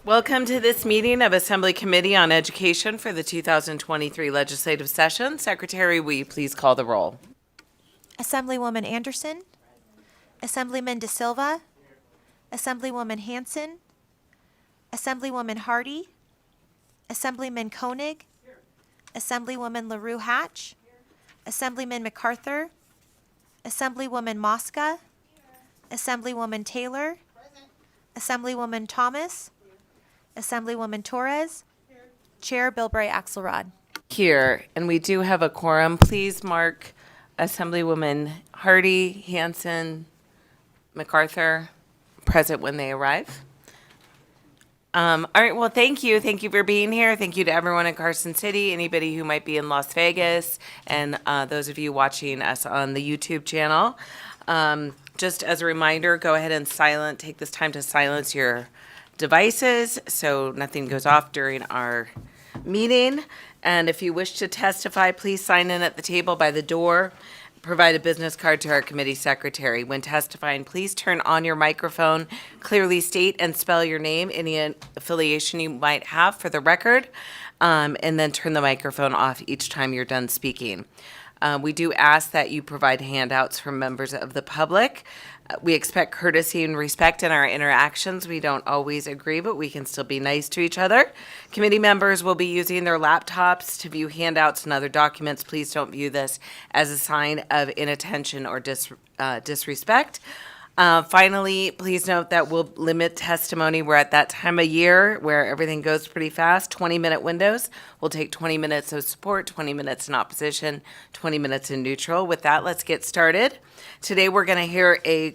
Welcome to this meeting of Assembly Committee on Education for the 2023 legislative session. Secretary, will you please call the roll? Assemblywoman Anderson, Assemblyman De Silva, Assemblywoman Hanson, Assemblywoman Hardy, Assemblyman Koenig, Assemblywoman LaRue Hatch, Assemblyman MacArthur, Assemblywoman Mosca, Assemblywoman Taylor, Assemblywoman Thomas, Assemblywoman Torres, Chair Bilbray Axelrod. Here, and we do have a quorum. Please mark Assemblywoman Hardy, Hanson, MacArthur present when they arrive. All right, well, thank you. Thank you for being here. Thank you to everyone in Carson City, anybody who might be in Las Vegas, and those of you watching us on the YouTube channel. Just as a reminder, go ahead and take this time to silence your devices so nothing goes off during our meeting. And if you wish to testify, please sign in at the table by the door. Provide a business card to our committee secretary. When testifying, please turn on your microphone, clearly state and spell your name, any affiliation you might have for the record, and then turn the microphone off each time you're done speaking. We do ask that you provide handouts for members of the public. We expect courtesy and respect in our interactions. We don't always agree, but we can still be nice to each other. Committee members will be using their laptops to view handouts and other documents. Please don't view this as a sign of inattention or disrespect. Finally, please note that we'll limit testimony. We're at that time of year where everything goes pretty fast, 20-minute windows. We'll take 20 minutes of support, 20 minutes in opposition, 20 minutes in neutral. With that, let's get started. Today, we're going to hear a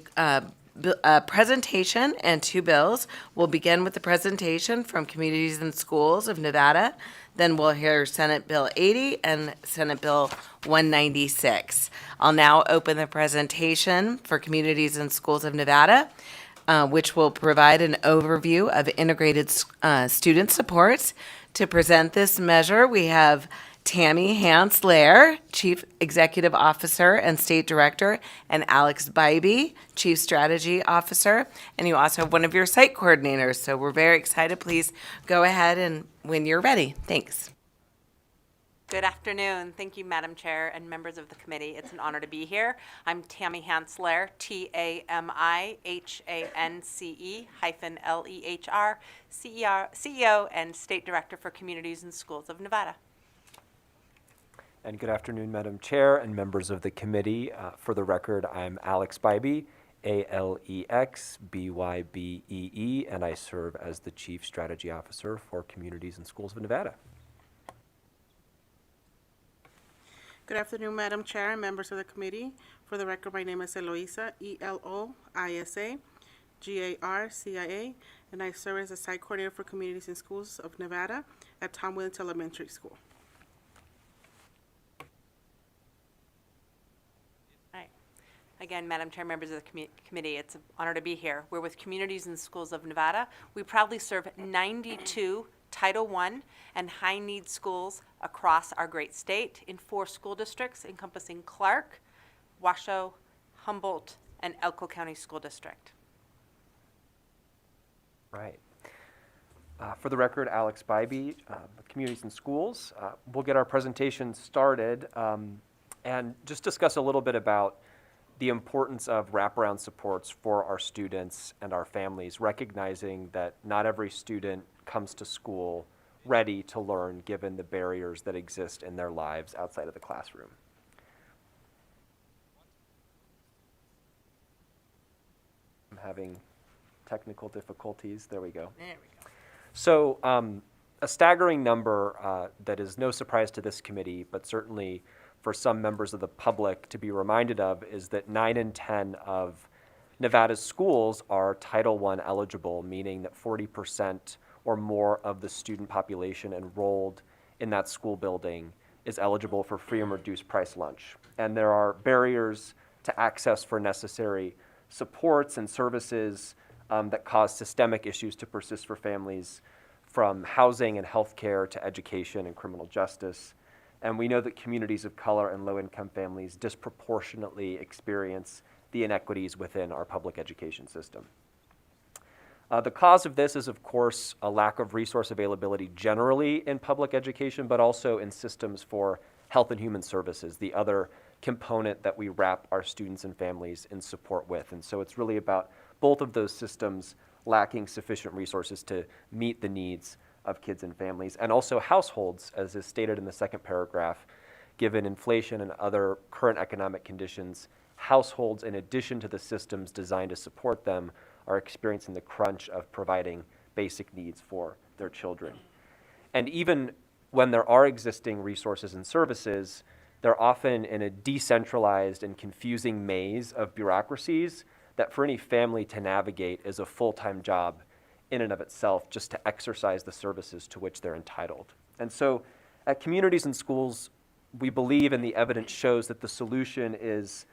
presentation and two bills. We'll begin with the presentation from Communities and Schools of Nevada. Then we'll hear Senate Bill 80 and Senate Bill 196. I'll now open the presentation for Communities and Schools of Nevada, which will provide an overview of integrated student supports. To present this measure, we have Tammy Hans-Lair, Chief Executive Officer and State Director, and Alex Bybee, Chief Strategy Officer. And you also have one of your site coordinators. So we're very excited. Please go ahead and when you're ready. Thanks. Good afternoon. Thank you, Madam Chair and members of the committee. It's an honor to be here. I'm Tammy Hans-Lair, TAMIHANCE-LEHR, CEO and State Director for Communities and Schools of Nevada. And good afternoon, Madam Chair and members of the committee. For the record, I'm Alex Bybee, ALEXBYBEE, and I serve as the Chief Strategy Officer for Communities and Schools of Nevada. Good afternoon, Madam Chair and members of the committee. For the record, my name is Eloisa, ELOISA, GARCIA, and I serve as the Site Coordinator for Communities and Schools of Nevada at Tom Williams Elementary School. Again, Madam Chair, members of the committee, it's an honor to be here. We're with Communities and Schools of Nevada. We proudly serve 92 Title I and high-need schools across our great state in 4 school districts encompassing Clark, Washoe, Humboldt, and Elko County School District. Right. For the record, Alex Bybee, Communities and Schools. We'll get our presentation started and just discuss a little bit about the importance of wraparound supports for our students and our families, recognizing that not every student comes to school ready to learn given the barriers that exist in their lives outside of the classroom. I'm having technical difficulties. There we go. There we go. So a staggering number that is no surprise to this committee, but certainly for some members of the public to be reminded of, is that 9 in 10 of Nevada's schools are Title I eligible, meaning that 40% or more of the student population enrolled in that school building is eligible for free and reduced price lunch. And there are barriers to access for necessary supports and services that cause systemic issues to persist for families, from housing and healthcare to education and criminal justice. And we know that communities of color and low-income families disproportionately experience the inequities within our public education system. The cause of this is, of course, a lack of resource availability generally in public education, but also in systems for health and human services, the other component that we wrap our students and families in support with. And so it's really about both of those systems lacking sufficient resources to meet the needs of kids and families, and also households, as is stated in the second paragraph. Given inflation and other current economic conditions, households, in addition to the systems designed to support them, are experiencing the crunch of providing basic needs for their children. And even when there are existing resources and services, they're often in a decentralized and confusing maze of bureaucracies that for any family to navigate is a full-time job in and of itself, just to exercise the services to which they're entitled. And so at Communities and Schools, we believe, and the evidence shows, that the solution is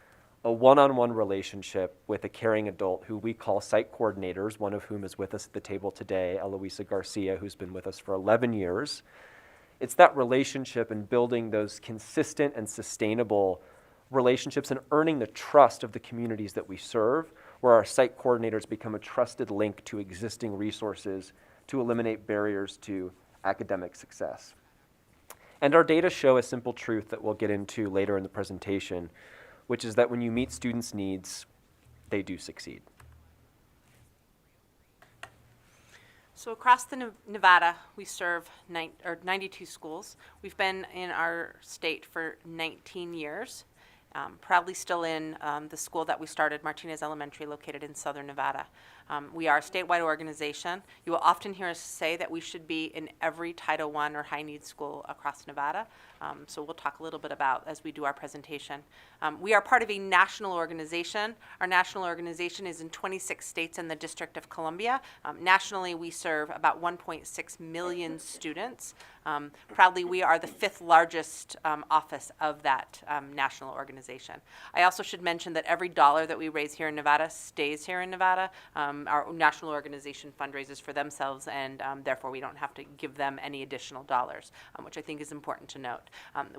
a one-on-one relationship with a caring adult who we call site coordinators, one of whom is with us at the table today, Eloisa Garcia, who's been with us for 11 years. It's that relationship and building those consistent and sustainable relationships and earning the trust of the communities that we serve, where our site coordinators become a trusted link to existing resources to eliminate barriers to academic success. And our data show a simple truth that we'll get into later in the presentation, which is that when you meet students' needs, they do succeed. So across the Nevada, we serve 92 schools. We've been in our state for 19 years. Proudly still in the school that we started, Martinez Elementary, located in southern Nevada. We are a statewide organization. You will often hear us say that we should be in every Title I or high needs school across Nevada. So we'll talk a little bit about as we do our presentation. We are part of a national organization. Our national organization is in 26 states and the District of Columbia. Nationally, we serve about 1.6 million students. Proudly, we are the 5th largest office of that national organization. I also should mention that every dollar that we raise here in Nevada stays here in Nevada. Our national organization fundraises for themselves, and therefore we don't have to give them any additional dollars, which I think is important to note.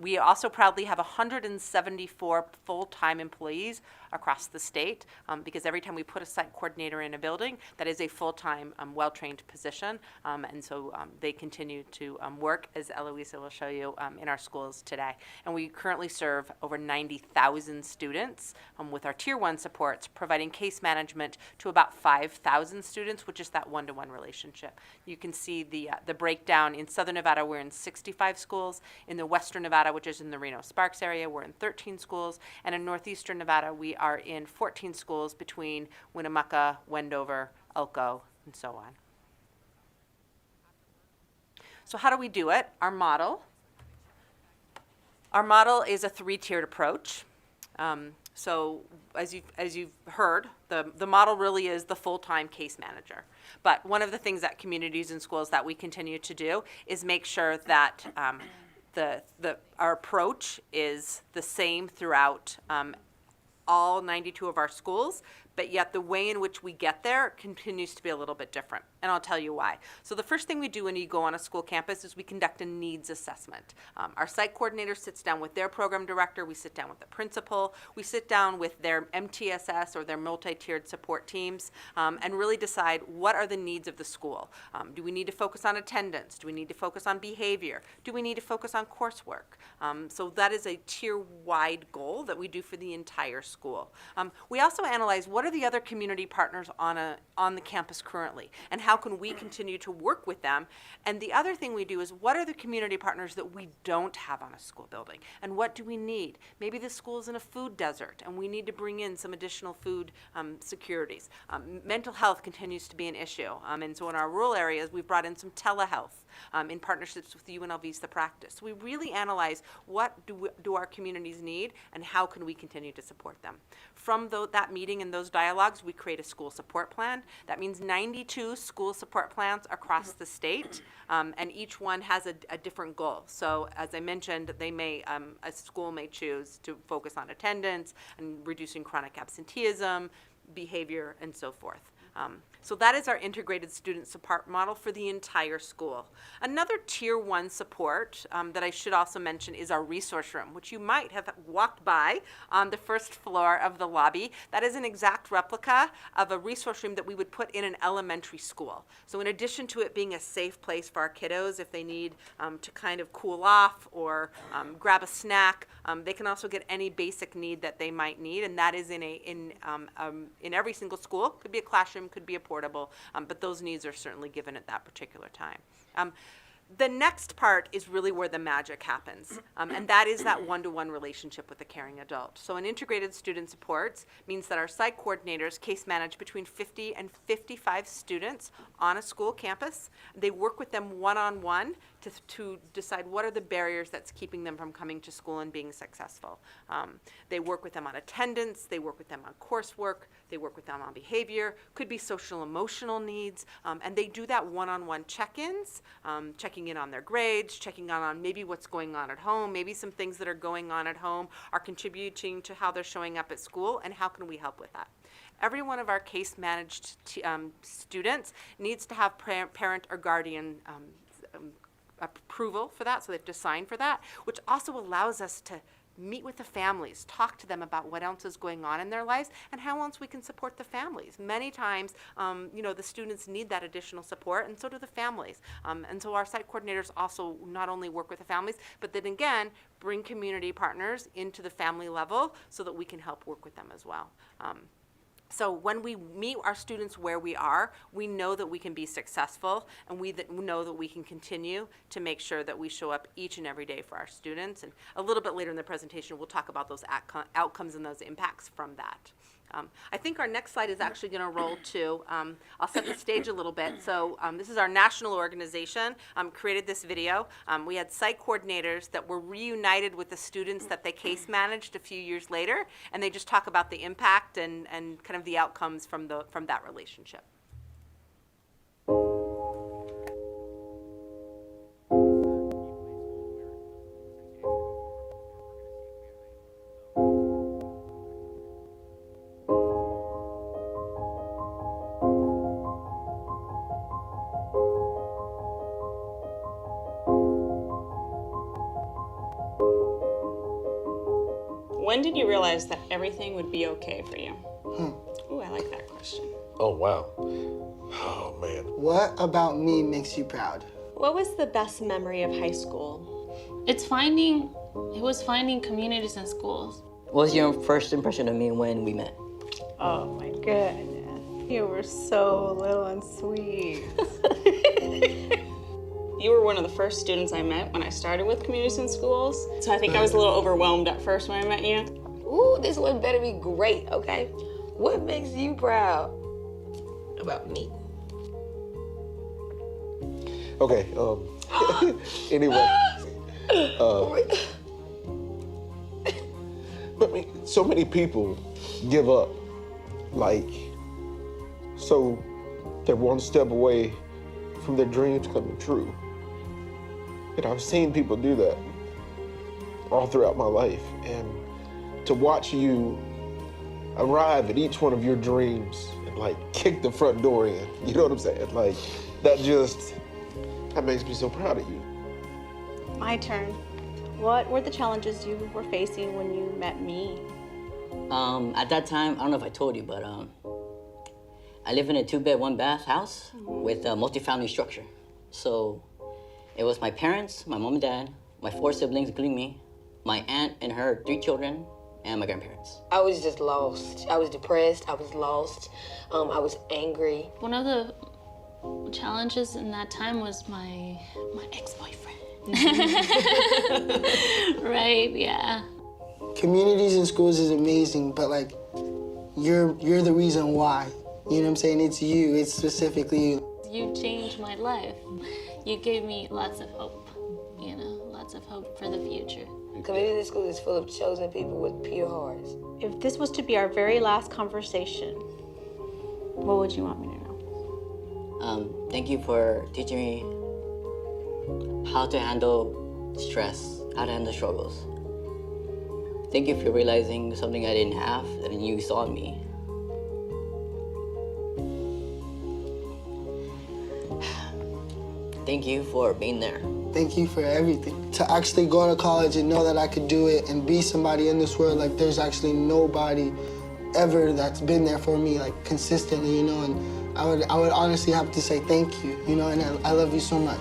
We also proudly have 174 full-time employees across the state, because every time we put a site coordinator in a building, that is a full-time, well-trained position, and so they continue to work, as Eloisa will show you, in our schools today. And we currently serve over 90,000 students with our Tier 1 supports, providing case management to about 5,000 students, which is that one-to-one relationship. You can see the breakdown. In Southern Nevada, we're in 65 schools. In the Western Nevada, which is in the Reno-Sparks area, we're in 13 schools. And in Northeastern Nevada, we are in 14 schools between Winnemucca, Wendover, Elko, and so on. So how do we do it? Our model is a 3-tiered approach. So as you've heard, the model really is the full-time case manager. But one of the things at Communities and Schools that we continue to do is make sure that our approach is the same throughout all 92 of our schools, but yet the way in which we get there continues to be a little bit different, and I'll tell you why. So the first thing we do when you go on a school campus is we conduct a needs assessment. Our site coordinator sits down with their program director, we sit down with the principal, we sit down with their MTSS or their multi-tiered support teams, and really decide what are the needs of the school. Do we need to focus on attendance? Do we need to focus on behavior? Do we need to focus on coursework? So that is a tier-wide goal that we do for the entire school. We also analyze what are the other community partners on the campus currently, and how can we continue to work with them? And the other thing we do is what are the community partners that we don't have on a school building, and what do we need? Maybe the school is in a food desert, and we need to bring in some additional food securities. Mental health continues to be an issue, and so in our rural areas, we've brought in some telehealth in partnerships with UNLV's The Practice. So we really analyze what do our communities need, and how can we continue to support them. From that meeting and those dialogues, we create a school support plan. That means 92 school support plans across the state, and each one has a different goal. So as I mentioned, a school may choose to focus on attendance and reducing chronic absenteeism, behavior, and so forth. So that is our integrated student support model for the entire school. Another tier 1 support that I should also mention is our resource room, which you might have walked by on the first floor of the lobby. That is an exact replica of a resource room that we would put in an elementary school. So in addition to it being a safe place for our kiddos if they need to kind of cool off or grab a snack, they can also get any basic need that they might need, and that is in every single school. Could be a classroom, could be a portable, but those needs are certainly given at that particular time. The next part is really where the magic happens, and that is that one-to-one relationship with a caring adult. So an integrated student supports means that our site coordinators case manage between 50 and 55 students on a school campus. They work with them one-on-one to decide what are the barriers that's keeping them from coming to school and being successful. They work with them on attendance, they work with them on coursework, they work with them on behavior, could be social emotional needs, and they do that one-on-one check-ins, checking in on their grades, checking on maybe what's going on at home, maybe some things that are going on at home are contributing to how they're showing up at school, and how can we help with that? Every one of our case managed students needs to have parent or guardian approval for that, so they have to sign for that, which also allows us to meet with the families, talk to them about what else is going on in their lives and how else we can support the families. Many times, the students need that additional support, and so do the families. And so our site coordinators also not only work with the families, but then again, bring community partners into the family level so that we can help work with them as well. So when we meet our students where we are, we know that we can be successful, and we know that we can continue to make sure that we show up each and every day for our students. And a little bit later in the presentation, we'll talk about those outcomes and those impacts from that. I think our next slide is actually going to roll too. I'll set the stage a little bit. So this is our national organization, created this video. We had site coordinators that were reunited with the students that they case managed a few years later, and they just talk about the impact and kind of the outcomes from that relationship. When did you realize that everything would be okay for you? Ooh, I like that question. Oh, wow. Oh, man. What about me makes you proud? What was the best memory of high school? It was finding communities and schools. What was your first impression of me when we met? Oh my goodness, you were so little and sweet. You were one of the first students I met when I started with communities and schools. So I think I was a little overwhelmed at first when I met you. Ooh, this one better be great, okay? What makes you proud about me? Okay, anyway. But I mean, so many people give up, so they're one step away from their dreams coming true. And I've seen people do that all throughout my life. And to watch you arrive at each one of your dreams and kick the front door in, you know what I'm saying? That makes me so proud of you. My turn. What were the challenges you were facing when you met me? At that time, I don't know if I told you, but I live in a 2-bed, 1-bath house with a multifamily structure. So it was my parents, my mom and dad, my 4 siblings, including me, my aunt and her 3 children, and my grandparents. I was just lost. I was depressed. I was lost. I was angry. One of the challenges in that time was my ex-boyfriend. Right, yeah. Communities and schools is amazing, but you're the reason why. You know what I'm saying? It's you. It's specifically you. You changed my life. You gave me lots of hope, lots of hope for the future. Community school is full of chosen people with pure hearts. If this was to be our very last conversation, what would you want me to know? Thank you for teaching me how to handle stress, how to handle struggles. Thank you for realizing something I didn't have that you saw in me. Thank you for being there. Thank you for everything. To actually go to college and know that I could do it and be somebody in this world, like there's actually nobody ever that's been there for me, like consistently, you know, and I would honestly have to say thank you, you know, and I love you so much.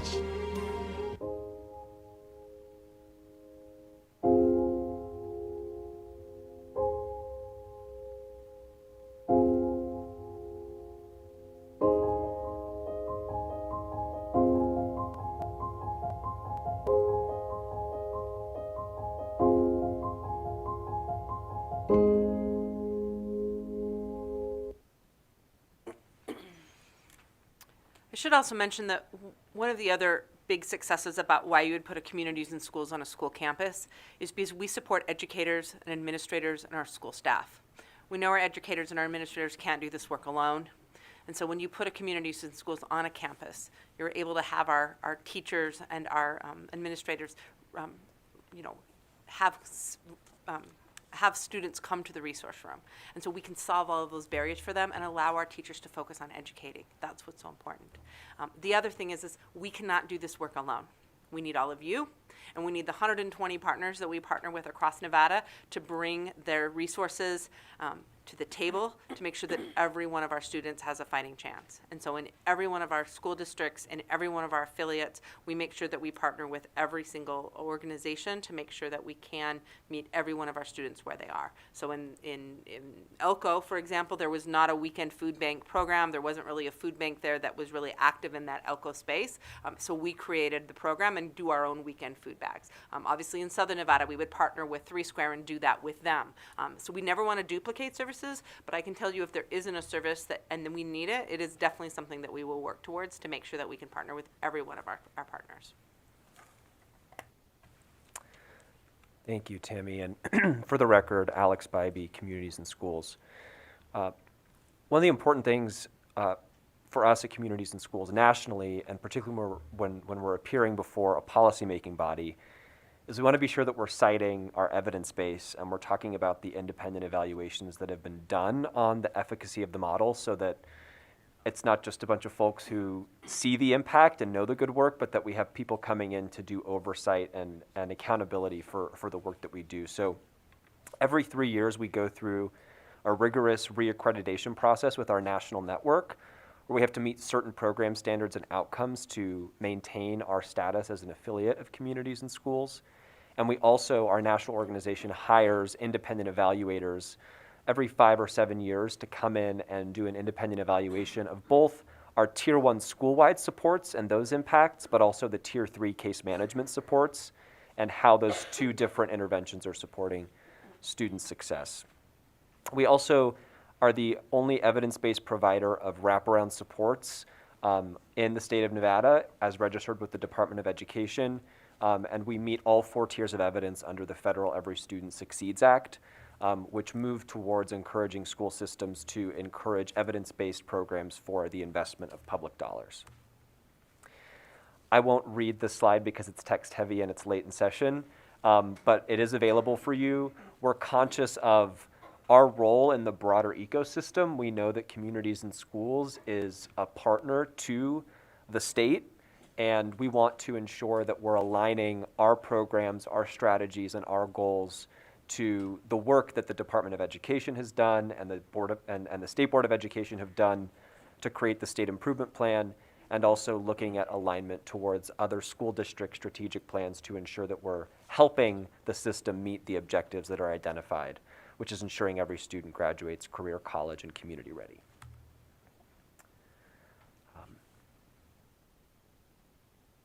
I should also mention that one of the other big successes about why you would put a communities and schools on a school campus is because we support educators and administrators and our school staff. We know our educators and our administrators can't do this work alone. And so when you put a communities and schools on a campus, you're able to have our teachers and our administrators, have students come to the resource room. And so we can solve all of those barriers for them and allow our teachers to focus on educating. That's what's so important. The other thing is we cannot do this work alone. We need all of you, and we need the 120 partners that we partner with across Nevada to bring their resources to the table to make sure that every one of our students has a fighting chance. And so in every one of our school districts and every one of our affiliates, we make sure that we partner with every single organization to make sure that we can meet every one of our students where they are. So in Elko, for example, there was not a weekend food bank program. There wasn't really a food bank there that was really active in that Elko space. So we created the program and do our own weekend food bags. Obviously in Southern Nevada, we would partner with 3 Square and do that with them. So we never want to duplicate services, but I can tell you if there isn't a service that and then we need it, it is definitely something that we will work towards to make sure that we can partner with every one of our partners. Thank you, Tammy. And for the record, Alex Bybee, Communities and Schools. One of the important things for us at Communities and Schools nationally, and particularly when we're appearing before a policymaking body, is we want to be sure that we're citing our evidence base and we're talking about the independent evaluations that have been done on the efficacy of the model, so that it's not just a bunch of folks who see the impact and know the good work, but that we have people coming in to do oversight and accountability for the work that we do. So every 3 years we go through a rigorous reaccreditation process with our national network, where we have to meet certain program standards and outcomes to maintain our status as an affiliate of Communities and Schools. And we also, our national organization hires independent evaluators every 5 or 7 years to come in and do an independent evaluation of both our Tier 1 school-wide supports and those impacts, but also the Tier 3 case management supports and how those 2 different interventions are supporting student success. We also are the only evidence-based provider of wraparound supports in the state of Nevada as registered with the Department of Education, and we meet all 4 tiers of evidence under the federal Every Student Succeeds Act, which move towards encouraging school systems to encourage evidence-based programs for the investment of public dollars. I won't read this slide because it's text-heavy and it's late in session, but it is available for you. We're conscious of our role in the broader ecosystem. We know that Communities and Schools is a partner to the state, and we want to ensure that we're aligning our programs, our strategies, and our goals to the work that the Department of Education has done and the the State Board of Education have done to create the state improvement plan, and also looking at alignment towards other school district strategic plans to ensure that we're helping the system meet the objectives that are identified, which is ensuring every student graduates career, college, and community ready.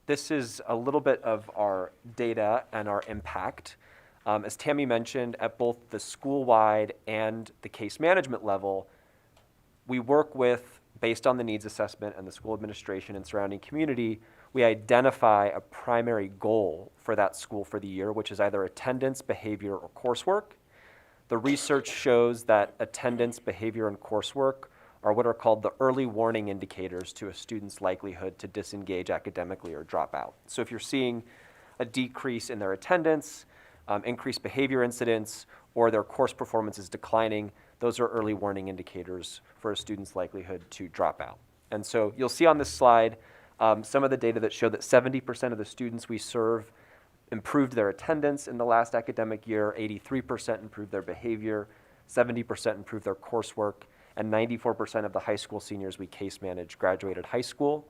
This is a little bit of our data and our impact. As Tammy mentioned, at both the school-wide and the case management level, we work with, based on the needs assessment and the school administration and surrounding community, we identify a primary goal for that school for the year, which is either attendance, behavior, or coursework. The research shows that attendance, behavior, and coursework are what are called the early warning indicators to a student's likelihood to disengage academically or drop out. So if you're seeing a decrease in their attendance, increased behavior incidents, or their course performance is declining, those are early warning indicators for a student's likelihood to drop out. And so you'll see on this slide Some of the data that show that 70% of the students we serve improved their attendance in the last academic year, 83% improved their behavior, 70% improved their coursework, and 94% of the high school seniors we case manage graduated high school.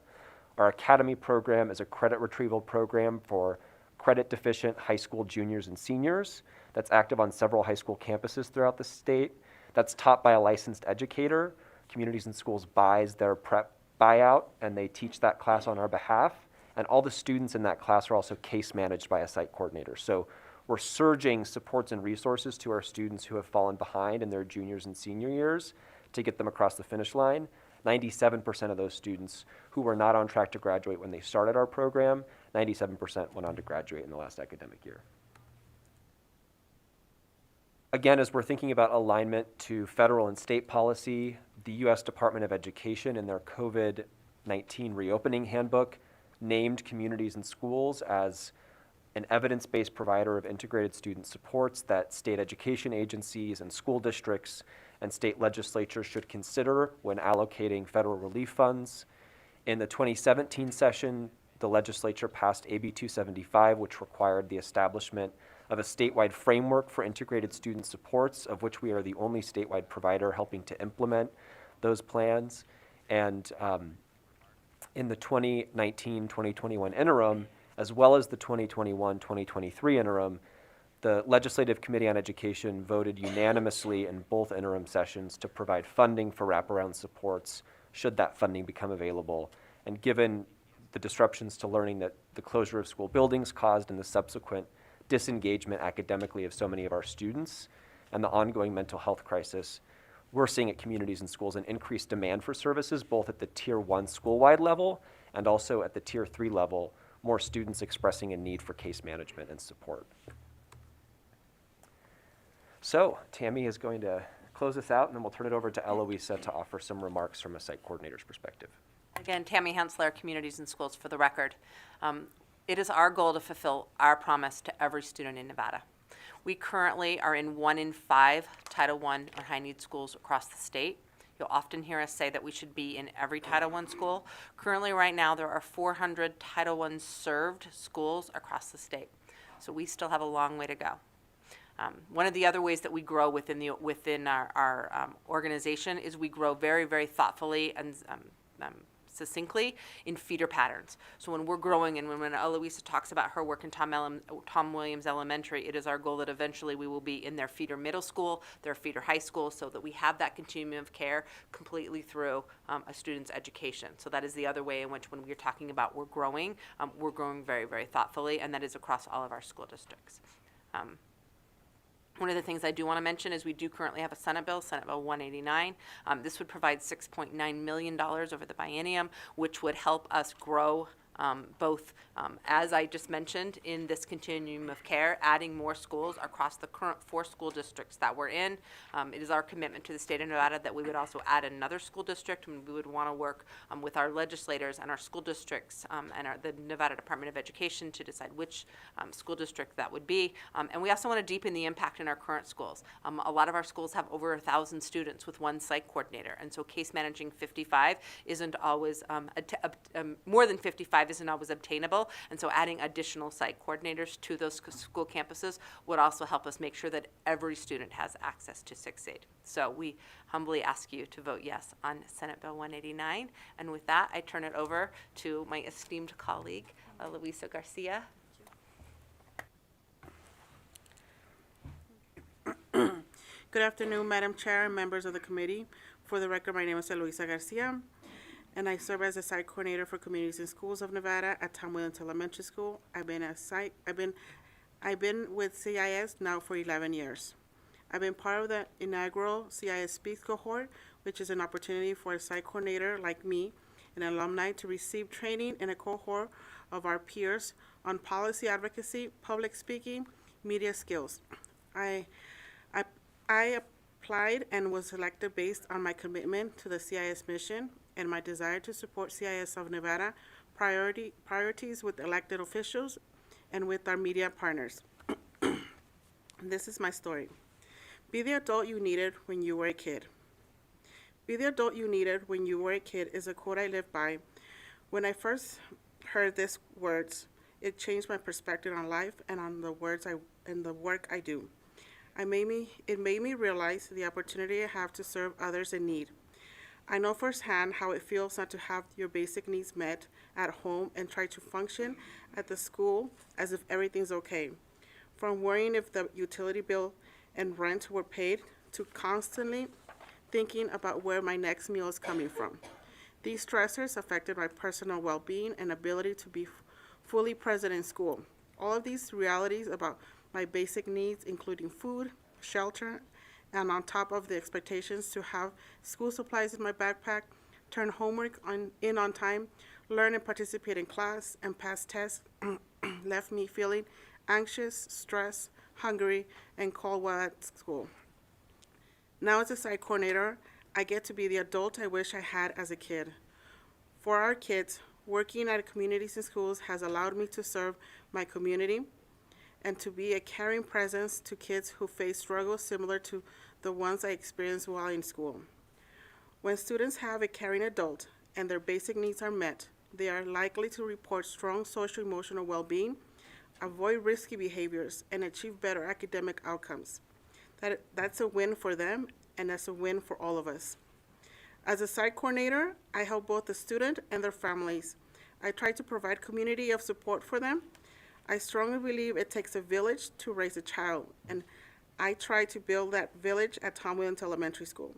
Our Academy program is a credit retrieval program for credit deficient high school juniors and seniors that's active on several high school campuses throughout the state. That's taught by a licensed educator. Communities and Schools buys their prep buyout, and they teach that class on our behalf. And all the students in that class are also case managed by a site coordinator. So we're surging supports and resources to our students who have fallen behind in their juniors and senior years to get them across the finish line. 97% of those students who were not on track to graduate when they started our program, 97% went on to graduate in the last academic year. Again, as we're thinking about alignment to federal and state policy, the U.S. Department of Education in their COVID-19 reopening handbook named Communities and Schools as an evidence-based provider of integrated student supports that state education agencies and school districts and state legislatures should consider when allocating federal relief funds. In the 2017 session, the legislature passed AB 275, which required the establishment of a statewide framework for integrated student supports, of which we are the only statewide provider helping to implement those plans. And in the 2019-2021 interim, as well as the 2021-2023 interim, the Legislative Committee on Education voted unanimously in both interim sessions to provide funding for wraparound supports should that funding become available. And given the disruptions to learning that the closure of school buildings caused and the subsequent disengagement academically of so many of our students and the ongoing mental health crisis, we're seeing at Communities and Schools an increased demand for services, both at the Tier 1 school-wide level and also at the Tier 3 level, more students expressing a need for case management and support. So Tammy is going to close us out, and then we'll turn it over to Eloisa to offer some remarks from a site coordinator's perspective. Again, Tammy Hensler, Communities and Schools, for the record. It is our goal to fulfill our promise to every student in Nevada. We currently are in 1 in 5 Title I or high need schools across the state. You'll often hear us say that we should be in every Title I school. Currently, right now, there are 400 Title I served schools across the state. So we still have a long way to go. One of the other ways that we grow within our organization is we grow very, very thoughtfully and succinctly in feeder patterns. So when we're growing, and when Eloisa talks about her work in Tom Williams Elementary, it is our goal that eventually we will be in their feeder middle school, their feeder high school, so that we have that continuum of care completely through a student's education. So that is the other way in which, when we're talking about we're growing very, very thoughtfully, and that is across all of our school districts. One of the things I do want to mention is we do currently have a Senate Bill 189. This would provide $6.9 million over the biennium, which would help us grow both, as I just mentioned, in this continuum of care, adding more schools across the current 4 school districts that we're in. It is our commitment to the state of Nevada that we would also add another school district, and we would want to work with our legislators and our school districts and the Nevada Department of Education to decide which school district that would be. And we also want to deepen the impact in our current schools. A lot of our schools have over 1,000 students with one site coordinator, and so case managing 55 isn't always, more than 55 isn't always obtainable, and so adding additional site coordinators to those school campuses would also help us make sure that every student has access to 6-aid. So we humbly ask you to vote yes on Senate Bill 189, and with that, I turn it over to my esteemed colleague, Eloisa Garcia. Good afternoon, Madam Chair and members of the committee. For the record, my name is Eloisa Garcia, and I serve as a site coordinator for Communities and Schools of Nevada at Tom Williams Elementary School. I've been with CIS now for 11 years. I've been part of the inaugural CIS Speaks cohort, which is an opportunity for a site coordinator like me, an alumni, to receive training in a cohort of our peers on policy advocacy, public speaking, media skills. I applied and was selected based on my commitment to the CIS mission and my desire to support CIS of Nevada priorities with elected officials and with our media partners. This is my story. Be the adult you needed when you were a kid. Be the adult you needed when you were a kid is a quote I live by When I first heard these words, it changed my perspective on life and on the work I do. It made me realize the opportunity I have to serve others in need. I know firsthand how it feels not to have your basic needs met at home and try to function at the school as if everything's okay. From worrying if the utility bill and rent were paid to constantly thinking about where my next meal is coming from. These stressors affected my personal well-being and ability to be fully present in school. All of these realities about my basic needs, including food, shelter, and on top of the expectations to have school supplies in my backpack, turn homework in on time, learn and participate in class, and pass tests, left me feeling anxious, stressed, hungry, and cold while at school. Now as a site coordinator, I get to be the adult I wish I had as a kid. For our kids, working at communities and schools has allowed me to serve my community and to be a caring presence to kids who face struggles similar to the ones I experienced while in school. When students have a caring adult and their basic needs are met, they are likely to report strong social emotional well-being, avoid risky behaviors, and achieve better academic outcomes. That's a win for them, and that's a win for all of us. As a site coordinator, I help both the student and their families. I try to provide community of support for them. I strongly believe it takes a village to raise a child, and I try to build that village at Tom Williams Elementary School.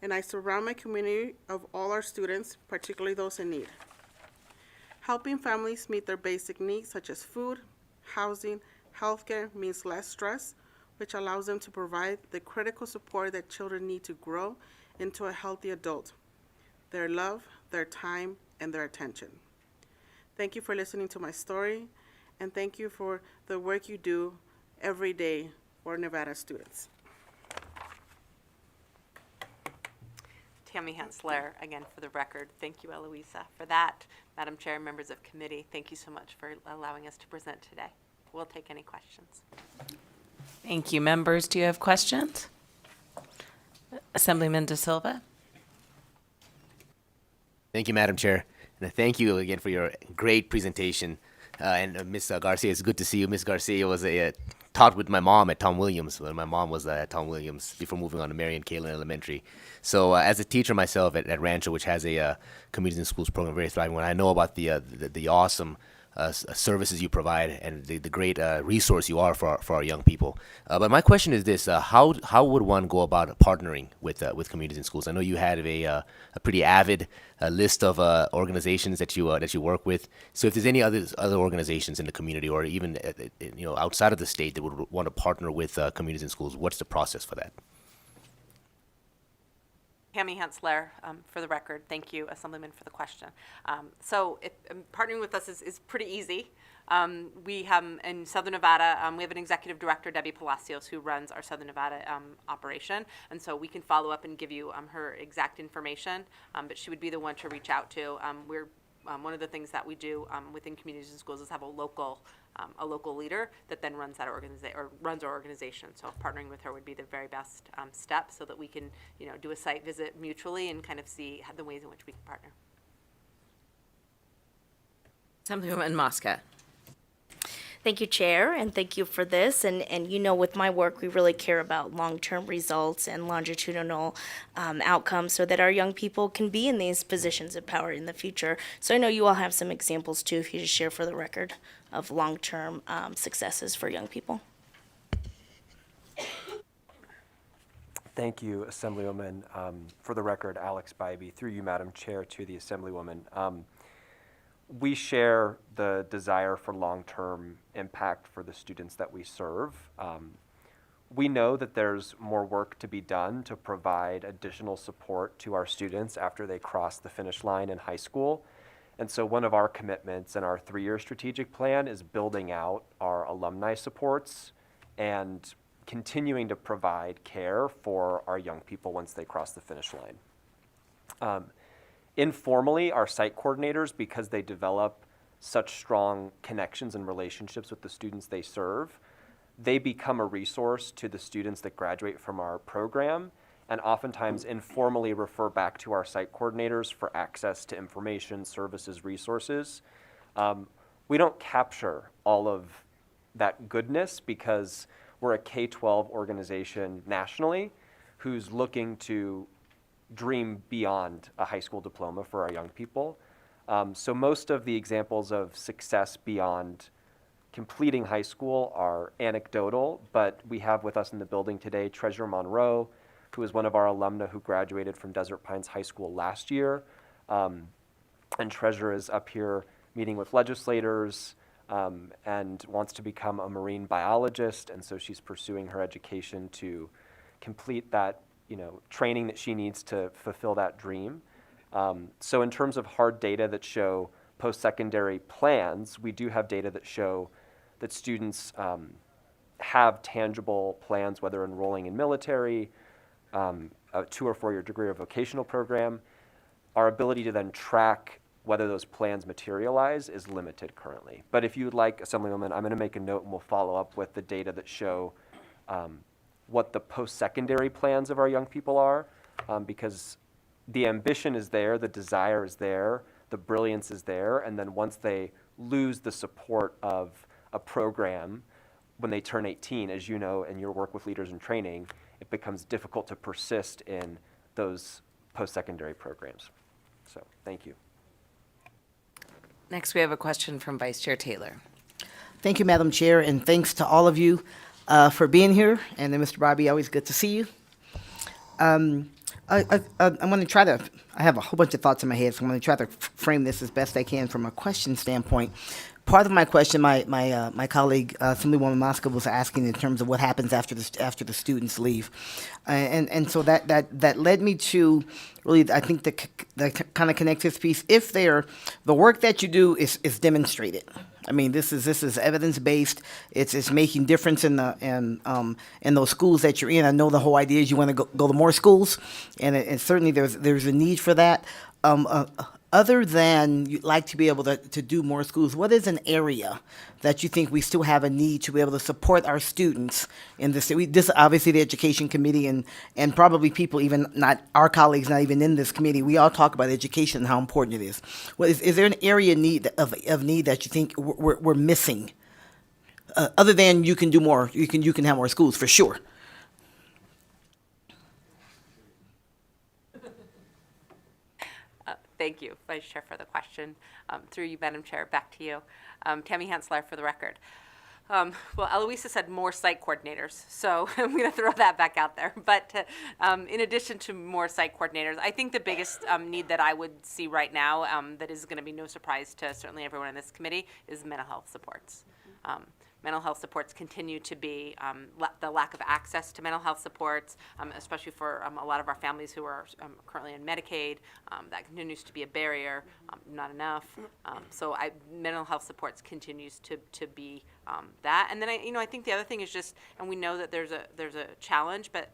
And I surround my community of all our students, particularly those in need. Helping families meet their basic needs such as food, housing, healthcare means less stress, which allows them to provide the critical support that children need to grow into a healthy adult, their love, their time, and their attention. Thank you for listening to my story, and thank you for the work you do every day for Nevada students. Tammy Hensler, again for the record. Thank you, Eloisa, for that. Madam Chair, members of committee, thank you so much for allowing us to present today. We'll take any questions. Thank you. Members, do you have questions? Assemblyman De Silva. Thank you, Madam Chair. And thank you again for your great presentation. And Ms. Garcia, it's good to see you. Ms. Garcia was taught with my mom at Tom Williams when my mom was at Tom Williams before moving on to Marion Kalen Elementary. So as a teacher myself at Rancho, which has a communities and schools program very thriving, when I know about the awesome services you provide and the great resource you are for our young people. But my question is this: how would one go about partnering with communities and schools? I know you had a pretty avid list of organizations that you work with. So if there's any other organizations in the community or even outside of the state that would want to partner with communities and schools, what's the process for that? Tammy Hensler, for the record, thank you, Assemblyman, for the question. So partnering with us is pretty easy. We have in Southern Nevada, we have an executive director, Debbie Palacios, who runs our Southern Nevada operation. And so we can follow up and give you her exact information, but she would be the one to reach out to. One of the things that we do within communities and schools is have a local leader that then runs that runs our organization. So partnering with her would be the very best step, so that we can do a site visit mutually and kind of see the ways in which we can partner. Assemblywoman Mosca. Thank you, Chair, and thank you for this. And with my work, we really care about long-term results and longitudinal outcomes so that our young people can be in these positions of power in the future. So I know you all have some examples, too, if you just share for the record of long-term successes for young people. Thank you, Assemblywoman. For the record, Alex Bybee, through you, Madam Chair, to the Assemblywoman. We share the desire for long-term impact for the students that we serve. We know that there's more work to be done to provide additional support to our students after they cross the finish line in high school. And so one of our commitments in our 3-year strategic plan is building out our alumni supports and continuing to provide care for our young people once they cross the finish line. Informally, our site coordinators, because they develop such strong connections and relationships with the students they serve, they become a resource to the students that graduate from our program, and oftentimes informally refer back to our site coordinators for access to information, services, resources. We don't capture all of that goodness because we're a K-12 organization nationally who's looking to dream beyond a high school diploma for our young people. So most of the examples of success beyond completing high school are anecdotal, but we have with us in the building today Treasurer Monroe, who is one of our alumna who graduated from Desert Pines High School last year. And Treasurer is up here meeting with legislators and wants to become a marine biologist, and so she's pursuing her education to complete that training that she needs to fulfill that dream. So in terms of hard data that show post-secondary plans, we do have data that show that students have tangible plans, whether enrolling in military, a 2 or 4 year degree or vocational program. Our ability to then track whether those plans materialize is limited currently. But if you would like, Assemblywoman, I'm going to make a note and we'll follow up with the data that show what the post-secondary plans of our young people are, because the ambition is there, the desire is there, the brilliance is there, and then once they lose the support of a program when they turn 18, as you know in your work with leaders in training, it becomes difficult to persist in those post-secondary programs. So, thank you. Next, we have a question from Vice Chair Taylor. Thank you, Madam Chair, and thanks to all of you for being here. And then, Mr. Barbie, always good to see you. I'm going to try to, I have a whole bunch of thoughts in my head, so I'm going to try to frame this as best I can from a question standpoint. Part of my question, my colleague, Assemblywoman Mosca, was asking in terms of what happens after the students leave. And so that led me to really, I think, the kind of connective piece. If the work that you do is demonstrated, I mean, this is evidence-based. It's making difference in those schools that you're in. I know the whole idea is you want to go to more schools, and certainly there's a need for that. Other than you'd like to be able to do more schools, what is an area that you think we still have a need to be able to support our students in this? This obviously the Education Committee and probably people even not our colleagues, not even in this committee, we all talk about education and how important it is. Well, is there an area of need that you think we're missing? Other than you can do more, you can have more schools for sure. Thank you, Vice Chair, for the question. Through you, Madam Chair, back to you. Tammy Hansler for the record. Well, Eloisa said more site coordinators, so I'm going to throw that back out there. But in addition to more site coordinators, I think the biggest need that I would see right now that is going to be no surprise to certainly everyone in this committee is mental health supports. Mental health supports continue to be the lack of access to mental health supports, especially for a lot of our families who are currently in Medicaid. That continues to be a barrier, not enough. So mental health supports continues to be that. And then I think the other thing is just, and we know that there's a challenge, but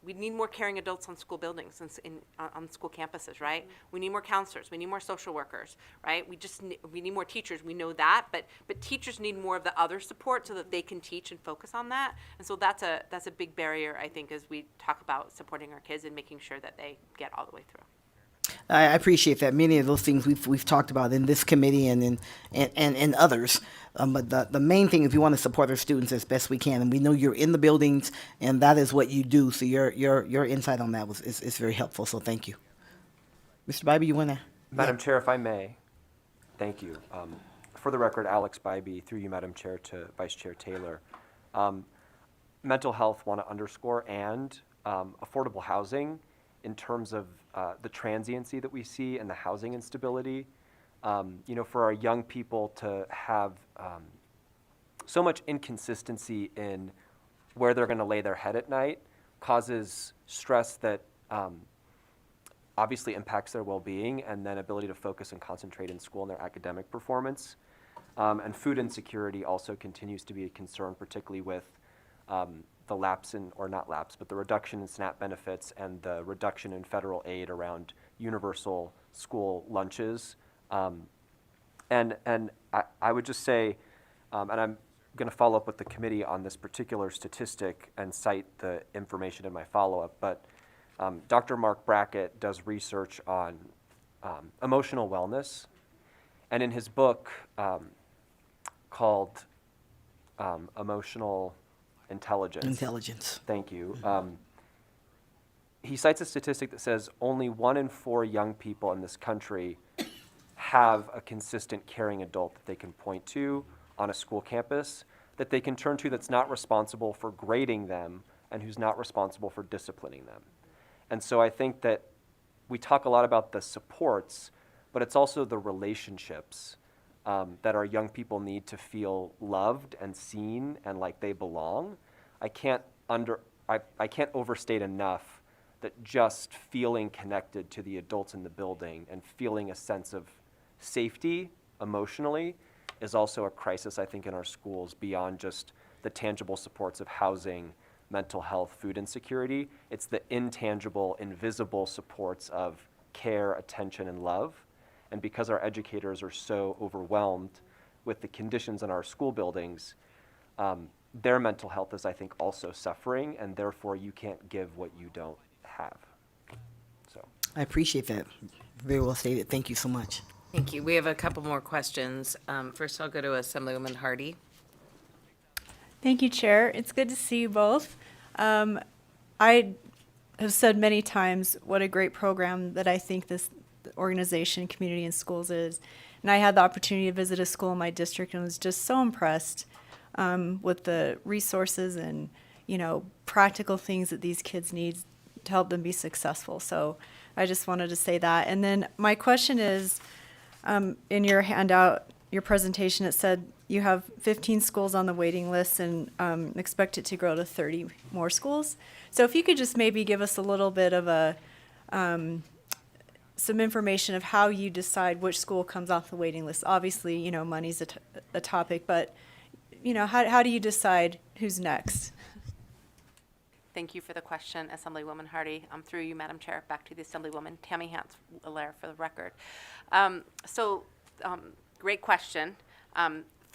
we need more caring adults on school buildings and on school campuses, right? We need more counselors. We need more social workers, right? We need more teachers. We know that, but teachers need more of the other support so that they can teach and focus on that. And so that's a big barrier, I think, as we talk about supporting our kids and making sure that they get all the way through. I appreciate that. Many of those things we've talked about in this committee and in others. But the main thing is we want to support our students as best we can, and we know you're in the buildings, and that is what you do. So your insight on that is very helpful. So thank you, Mr. Bybee. You want to? Madam Chair, if I may, thank you. For the record, Alex Bybee, through you, Madam Chair, to Vice Chair Taylor. Mental health, want to underscore, and affordable housing in terms of the transiency that we see and the housing instability. For our young people to have so much inconsistency in where they're going to lay their head at night causes stress that obviously impacts their well-being and then ability to focus and concentrate in school and their academic performance. And food insecurity also continues to be a concern, particularly with the the reduction in SNAP benefits and the reduction in federal aid around universal school lunches. And I would just say, and I'm going to follow up with the committee on this particular statistic and cite the information in my follow-up, but Dr. Mark Brackett does research on emotional wellness, and in his book called Emotional Intelligence. Intelligence. Thank you. He cites a statistic that says only 1 in 4 young people in this country have a consistent caring adult that they can point to on a school campus, that they can turn to, that's not responsible for grading them and who's not responsible for disciplining them. And so I think that we talk a lot about the supports, but it's also the relationships that our young people need to feel loved and seen and like they belong. I can't overstate enough that just feeling connected to the adults in the building and feeling a sense of safety emotionally is also a crisis, I think, in our schools beyond just the tangible supports of housing, mental health, food insecurity. It's the intangible, invisible supports of care, attention, and love. And because our educators are so overwhelmed with the conditions in our school buildings, their mental health is, I think, also suffering, and therefore you can't give what you don't have. So I appreciate that. Very well stated. Thank you so much. Thank you. We have a couple more questions. First, I'll go to Assemblywoman Hardy. Thank you, Chair. It's good to see you both. I have said many times what a great program that I think this organization, Community in Schools, is. And I had the opportunity to visit a school in my district and was just so impressed with the resources and, practical things that these kids need to help them be successful. So I just wanted to say that. And then my question is, in your handout, your presentation, it said you have 15 schools on the waiting list and expect it to grow to 30 more schools. So if you could just maybe give us a little bit of some information of how you decide which school comes off the waiting list. Obviously, money's a topic, but how do you decide who's next? Thank you for the question, Assemblywoman Hardy. Through you, Madam Chair, back to the Assemblywoman Tammy Hantz-Allaire for the record. Great question.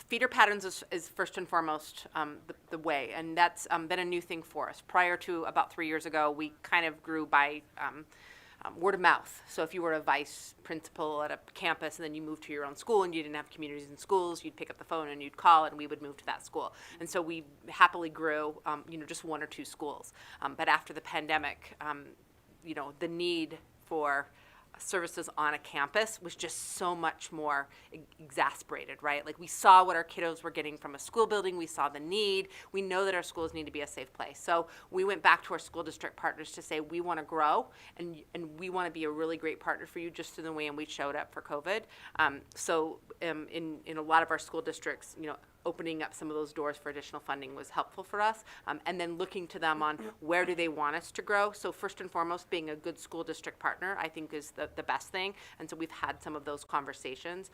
Feeder patterns is first and foremost the way, and that's been a new thing for us. Prior to about 3 years ago, we kind of grew by word of mouth. So if you were a vice principal at a campus and then you moved to your own school and you didn't have communities in schools, you'd pick up the phone and you'd call and we would move to that school. And so we happily grew, just 1 or 2 schools. But after the pandemic, the need for services on a campus was just so much more exasperated, right? Like we saw what our kiddos were getting from a school building, we saw the need, we know that our schools need to be a safe place. So we went back to our school district partners to say we want to grow and we want to be a really great partner for you just in the way in which we showed up for COVID. In a lot of our school districts, opening up some of those doors for additional funding was helpful for us, and then looking to them on where do they want us to grow. So first and foremost, being a good school district partner, I think is the best thing, and so we've had some of those conversations.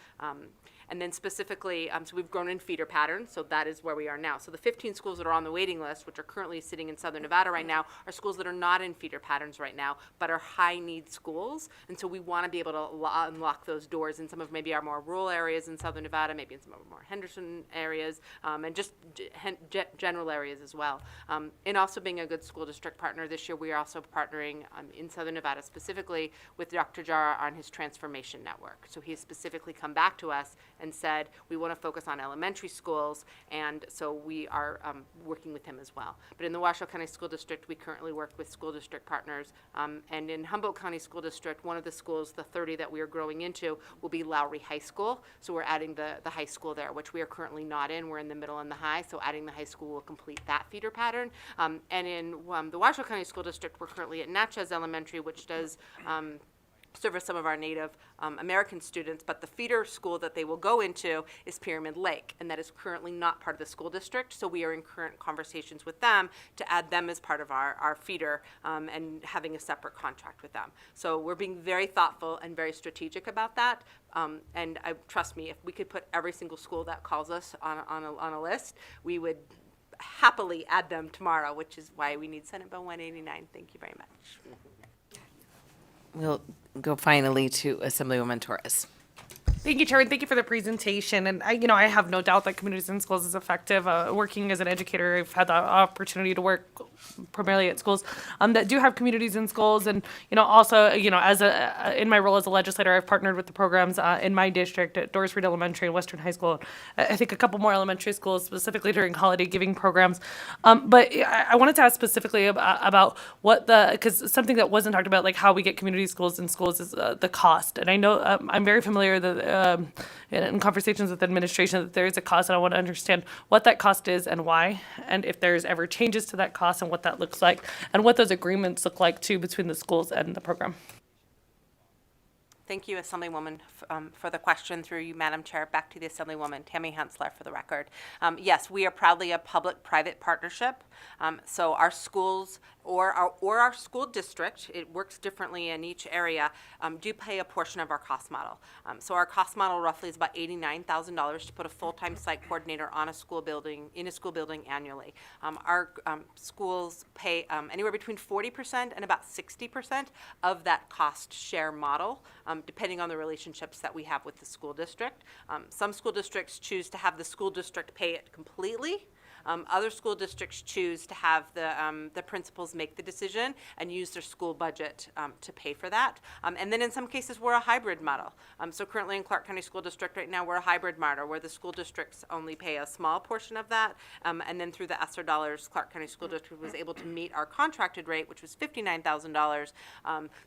And then specifically, so we've grown in feeder patterns, so that is where we are now. So the 15 schools that are on the waiting list, which are currently sitting in Southern Nevada right now, are schools that are not in feeder patterns right now, but are high-need schools, and so we want to be able to unlock those doors in some of maybe our more rural areas in Southern Nevada, maybe in some of our more Henderson areas, and just general areas as well. And also being a good school district partner, this year we are also partnering in Southern Nevada specifically with Dr. Jara on his transformation network. So he has specifically come back to us and said, we want to focus on elementary schools, and so we are working with him as well. But in the Washoe County School District, we currently work with school district partners, and in Humboldt County School District, one of the schools, the 30 that we are growing into, will be Lowry High School. So we're adding the high school there, which we are currently not in. We're in the middle and the high, so adding the high school will complete that feeder pattern. And in the Washoe County School District, we're currently at Natchez Elementary, which does service some of our Native American students, but the feeder school that they will go into is Pyramid Lake, and that is currently not part of the school district, so we are in current conversations with them to add them as part of our feeder and having a separate contract with them. So we're being very thoughtful and very strategic about that, and trust me, if we could put every single school that calls us on a list, we would happily add them tomorrow, which is why we need Senate Bill 189. Thank you very much. We'll go finally to Assemblywoman Torres. Thank you, Chair, and thank you for the presentation. And I have no doubt that Communities in Schools is effective. Working as an educator, I've had the opportunity to work primarily at schools that do have communities in schools, and also as in my role as a legislator, I've partnered with the programs in my district at Doris Reed Elementary and Western High School. I think a couple more elementary schools, specifically during holiday giving programs. But I wanted to ask specifically about because something that wasn't talked about, like how we get community schools in schools, is the cost. And I know I'm very familiar that in conversations with the administration that there is a cost, and I want to understand what that cost is and why, and if there's ever changes to that cost and what that looks like, and what those agreements look like too between the schools and the program. Thank you, Assemblywoman, for the question. Through you, Madam Chair, back to the Assemblywoman Tammy Hensler for the record. Yes, we are proudly a public-private partnership. So our schools or our school district, it works differently in each area, do pay a portion of our cost model. So our cost model roughly is about $89,000 to put a full-time site coordinator on a school building, in a school building annually. Our schools pay anywhere between 40% and about 60% of that cost share model, depending on the relationships that we have with the school district. Some school districts choose to have the school district pay it completely. Other school districts choose to have the principals make the decision and use their school budget to pay for that. And then in some cases, we're a hybrid model. So currently in Clark County School District right now, we're a hybrid model where the school districts only pay a small portion of that. And then through the ESSER dollars, Clark County School District was able to meet our contracted rate, which was $59,000,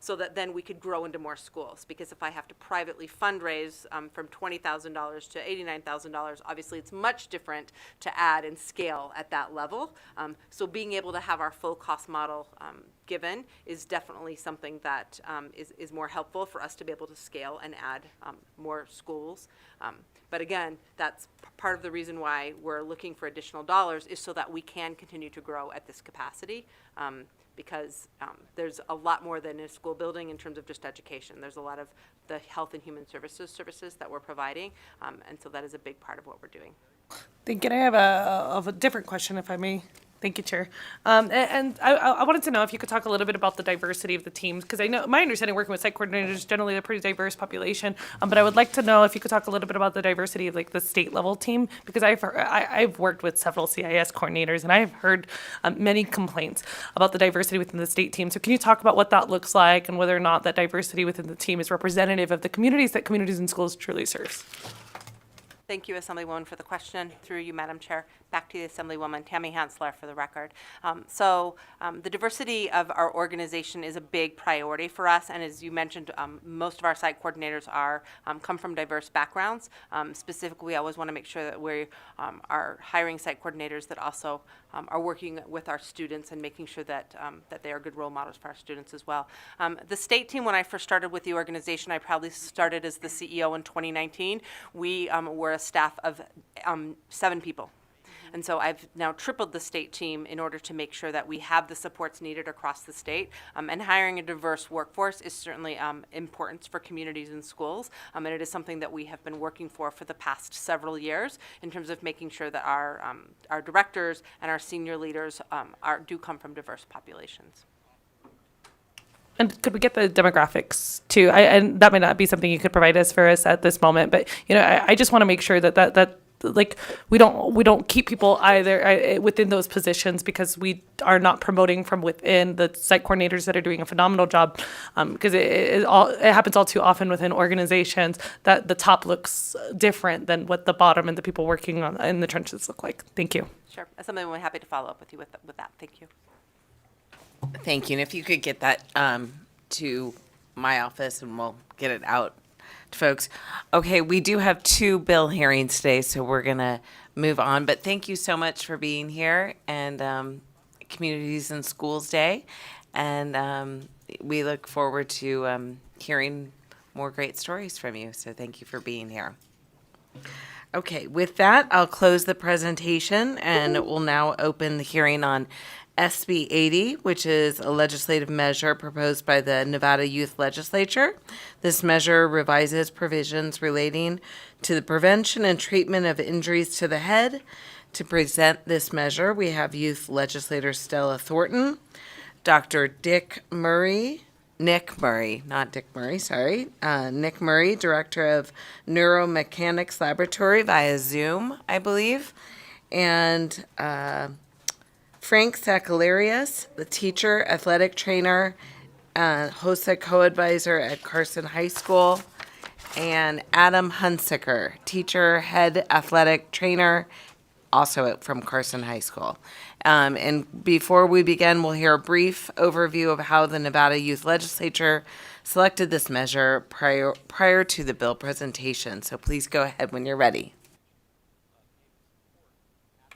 so that then we could grow into more schools. Because if I have to privately fundraise from $20,000 to $89,000, obviously it's much different to add and scale at that level. So being able to have our full cost model given is definitely something that is more helpful for us to be able to scale and add more schools. But again, that's part of the reason why we're looking for additional dollars, is so that we can continue to grow at this capacity. Because there's a lot more than a school building in terms of just education. There's a lot of the health and human services that we're providing, and so that is a big part of what we're doing. Can I have a different question, if I may? Thank you, Chair. And I wanted to know if you could talk a little bit about the diversity of the teams, because I know my understanding working with site coordinators, generally a pretty diverse population. But I would like to know if you could talk a little bit about the diversity of like the state level team, because I've worked with several CIS coordinators and I've heard many complaints about the diversity within the state team. So can you talk about what that looks like and whether or not that diversity within the team is representative of the communities that Communities in Schools truly serves? Thank you, Assemblywoman, for the question. Through you, Madam Chair, back to the Assemblywoman Tammy Hensler for the record. The diversity of our organization is a big priority for us, and as you mentioned, most of our site coordinators come from diverse backgrounds. Specifically, we always want to make sure that we are hiring site coordinators that also are working with our students and making sure that they are good role models for our students as well. The state team, when I first started with the organization, I probably started as the CEO in 2019. We were a staff of 7 people. And so I've now tripled the state team in order to make sure that we have the supports needed across the state. And hiring a diverse workforce is certainly important for Communities in Schools. And it is something that we have been working for the past several years in terms of making sure that our directors and our senior leaders do come from diverse populations. And could we get the demographics too? And that might not be something you could provide us at this moment, but I just want to make sure that like we don't keep people either within those positions, because we are not promoting from within the site coordinators that are doing a phenomenal job, because it happens all too often within organizations that the top looks different than what the bottom and the people working in the trenches look like. Thank you. Sure. As somebody, we're happy to follow up with you with that. Thank you. Thank you. And if you could get that to my office, and we'll get it out to folks. Okay, we do have 2 bill hearings today, so we're going to move on. But thank you so much for being here, and Communities in Schools Day. And we look forward to hearing more great stories from you. So thank you for being here. Okay, with that, I'll close the presentation, and we'll now open the hearing on SB 80, which is a legislative measure proposed by the Nevada Youth Legislature. This measure revises provisions relating to the prevention and treatment of injuries to the head. To present this measure, we have Youth Legislator Stella Thornton, Dr. Dick Murray, Nick Murray, not Dick Murray, sorry. Nick Murray, Director of Neuromechanics Laboratory via Zoom, I believe. And Frank Sakalarius, the teacher, athletic trainer, HOSA co-advisor at Carson High School. And Adam Hunsicker, teacher, head athletic trainer, also from Carson High School. And before we begin, we'll hear a brief overview of how the Nevada Youth Legislature selected this measure prior to the bill presentation. So please go ahead when you're ready.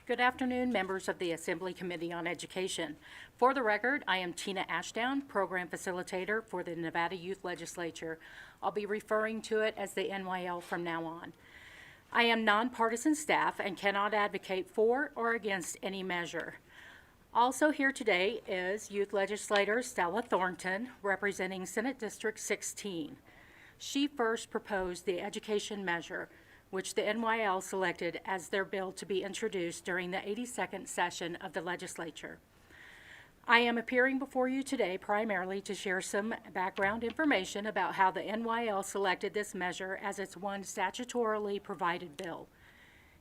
Good afternoon, members of the Assembly Committee on Education. For the record, I am Tina Ashdown, Program Facilitator for the Nevada Youth Legislature. I'll be referring to it as the NYL from now on. I am nonpartisan staff and cannot advocate for or against any measure. Also here today is Youth Legislator Stella Thornton, representing Senate District 16. She first proposed the education measure, which the NYL selected as their bill to be introduced during the 82nd session of the legislature. I am appearing before you today primarily to share some background information about how the NYL selected this measure as its one statutorily provided bill.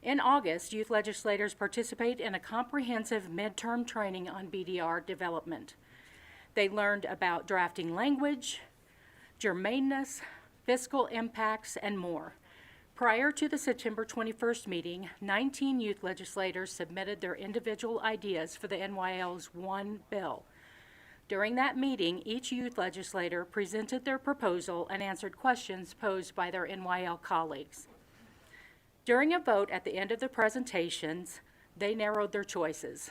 In August, youth legislators participate in a comprehensive midterm training on BDR development. They learned about drafting language, germaneness, fiscal impacts, and more. Prior to the September 21st meeting, 19 youth legislators submitted their individual ideas for the NYL's one bill. During that meeting, each youth legislator presented their proposal and answered questions posed by their NYL colleagues. During a vote at the end of the presentations, they narrowed their choices.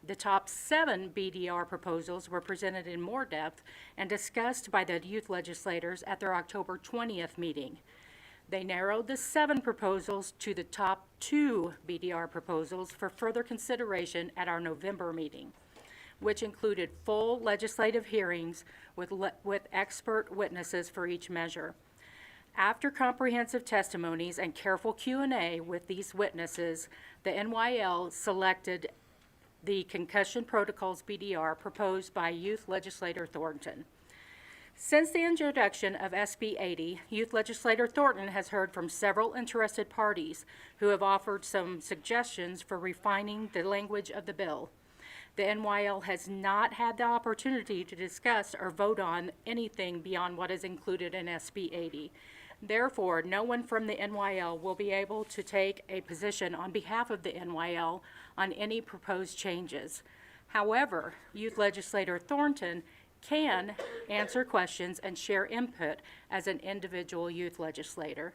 The top 7 BDR proposals were presented in more depth and discussed by the youth legislators at their October 20th meeting. They narrowed the 7 proposals to the top 2 BDR proposals for further consideration at our November meeting, which included full legislative hearings with expert witnesses for each measure. After comprehensive testimonies and careful Q&A with these witnesses, the NYL selected the concussion protocols BDR proposed by Youth Legislator Thornton. Since the introduction of SB 80, Youth Legislator Thornton has heard from several interested parties who have offered some suggestions for refining the language of the bill. The NYL has not had the opportunity to discuss or vote on anything beyond what is included in SB 80. Therefore, no one from the NYL will be able to take a position on behalf of the NYL on any proposed changes. However, Youth Legislator Thornton can answer questions and share input as an individual youth legislator.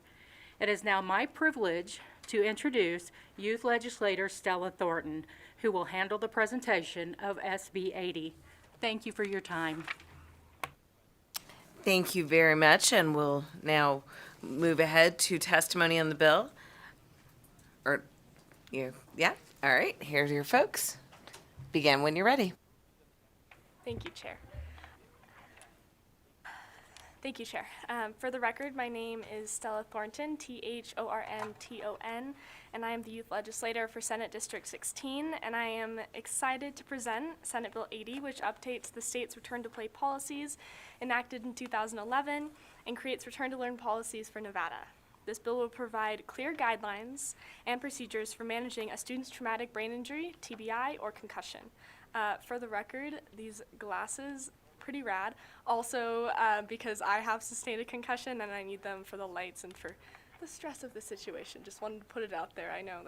It is now my privilege to introduce Youth Legislator Stella Thornton, who will handle the presentation of SB 80. Thank you for your time. Thank you very much, and we'll now move ahead to testimony on the bill. Yeah, all right, here's your folks. Begin when you're ready. Thank you, Chair. Thank you, Chair. For the record, my name is Stella Thornton, Thornton, and I am the Youth Legislator for Senate District 16, and I am excited to present Senate Bill 80, which updates the state's return-to-play policies enacted in 2011 and creates return-to-learn policies for Nevada. This bill will provide clear guidelines and procedures for managing a student's traumatic brain injury, TBI, or concussion. For the record, these glasses pretty rad. Also, because I have sustained a concussion and I need them for the lights and for the stress of the situation. Just wanted to put it out there. I know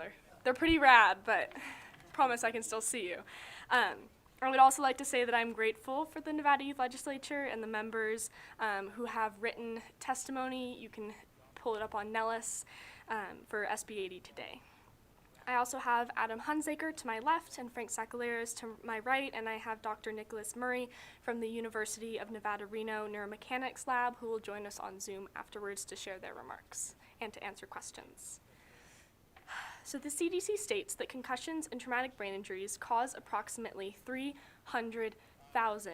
they're pretty rad, but promise I can still see you. I would also like to say that I'm grateful for the Nevada Youth Legislature and the members who have written testimony. You can pull it up on Nellis for SB 80 today. I also have Adam Hunsaker to my left and Frank Sakalaris to my right, and I have Dr. Nicholas Murray from the University of Nevada, Reno Neuromechanics Lab, who will join us on Zoom afterwards to share their remarks and to answer questions. So the CDC states that concussions and traumatic brain injuries cause approximately 300,000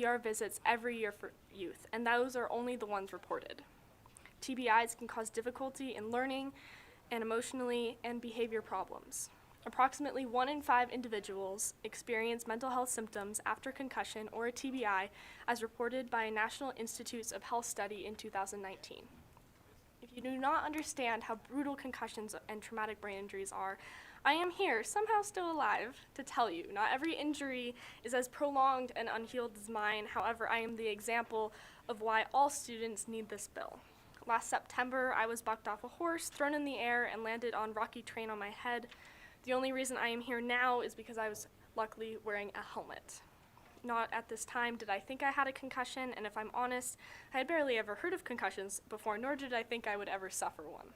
ER visits every year for youth, and those are only the ones reported. TBIs can cause difficulty in learning and emotionally and behavior problems. Approximately 1 in 5 individuals experience mental health symptoms after concussion or a TBI, as reported by National Institutes of Health study in 2019. If you do not understand how brutal concussions and traumatic brain injuries are, I am here, somehow still alive, to tell you. Not every injury is as prolonged and unhealed as mine. However, I am the example of why all students need this bill. Last September, I was bucked off a horse, thrown in the air, and landed on rocky terrain on my head. The only reason I am here now is because I was luckily wearing a helmet. Not at this time did I think I had a concussion, and if I'm honest, I had barely ever heard of concussions before, nor did I think I would ever suffer one.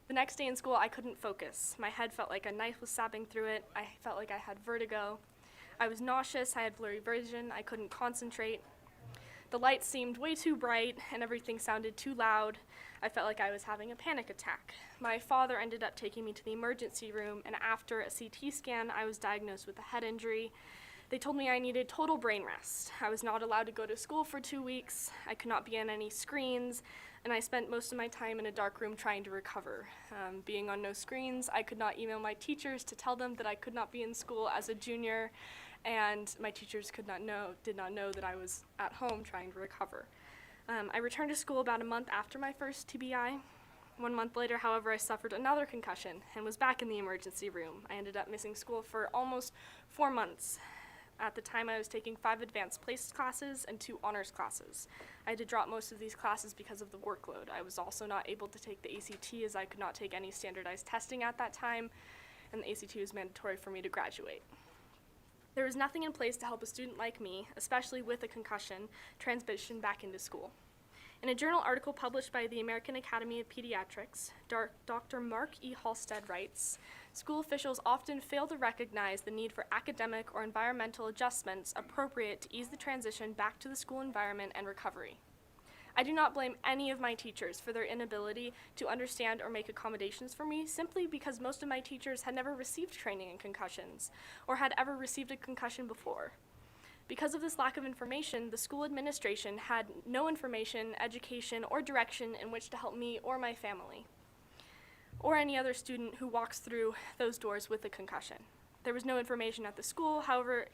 The next day in school, I couldn't focus. My head felt like a knife was stabbing through it. I felt like I had vertigo. I was nauseous, I had blurry vision, I couldn't concentrate. The lights seemed way too bright, and everything sounded too loud. I felt like I was having a panic attack. My father ended up taking me to the emergency room, and after a CT scan, I was diagnosed with a head injury. They told me I needed total brain rest. I was not allowed to go to school for 2 weeks. I could not be on any screens, and I spent most of my time in a dark room trying to recover. Being on no screens, I could not email my teachers to tell them that I could not be in school as a junior, and my teachers did not know that I was at home trying to recover. I returned to school about a month after my first TBI. 1 month later, however, I suffered another concussion and was back in the emergency room. I ended up missing school for almost 4 months. At the time, I was taking 5 advanced placed classes and 2 honors classes. I had to drop most of these classes because of the workload. I was also not able to take the ACT as I could not take any standardized testing at that time, and the ACT was mandatory for me to graduate. There was nothing in place to help a student like me, especially with a concussion, transition back into school. In a journal article published by the American Academy of Pediatrics, Dr. Mark E. Halstead writes, "School officials often fail to recognize the need for academic or environmental adjustments appropriate to ease the transition back to the school environment and recovery. I do not blame any of my teachers for their inability to understand or make accommodations for me, simply because most of my teachers had never received training in concussions or had ever received a concussion before. Because of this lack of information, the school administration had no information, education, or direction in which to help me or my family, or any other student who walks through those doors with a concussion. There was no information at the school, however,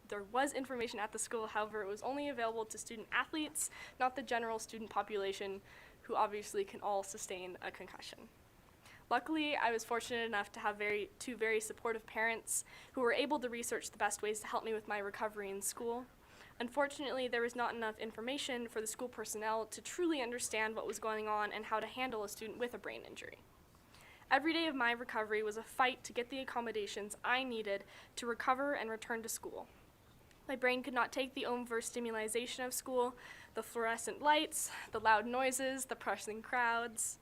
there was information at the school, however, it was only available to student athletes, not the general student population, who obviously can all sustain a concussion. Luckily, I was fortunate enough to have two very supportive parents who were able to research the best ways to help me with my recovery in school. Unfortunately, there was not enough information for the school personnel to truly understand what was going on and how to handle a student with a brain injury. Every day of my recovery was a fight to get the accommodations I needed to recover and return to school. My brain could not take the overstimulation of school, the fluorescent lights, the loud noises, the pressing crowds.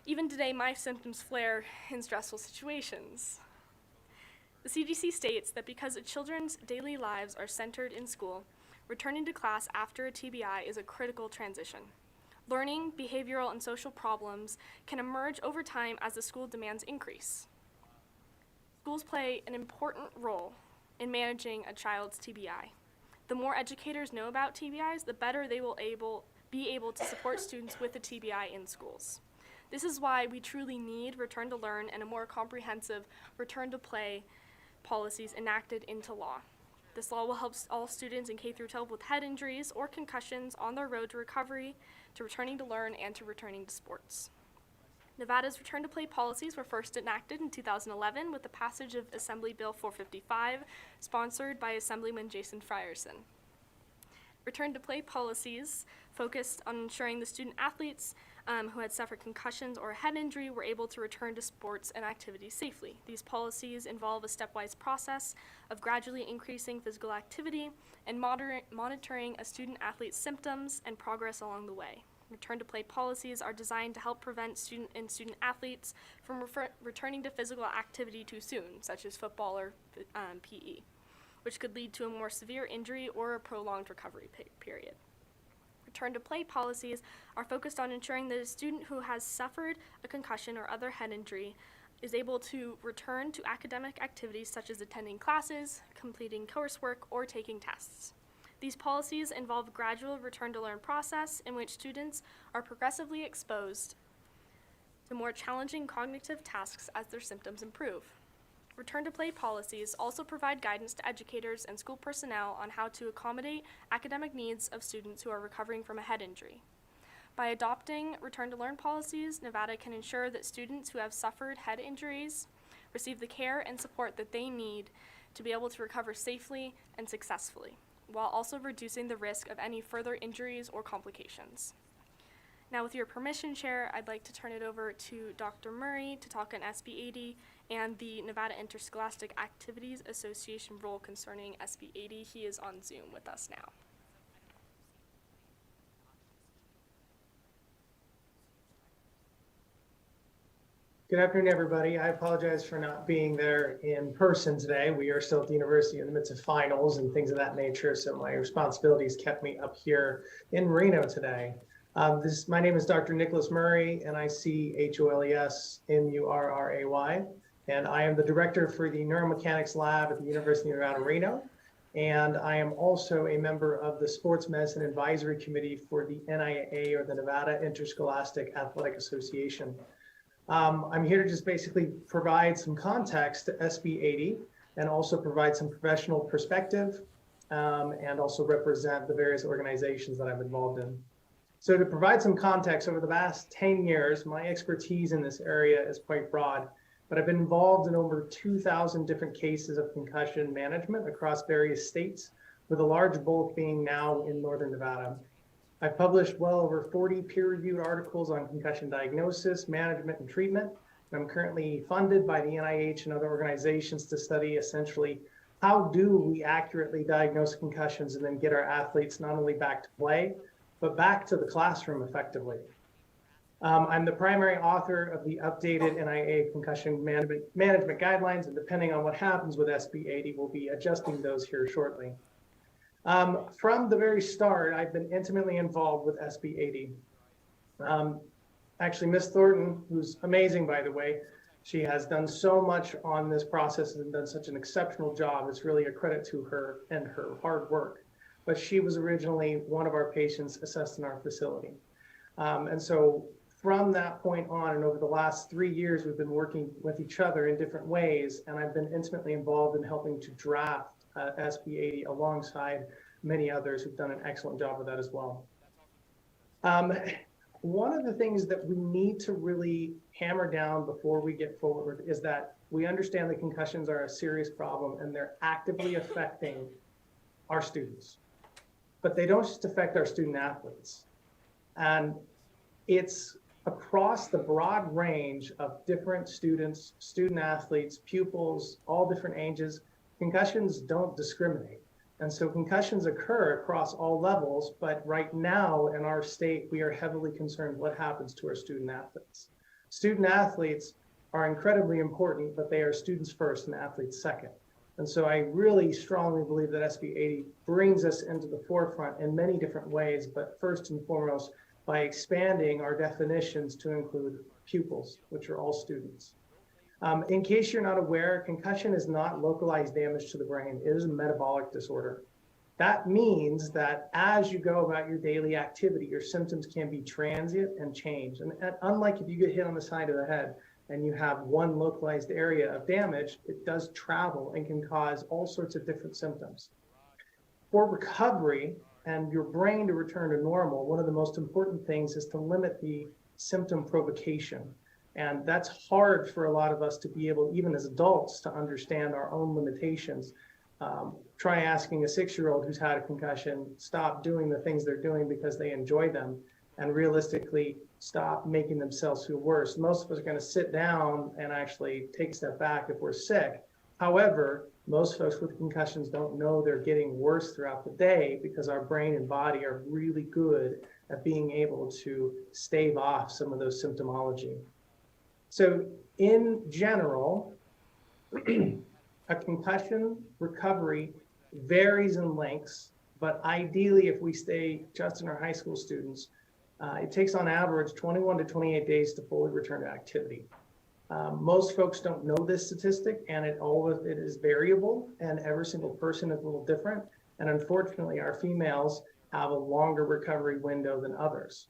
Even today, my symptoms flare in stressful situations. The CDC states that because children's daily lives are centered in school, returning to class after a TBI is a critical transition. Learning, behavioral, and social problems can emerge over time as the school demands increase. Schools play an important role in managing a child's TBI. The more educators know about TBIs, the better they will be able to support students with a TBI in schools. This is why we truly need return to learn and a more comprehensive return to play policies enacted into law. This law will help all students in K-12 with head injuries or concussions on their road to recovery, to returning to learn, and to returning to sports. Nevada's return to play policies were first enacted in 2011 with the passage of Assembly Bill 455, sponsored by Assemblyman Jason Frierson. Return to play policies focused on ensuring the student athletes who had suffered concussions or a head injury were able to return to sports and activities safely. These policies involve a stepwise process of gradually increasing physical activity and monitoring a student athlete's symptoms and progress along the way. Return to play policies are designed to help prevent student athletes from returning to physical activity too soon, such as football or PE, which could lead to a more severe injury or a prolonged recovery period. Return to play policies are focused on ensuring that a student who has suffered a concussion or other head injury is able to return to academic activities such as attending classes, completing coursework, or taking tests. These policies involve a gradual return to learn process in which students are progressively exposed to more challenging cognitive tasks as their symptoms improve. return to play policies also provide guidance to educators and school personnel on how to accommodate academic needs of students who are recovering from a head injury. By adopting return to learn policies, Nevada can ensure that students who have suffered head injuries receive the care and support that they need to be able to recover safely and successfully, while also reducing the risk of any further injuries or complications. Now, with your permission, Chair, I'd like to turn it over to Dr. Murray to talk on SB 80 and the Nevada Interscholastic Activities Association role concerning SB 80. He is on Zoom with us now. Good afternoon, everybody. I apologize for not being there in person today. We are still at the university in the midst of finals and things of that nature, so my responsibilities kept me up here in Reno today. My name is Dr. Nicholas Murray, and I see HOLES MURRAY, and I am the director for the Neuromechanics Lab at the University of Nevada, Reno, and I am also a member of the Sports Medicine Advisory Committee for the NIAA, or the Nevada Interscholastic Athletic Association. I'm here to just basically provide some context to SB 80 and also provide some professional perspective and also represent the various organizations that I'm involved in. So to provide some context, over the past 10 years, my expertise in this area is quite broad, but I've been involved in over 2,000 different cases of concussion management across various states, with a large bulk being now in Northern Nevada. I've published well over 40 peer-reviewed articles on concussion diagnosis, management, and treatment. I'm currently funded by the NIH and other organizations to study essentially how do we accurately diagnose concussions and then get our athletes not only back to play, but back to the classroom effectively. I'm the primary author of the updated NIA concussion management guidelines, and depending on what happens with SB 80, we'll be adjusting those here shortly. From the very start, I've been intimately involved with SB 80. Actually, Ms. Thornton, who's amazing, by the way, she has done so much on this process and done such an exceptional job. It's really a credit to her and her hard work. But she was originally one of our patients assessed in our facility. And so from that point on, and over the last 3 years, we've been working with each other in different ways, and I've been intimately involved in helping to draft SB 80 alongside many others who've done an excellent job with that as well. One of the things that we need to really hammer down before we get forward is that we understand that concussions are a serious problem and they're actively affecting our students. But they don't just affect our student athletes. And it's across the broad range of different students, student athletes, pupils, all different ages. Concussions don't discriminate. And so concussions occur across all levels, but right now in our state, we are heavily concerned what happens to our student athletes. Student athletes are incredibly important, but they are students first and athletes second. And so I really strongly believe that SB 80 brings us into the forefront in many different ways, but first and foremost, by expanding our definitions to include pupils, which are all students. In case you're not aware, concussion is not localized damage to the brain. It is a metabolic disorder. That means that as you go about your daily activity, your symptoms can be transient and change. And unlike if you get hit on the side of the head and you have one localized area of damage, it does travel and can cause all sorts of different symptoms. For recovery and your brain to return to normal, one of the most important things is to limit the symptom provocation. And that's hard for a lot of us to be able, even as adults, to understand our own limitations. Try asking a 6-year-old who's had a concussion, stop doing the things they're doing because they enjoy them, and realistically stop making themselves feel worse. Most of us are going to sit down and actually take a step back if we're sick. However, most folks with concussions don't know they're getting worse throughout the day because our brain and body are really good at being able to stave off some of those symptomology. So in general, a concussion recovery varies in lengths, but ideally if we stay just in our high school students, it takes on average 21 to 28 days to fully return to activity. Most folks don't know this statistic, and it is variable, and every single person is a little different. And unfortunately, our females have a longer recovery window than others.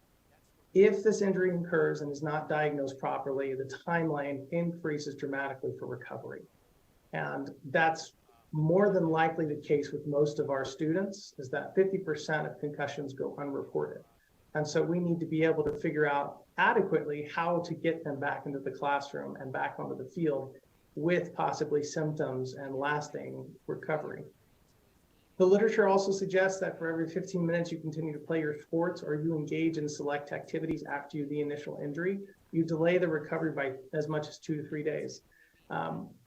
If this injury occurs and is not diagnosed properly, the timeline increases dramatically for recovery. And that's more than likely the case with most of our students, is that 50% of concussions go unreported. And so we need to be able to figure out adequately how to get them back into the classroom and back onto the field with possibly symptoms and lasting recovery. The literature also suggests that for every 15 minutes you continue to play your sports or you engage in select activities after the initial injury, you delay the recovery by as much as 2 to 3 days.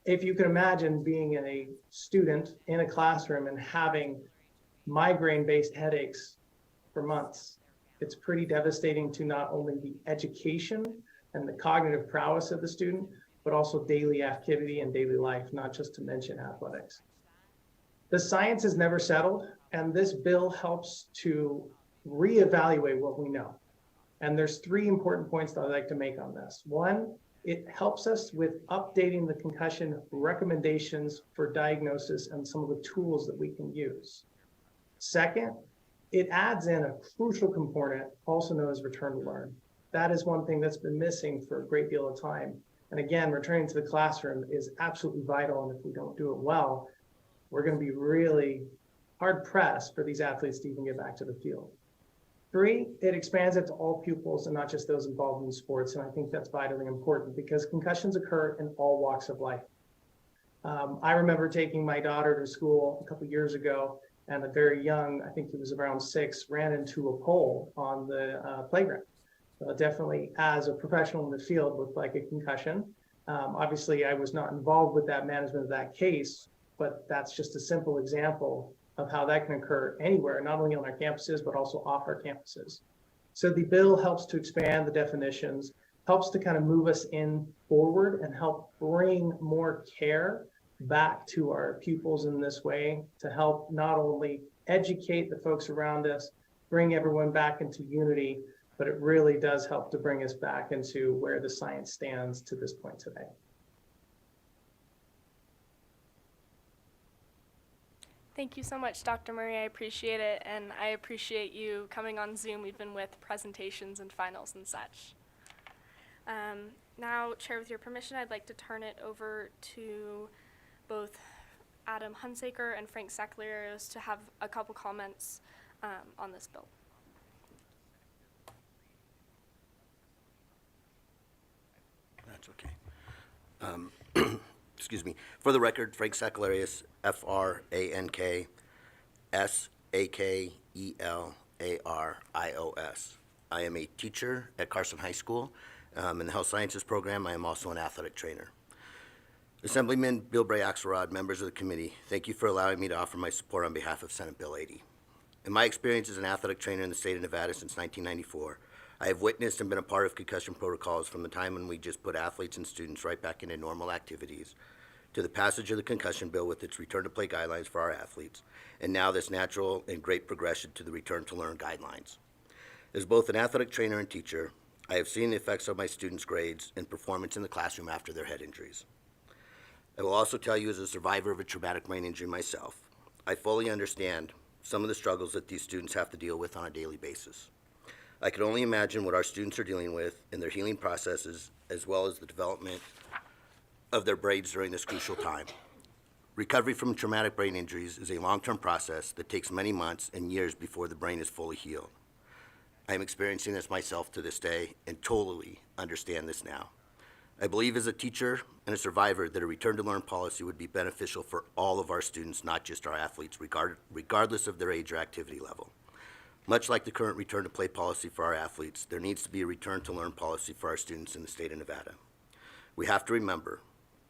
If you can imagine being a student in a classroom and having migraine-based headaches for months, it's pretty devastating to not only the education and the cognitive prowess of the student, but also daily activity and daily life, not just to mention athletics. The science is never settled, and this bill helps to reevaluate what we know. And there's 3 important points that I'd like to make on this. One, it helps us with updating the concussion recommendations for diagnosis and some of the tools that we can use. Second, it adds in a crucial component, also known as return to learn. That is one thing that's been missing for a great deal of time. And again, returning to the classroom is absolutely vital. And if we don't do it well, we're going to be really hard pressed for these athletes to even get back to the field. 3, it expands it to all pupils and not just those involved in sports. And I think that's vitally important because concussions occur in all walks of life. I remember taking my daughter to school a couple years ago, and a very young, I think he was around 6, ran into a pole on the playground. Definitely, as a professional in the field, looked like a concussion. Obviously, I was not involved with that management of that case, but that's just a simple example of how that can occur anywhere, not only on our campuses, but also off our campuses. So the bill helps to expand the definitions, helps to kind of move us in forward and help bring more care back to our pupils in this way to help not only educate the folks around us, bring everyone back into unity, but it really does help to bring us back into where the science stands to this point today. Thank you so much, Dr. Murray. I appreciate it, and I appreciate you coming on Zoom even with presentations and finals and such. Now, Chair, with your permission, I'd like to turn it over to both Adam Hunsaker and Frank Sacalarios to have a couple comments on this bill. That's okay. Excuse me. For the record, Frank Sacalarios, Frank Sakelarios. I am a teacher at Carson High School in the Health Sciences program. I am also an athletic trainer. Assemblyman Bilbray Axelrod, members of the committee, thank you for allowing me to offer my support on behalf of Senate Bill 80. In my experience as an athletic trainer in the state of Nevada since 1994, I have witnessed and been a part of concussion protocols from the time when we just put athletes and students right back into normal activities, to the passage of the concussion bill with its return to play guidelines for our athletes, and now this natural and great progression to the return to learn guidelines. As both an athletic trainer and teacher, I have seen the effects of my students' grades and performance in the classroom after their head injuries. I will also tell you, as a survivor of a traumatic brain injury myself, I fully understand some of the struggles that these students have to deal with on a daily basis. I can only imagine what our students are dealing with in their healing processes, as well as the development of their brains during this crucial time. Recovery from traumatic brain injuries is a long-term process that takes many months and years before the brain is fully healed. I am experiencing this myself to this day and totally understand this now. I believe as a teacher and a survivor that a return to learn policy would be beneficial for all of our students, not just our athletes, regardless of their age or activity level. Much like the current return to play policy for our athletes, there needs to be a return to learn policy for our students in the state of Nevada. We have to remember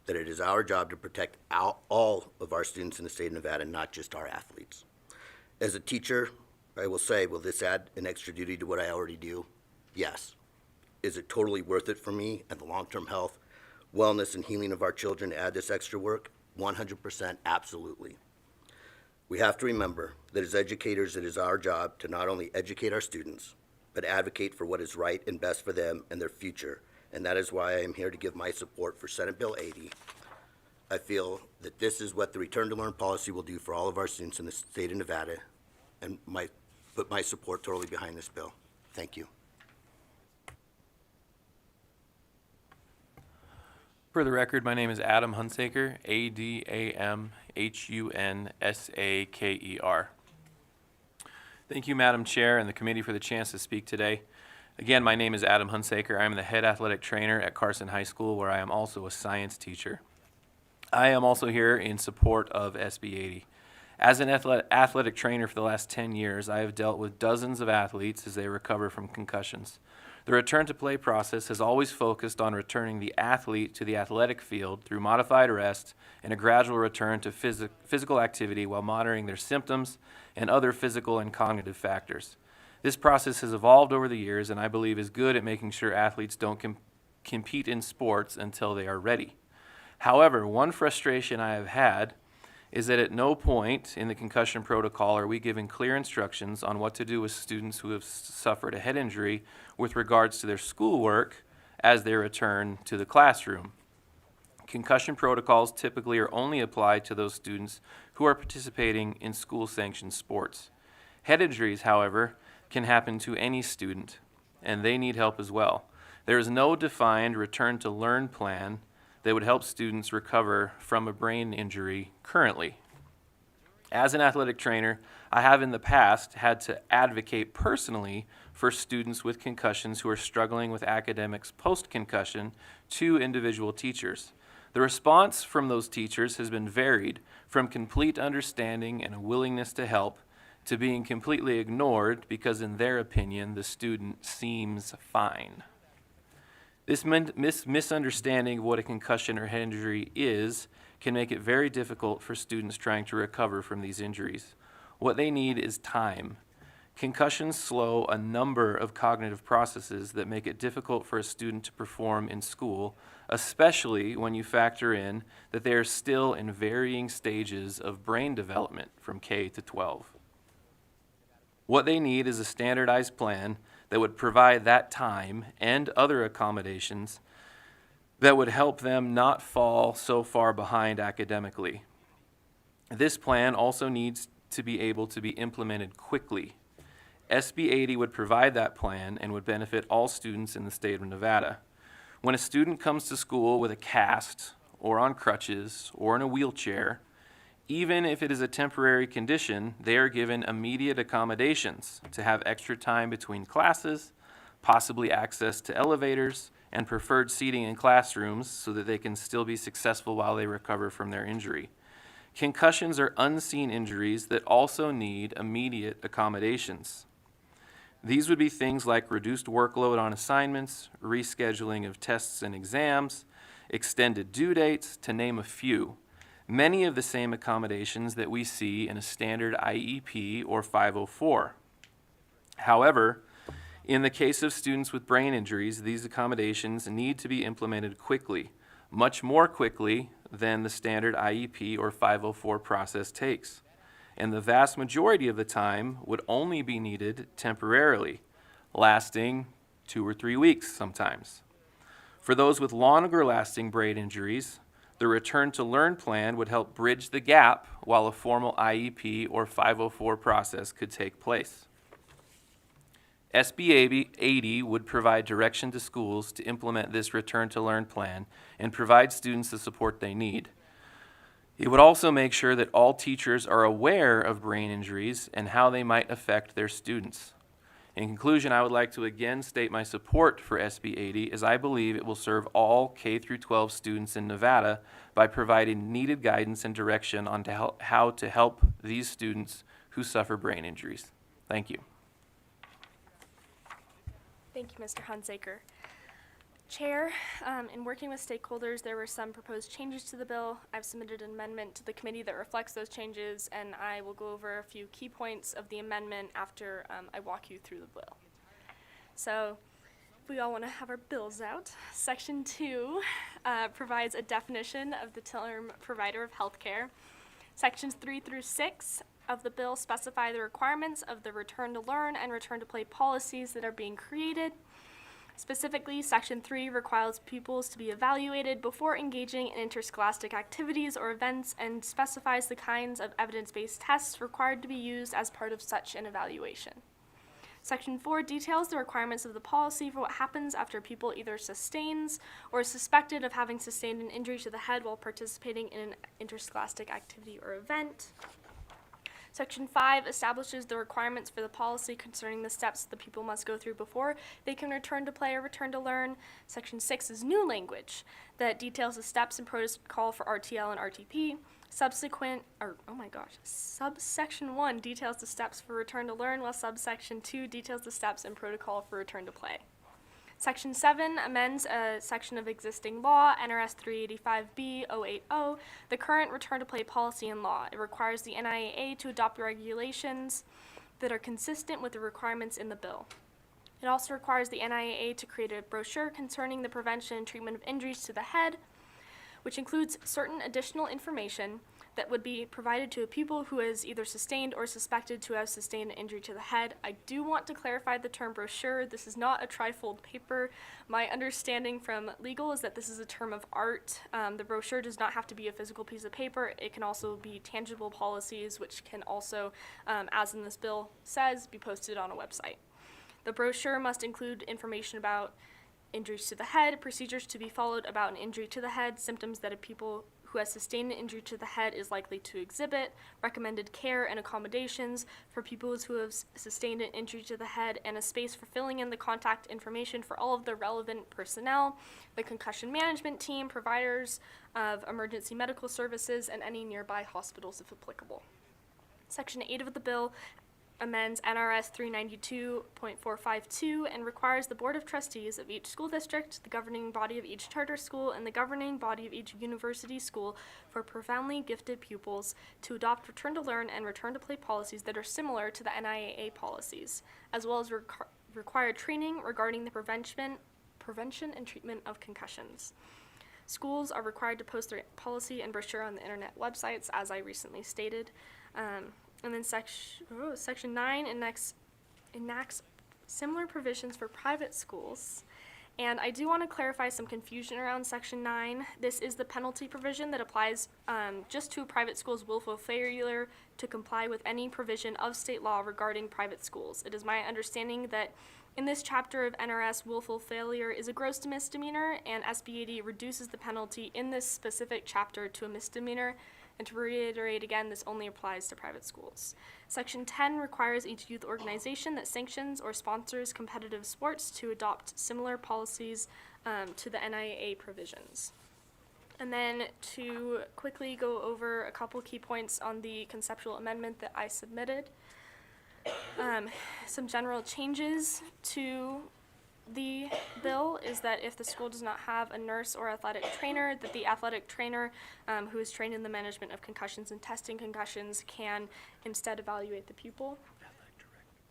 that it is our job to protect all of our students in the state of Nevada, not just our athletes. As a teacher, I will say, will this add an extra duty to what I already do? Yes. Is it totally worth it for me and the long-term health, wellness, and healing of our children to add this extra work? 100%, absolutely. We have to remember that as educators, it is our job to not only educate our students, but advocate for what is right and best for them and their future. And that is why I am here to give my support for Senate Bill 80. I feel that this is what the return to learn policy will do for all of our students in the state of Nevada, and put my support totally behind this bill. Thank you. For the record, my name is Adam Hunsaker, Adamhunsaker. Thank you, Madam Chair, and the committee for the chance to speak today. Again, my name is Adam Hunsaker. I am the head athletic trainer at Carson High School, where I am also a science teacher. I am also here in support of SB 80. As an athletic trainer for the last 10 years, I have dealt with dozens of athletes as they recover from concussions. The return to play process has always focused on returning the athlete to the athletic field through modified rest and a gradual return to physical activity while monitoring their symptoms and other physical and cognitive factors. This process has evolved over the years and I believe is good at making sure athletes don't compete in sports until they are ready. However, one frustration I have had is that at no point in the concussion protocol are we given clear instructions on what to do with students who have suffered a head injury with regards to their schoolwork as they return to the classroom. Concussion protocols typically are only applied to those students who are participating in school-sanctioned sports. Head injuries, however, can happen to any student, and they need help as well. There is no defined return-to-learn plan that would help students recover from a brain injury currently. As an athletic trainer, I have in the past had to advocate personally for students with concussions who are struggling with academics post-concussion to individual teachers. The response from those teachers has been varied, from complete understanding and a willingness to help to being completely ignored because in their opinion the student seems fine. This misunderstanding of what a concussion or head injury is can make it very difficult for students trying to recover from these injuries. What they need is time. Concussions slow a number of cognitive processes that make it difficult for a student to perform in school, especially when you factor in that they are still in varying stages of brain development from K to 12. What they need is a standardized plan that would provide that time and other accommodations that would help them not fall so far behind academically. This plan also needs to be able to be implemented quickly. SB 80 would provide that plan and would benefit all students in the state of Nevada. When a student comes to school with a cast or on crutches or in a wheelchair, even if it is a temporary condition, they are given immediate accommodations to have extra time between classes, possibly access to elevators, and preferred seating in classrooms so that they can still be successful while they recover from their injury. Concussions are unseen injuries that also need immediate accommodations. These would be things like reduced workload on assignments, rescheduling of tests and exams, extended due dates, to name a few. Many of the same accommodations that we see in a standard IEP or 504. However, in the case of students with brain injuries, these accommodations need to be implemented quickly, much more quickly than the standard IEP or 504 process takes. And the vast majority of the time would only be needed temporarily, lasting 2 or 3 weeks sometimes. For those with longer lasting brain injuries, the return to learn plan would help bridge the gap while a formal IEP or 504 process could take place. SB 80 would provide direction to schools to implement this return to learn plan and provide students the support they need. It would also make sure that all teachers are aware of brain injuries and how they might affect their students. In conclusion, I would like to again state my support for SB 80 as I believe it will serve all K through 12 students in Nevada by providing needed guidance and direction on how to help these students who suffer brain injuries. Thank you. Thank you, Mr. Hunsaker. Chair, in working with stakeholders, there were some proposed changes to the bill. I've submitted an amendment to the committee that reflects those changes, and I will go over a few key points of the amendment after I walk you through the bill. So, if we all want to have our bills out, Section 2 provides a definition of the term provider of health care. Sections 3 through 6 of the bill specify the requirements of the return to learn and return to play policies that are being created. Specifically, Section 3 requires pupils to be evaluated before engaging in interscholastic activities or events and specifies the kinds of evidence-based tests required to be used as part of such an evaluation. Section 4 details the requirements of the policy for what happens after a pupil either sustains or is suspected of having sustained an injury to the head while participating in an interscholastic activity or event. Section 5 establishes the requirements for the policy concerning the steps the pupil must go through before they can return to play or return to learn. Section 6 is new language that details the steps and protocol for RTL and RTP. Subsection 1 details the steps for return to learn, while subsection 2 details the steps and protocol for return to play. Section 7 amends a section of existing law, NRS 385B-080, the current return to play policy and law. It requires the NIAA to adopt regulations that are consistent with the requirements in the bill. It also requires the NIAA to create a brochure concerning the prevention and treatment of injuries to the head, which includes certain additional information that would be provided to a pupil who is either sustained or suspected to have sustained an injury to the head. I do want to clarify the term brochure. This is not a trifold paper. My understanding from legal is that this is a term of art. The brochure does not have to be a physical piece of paper. It can also be tangible policies, which can also, as in this bill says, be posted on a website. The brochure must include information about injuries to the head, procedures to be followed about an injury to the head, symptoms that a pupil who has sustained an injury to the head is likely to exhibit, recommended care and accommodations for pupils who have sustained an injury to the head, and a space for filling in the contact information for all of the relevant personnel, the concussion management team, providers of emergency medical services, and any nearby hospitals if applicable. Section 8 of the bill amends NRS 392.452 and requires the Board of Trustees of each school district, the governing body of each charter school, and the governing body of each university school for profoundly gifted pupils to adopt return to learn and return to play policies that are similar to the NIAA policies, as well as required training regarding the prevention and treatment of concussions. Schools are required to post their policy and brochure on the internet websites, as I recently stated. And then Section 9 enacts similar provisions for private schools. And I do want to clarify some confusion around Section 9. This is the penalty provision that applies just to a private school's willful failure to comply with any provision of state law regarding private schools. It is my understanding that in this chapter of NRS, willful failure is a gross misdemeanor, and SB 80 reduces the penalty in this specific chapter to a misdemeanor. And to reiterate again, this only applies to private schools. Section 10 requires each youth organization that sanctions or sponsors competitive sports to adopt similar policies to the NIAA provisions. And then to quickly go over a couple key points on the conceptual amendment that I submitted. Some general changes to the bill is that if the school does not have a nurse or athletic trainer, that the athletic trainer who is trained in the management of concussions and testing concussions can instead evaluate the pupil.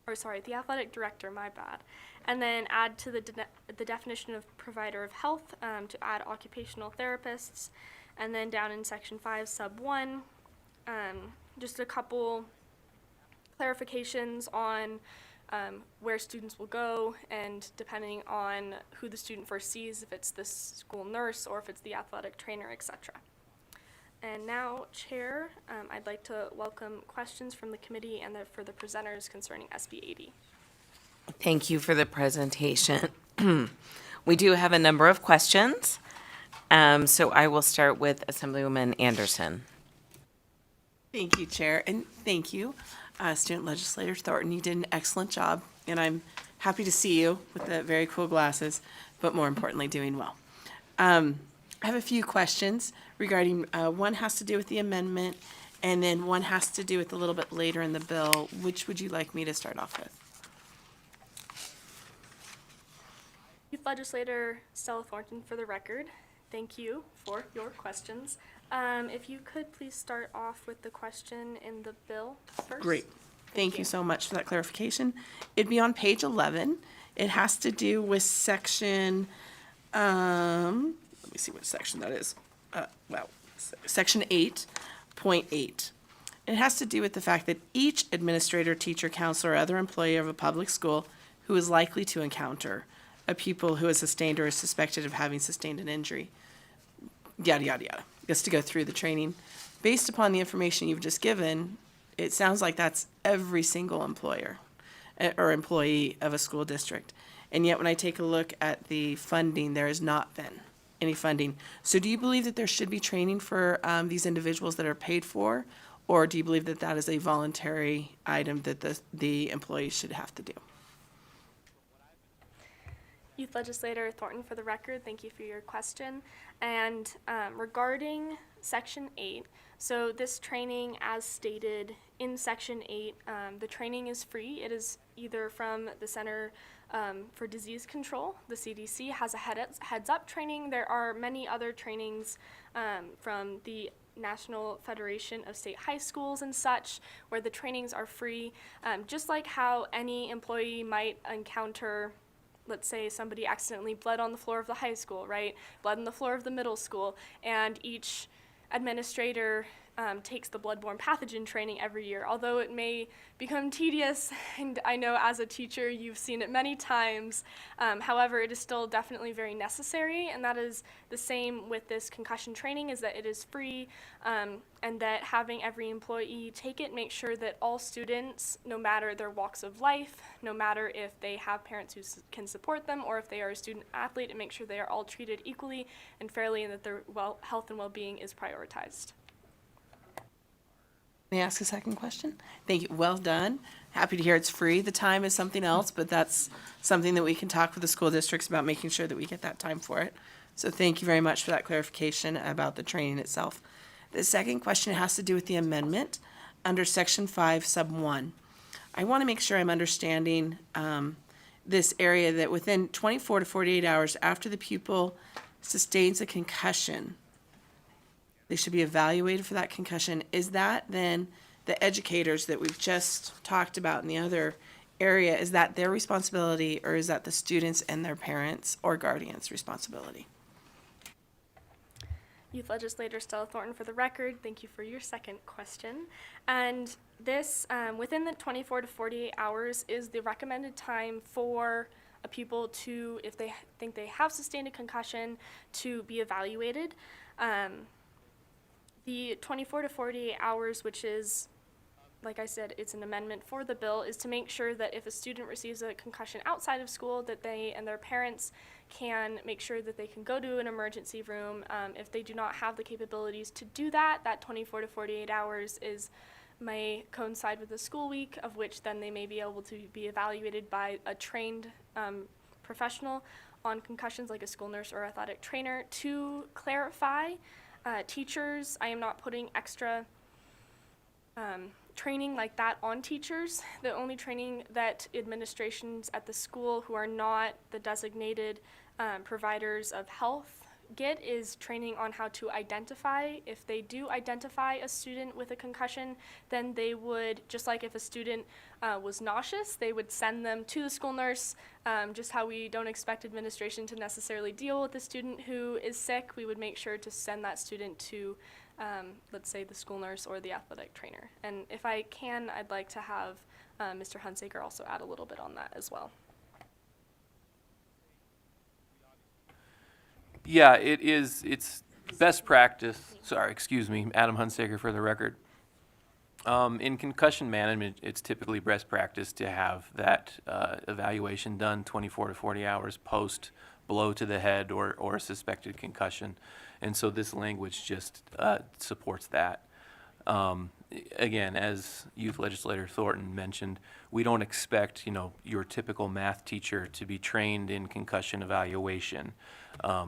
The athletic director, my bad. And then add to the definition of provider of health to add occupational therapists. And then down in Section 5, Sub 1, just a couple clarifications on where students will go, and depending on who the student first sees, if it's the school nurse or if it's the athletic trainer, etc. And now, Chair, I'd like to welcome questions from the committee and for the presenters concerning SB 80. Thank you for the presentation. We do have a number of questions, so I will start with Assemblywoman Anderson. Thank you, Chair, and thank you, Student Legislator Thornton. You did an excellent job, and I'm happy to see you with the very cool glasses, but more importantly, doing well. I have a few questions regarding, one has to do with the amendment, and then one has to do with a little bit later in the bill. Which would you like me to start off with? Youth Legislator Stella Thornton, for the record, thank you for your questions. If you could please start off with the question in the bill first. Great. Thank you so much for that clarification. It'd be on page 11. It has to do with section, let me see what section that is. Section 8.8. It has to do with the fact that each administrator, teacher, counselor, or other employee of a public school who is likely to encounter a pupil who has sustained or is suspected of having sustained an injury, yada, yada, yada, gets to go through the training. Based upon the information you've just given, it sounds like that's every single employer. or employee of a school district. And yet when I take a look at the funding, there has not been any funding. So do you believe that there should be training for these individuals that are paid for? Or do you believe that that is a voluntary item that the employees should have to do? Youth Legislator Thornton, for the record, thank you for your question. And regarding Section 8, so this training, as stated in Section 8, the training is free. It is either from the Center for Disease Control, the CDC, has a heads-up training. There are many other trainings from the National Federation of State High Schools and such, where the trainings are free. Just like how any employee might encounter, let's say somebody accidentally bled on the floor of the high school, right? Bled on the floor of the middle school, and each administrator takes the bloodborne pathogen training every year. Although it may become tedious, and I know as a teacher you've seen it many times, however, it is still definitely very necessary, and that is the same with this concussion training, is that it is free, and that having every employee take it makes sure that all students, no matter their walks of life, no matter if they have parents who can support them or if they are a student athlete, and make sure they are all treated equally and fairly, and that their health and well-being is prioritized. May I ask a second question? Thank you. Well done. Happy to hear it's free. The time is something else, but that's something that we can talk with the school districts about, making sure that we get that time for it. So thank you very much for that clarification about the training itself. The second question has to do with the amendment under Section 5, Sub 1. I want to make sure I'm understanding this area that within 24 to 48 hours after the pupil sustains a concussion, they should be evaluated for that concussion. Is that then the educators that we've just talked about in the other area, is that their responsibility, or is that the students and their parents or guardians' responsibility? Youth Legislator Stella Thornton, for the record, thank you for your second question. And this, within the 24 to 48 hours, is the recommended time for a pupil to, if they think they have sustained a concussion, to be evaluated. The 24 to 48 hours, which is, like I said, it's an amendment for the bill, is to make sure that if a student receives a concussion outside of school, that they and their parents can make sure that they can go to an emergency room. If they do not have the capabilities to do that, that 24 to 48 hours may coincide with the school week, of which then they may be able to be evaluated by a trained professional on concussions, like a school nurse or athletic trainer. To clarify, teachers, I am not putting extra training like that on teachers. The only training that administrations at the school who are not the designated providers of health get is training on how to identify. If they do identify a student with a concussion, then they would, just like if a student was nauseous, they would send them to the school nurse. Just how we don't expect administration to necessarily deal with a student who is sick, we would make sure to send that student to, let's say, the school nurse or the athletic trainer. And if I can, I'd like to have Mr. Hunsaker also add a little bit on that as well. Yeah, it's best practice. Sorry, excuse me, Adam Hunsaker for the record. In concussion management, it's typically best practice to have that evaluation done 24 to 40 hours post blow to the head or a suspected concussion. And so this language just supports that. Again, as Youth Legislator Thornton mentioned, we don't expect, your typical math teacher to be trained in concussion evaluation.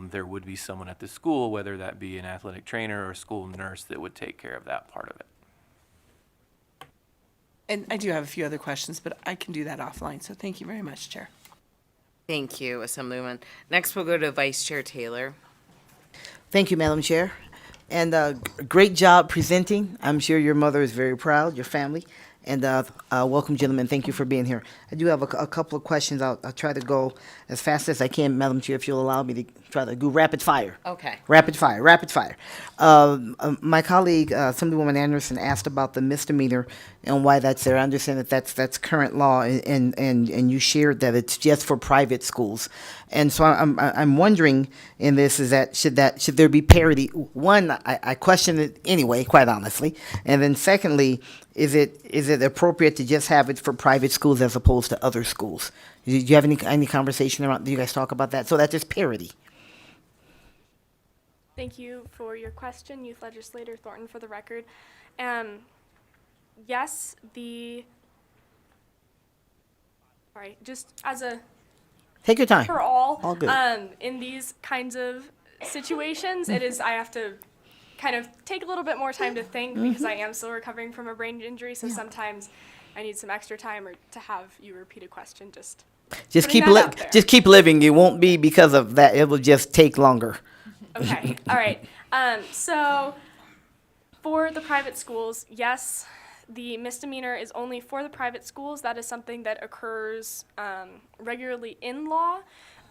There would be someone at the school, whether that be an athletic trainer or a school nurse, that would take care of that part of it. And I do have a few other questions, but I can do that offline. So thank you very much, Chair. Thank you, Assemblywoman. Next, we'll go to Vice Chair Taylor. Thank you, Madam Chair. And great job presenting. I'm sure your mother is very proud, your family. And welcome, gentlemen. Thank you for being here. I do have a couple of questions. I'll try to go as fast as I can, Madam Chair, if you'll allow me to try to do rapid fire. Okay. Rapid fire. My colleague, Assemblywoman Anderson, asked about the misdemeanor and why that's there. I understand that that's current law, and you shared that it's just for private schools. And so I'm wondering in this is that should there be parity? One, I question it anyway, quite honestly. And then secondly, is it appropriate to just have it for private schools as opposed to other schools? Do you have any conversation around? Do you guys talk about that? So that there's parity. Thank you for your question, Youth Legislator Thornton, for the record. Yes, sorry, just as a Take your time. for all good. In these kinds of situations, I have to kind of take a little bit more time to think because I am still recovering from a brain injury, so sometimes I need some extra time or to have you repeat a question. Just keep putting that out there. just keep living. It won't be because of that. It will just take longer. Okay, all right. So for the private schools, yes, the misdemeanor is only for the private schools. That is something that occurs regularly in law.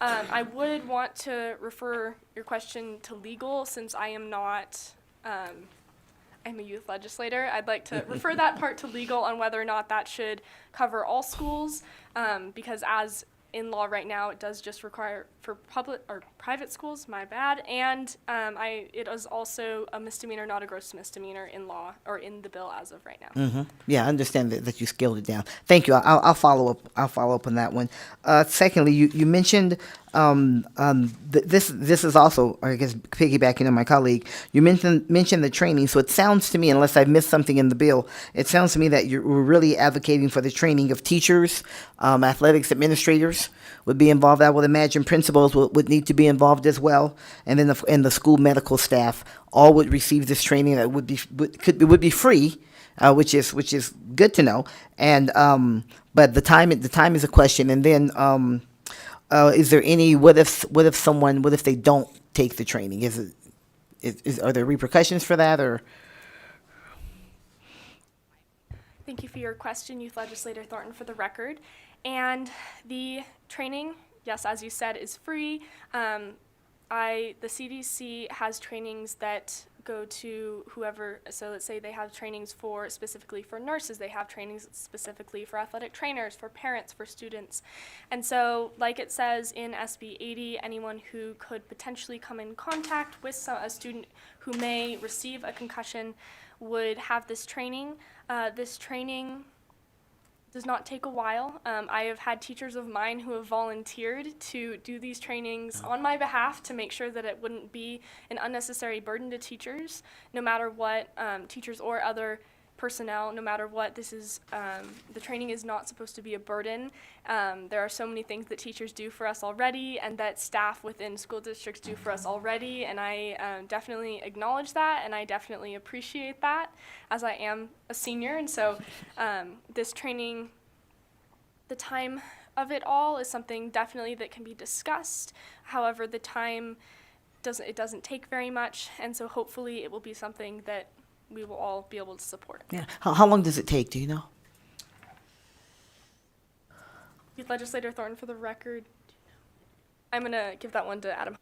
I would want to refer your question to legal since I am not, I'm a youth legislator. I'd like to refer that part to legal on whether or not that should cover all schools because as in law right now, it does just require for public or private schools, my bad, and it is also a misdemeanor, not a gross misdemeanor in law or in the bill as of right now. Yeah, I understand that you scaled it down. Thank you. I'll follow up. I'll follow up on that one. Secondly, you mentioned this is also, I guess, piggybacking on my colleague. You mentioned the training. So it sounds to me, unless I've missed something in the bill, it sounds to me that you're really advocating for the training of teachers, athletics administrators would be involved. I would imagine principals would need to be involved as well, and then the school medical staff all would receive this training that would be free, which is good to know. And but the time is a question. And then is there any what if they don't take the training? Are there repercussions for that or? Thank you for your question, Youth Legislator Thornton, for the record. And the training, yes, as you said, is free. The CDC has trainings that go to whoever, so let's say they have trainings specifically for nurses, they have trainings specifically for athletic trainers, for parents, for students. And so, like it says in SB 80, anyone who could potentially come in contact with a student who may receive a concussion would have this training. This training does not take a while. I have had teachers of mine who have volunteered to do these trainings on my behalf to make sure that it wouldn't be an unnecessary burden to teachers, no matter what, teachers or other personnel, no matter what. The training is not supposed to be a burden. There are so many things that teachers do for us already and that staff within school districts do for us already, and I definitely acknowledge that and I definitely appreciate that as I am a senior. And so this training, the time of it all is something definitely that can be discussed. However, the time doesn't take very much, and so hopefully it will be something that we will all be able to support. Yeah. How long does it take? Do you know? Youth Legislator Thornton, for the record, I'm going to give that one to Adam.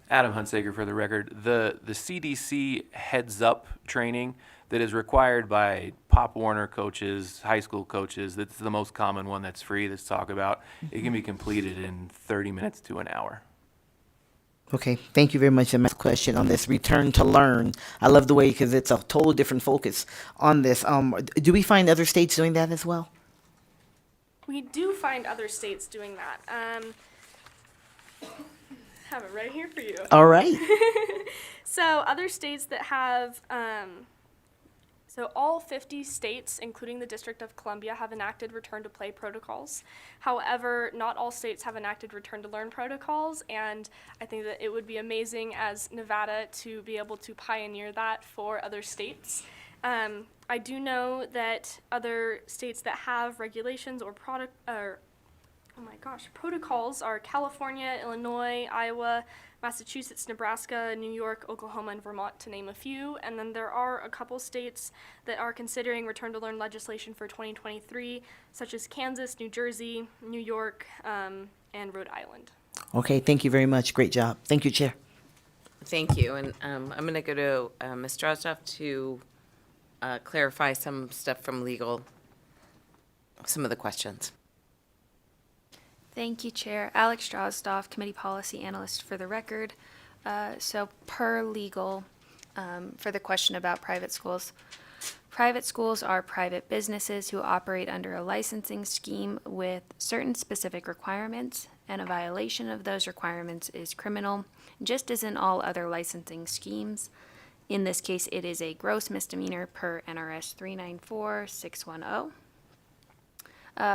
Adam Hunsaker, for the record. The CDC heads up training that is required by Pop Warner coaches, high school coaches, that's the most common one that's free that's talked about. It can be completed in 30 minutes to an hour. Okay, thank you very much. And my question on this return to learn. I love the way, because it's a total different focus on this. Do we find other states doing that as well? We do find other states doing that. Have it right here for you. All right. So other states that have, so all 50 states, including the District of Columbia, have enacted return to play protocols. However, not all states have enacted return to learn protocols, and I think that it would be amazing as Nevada to be able to pioneer that for other states. I do know that other states that have regulations or protocols are California, Illinois, Iowa, Massachusetts, Nebraska, New York, Oklahoma, and Vermont, to name a few. And then there are a couple states that are considering return to learn legislation for 2023, such as Kansas, New Jersey, New York, and Rhode Island. Okay, thank you very much. Great job. Thank you, Chair. Thank you. And I'm going to go to Ms. Drozdoff to clarify some stuff from legal, some of the questions. Thank you, Chair. Alex Drozdoff, Committee Policy Analyst for the record. So per legal, for the question about private schools, private schools are private businesses who operate under a licensing scheme with certain specific requirements, and a violation of those requirements is criminal, just as in all other licensing schemes. In this case, it is a gross misdemeanor per NRS 394610.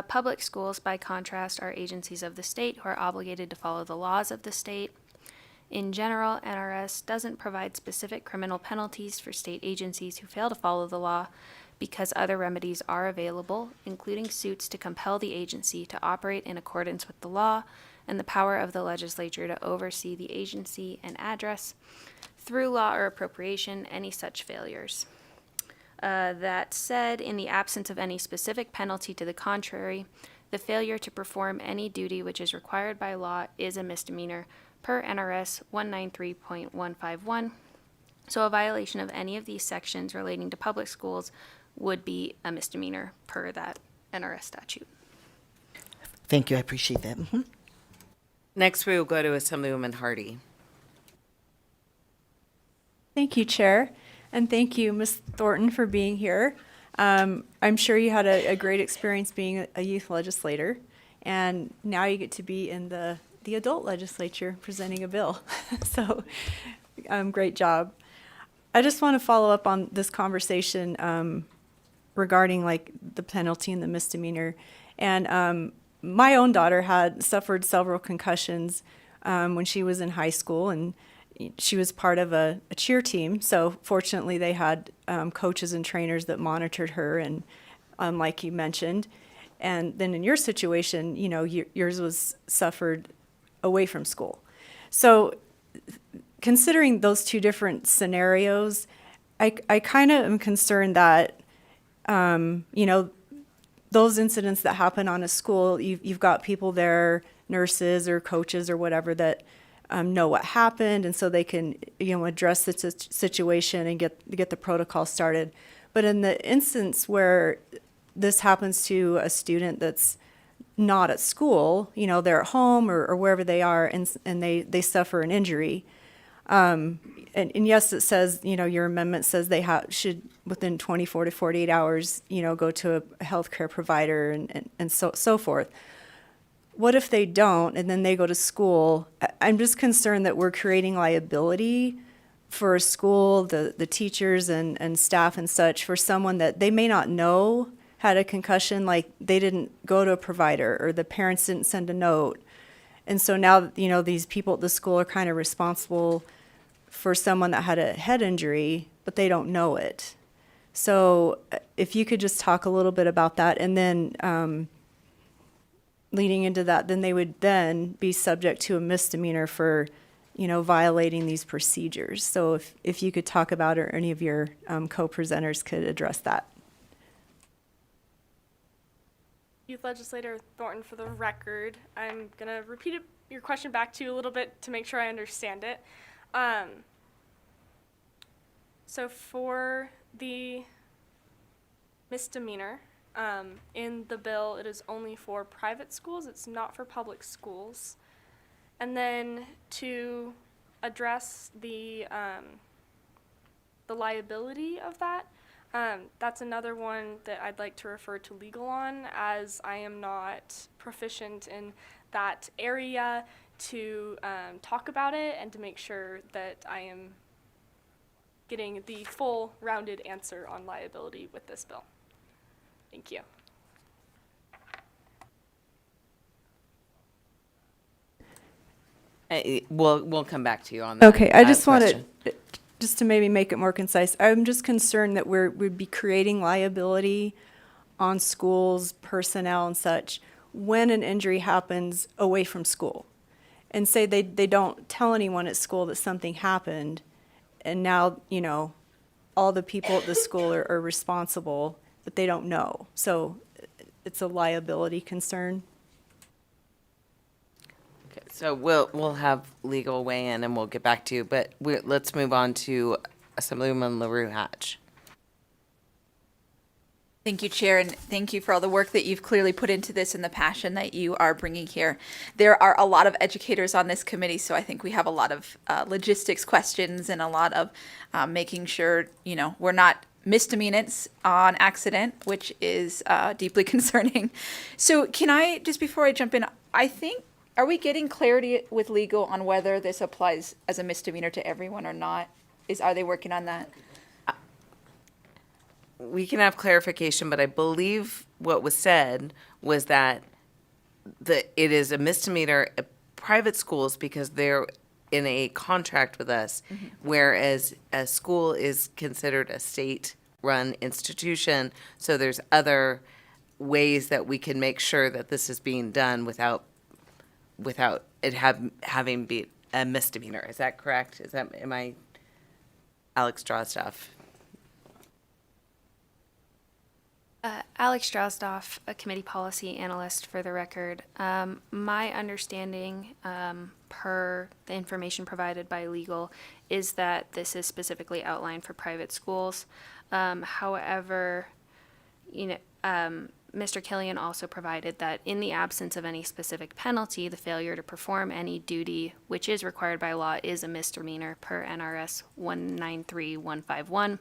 Public schools, by contrast, are agencies of the state who are obligated to follow the laws of the state. In general, NRS doesn't provide specific criminal penalties for state agencies who fail to follow the law because other remedies are available, including suits to compel the agency to operate in accordance with the law and the power of the legislature to oversee the agency and address, through law or appropriation, any such failures. That said, in the absence of any specific penalty to the contrary, the failure to perform any duty which is required by law is a misdemeanor per NRS 193.151. So a violation of any of these sections relating to public schools would be a misdemeanor per that NRS statute. Thank you. I appreciate that. Next, we will go to Assemblywoman Hardy. Thank you, Chair, and thank you, Ms. Thornton, for being here. I'm sure you had a great experience being a youth legislator, and now you get to be in the adult legislature presenting a bill. So, great job. I just want to follow up on this conversation regarding like the penalty and the misdemeanor. And my own daughter had suffered several concussions when she was in high school, and she was part of a cheer team. So fortunately, they had coaches and trainers that monitored her, and like you mentioned. And then in your situation, you know, yours was suffered away from school. So considering those two different scenarios, I kind of am concerned that, you know, those incidents that happen on a school, you've got people there, nurses or coaches or whatever, that know what happened, and so they can, you know, address the situation and get the protocol started. But in the instance where this happens to a student that's not at school, you know, they're at home or wherever they are, and they suffer an injury. And yes, it says, you know, your amendment says they should, within 24 to 48 hours, you know, go to a healthcare provider and so forth. What if they don't, and then they go to school? I'm just concerned that we're creating liability for a school, the teachers and staff and such, for someone that they may not know had a concussion, like they didn't go to a provider or the parents didn't send a note. And so now, you know, these people at the school are kind of responsible for someone that had a head injury, but they don't know it. So if you could just talk a little bit about that, and then leading into that, then they would then be subject to a misdemeanor for, you know, violating these procedures. So if you could talk about, or any of your co-presenters could address that. Youth Legislator Thornton, for the record, I'm going to repeat your question back to you a little bit to make sure I understand it. So for the misdemeanor, in the bill, it is only for private schools. It's not for public schools. And then to address the liability of that, that's another one that I'd like to refer to legal on, as I am not proficient in that area to talk about it and to make sure that I am getting the full rounded answer on liability with this bill. Thank you. We'll come back to you on that. Okay, I just question. wanted, just to maybe make it more concise, I'm just concerned that we'd be creating liability on schools, personnel and such, when an injury happens away from school. And say they don't tell anyone at school that something happened, and now, you know, all the people at the school are responsible, but they don't know. So it's a liability concern. Okay, so we'll have legal weigh in and we'll get back to you, but let's move on to Assemblywoman LaRue Hatch. Thank you, Chair, and thank you for all the work that you've clearly put into this and the passion that you are bringing here. There are a lot of educators on this committee, so I think we have a lot of logistics questions and a lot of making sure, we're not misdemeanants on accident, which is deeply concerning. So can I, just before I jump in, are we getting clarity with legal on whether this applies as a misdemeanor to everyone or not? Are they working on that? We can have clarification, but I believe what was said was that it is a misdemeanor at private schools because they're in a contract with us, whereas a school is considered a state-run institution. So there's other ways that we can make sure that this is being done without it having be a misdemeanor. Is that correct? Am I Alex Drostoff? Alex Drozdoff, a committee policy analyst for the record. My understanding, per the information provided by legal, is that this is specifically outlined for private schools. However, Mr. Killian also provided that in the absence of any specific penalty, the failure to perform any duty which is required by law is a misdemeanor per NRS 193151.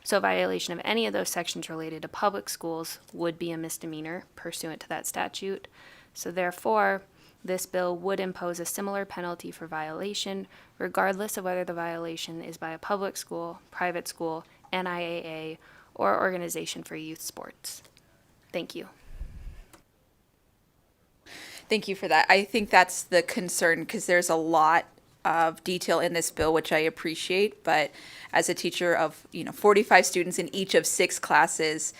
So a violation of any of those sections related to public schools would be a misdemeanor pursuant to that statute. So therefore, this bill would impose a similar penalty for violation, regardless of whether the violation is by a public school, private school, NIAA, or organization for youth sports. Thank you. Thank you for that. I think that's the concern because there's a lot of detail in this bill, which I appreciate, but as a teacher of 45 students in each of 6 classes,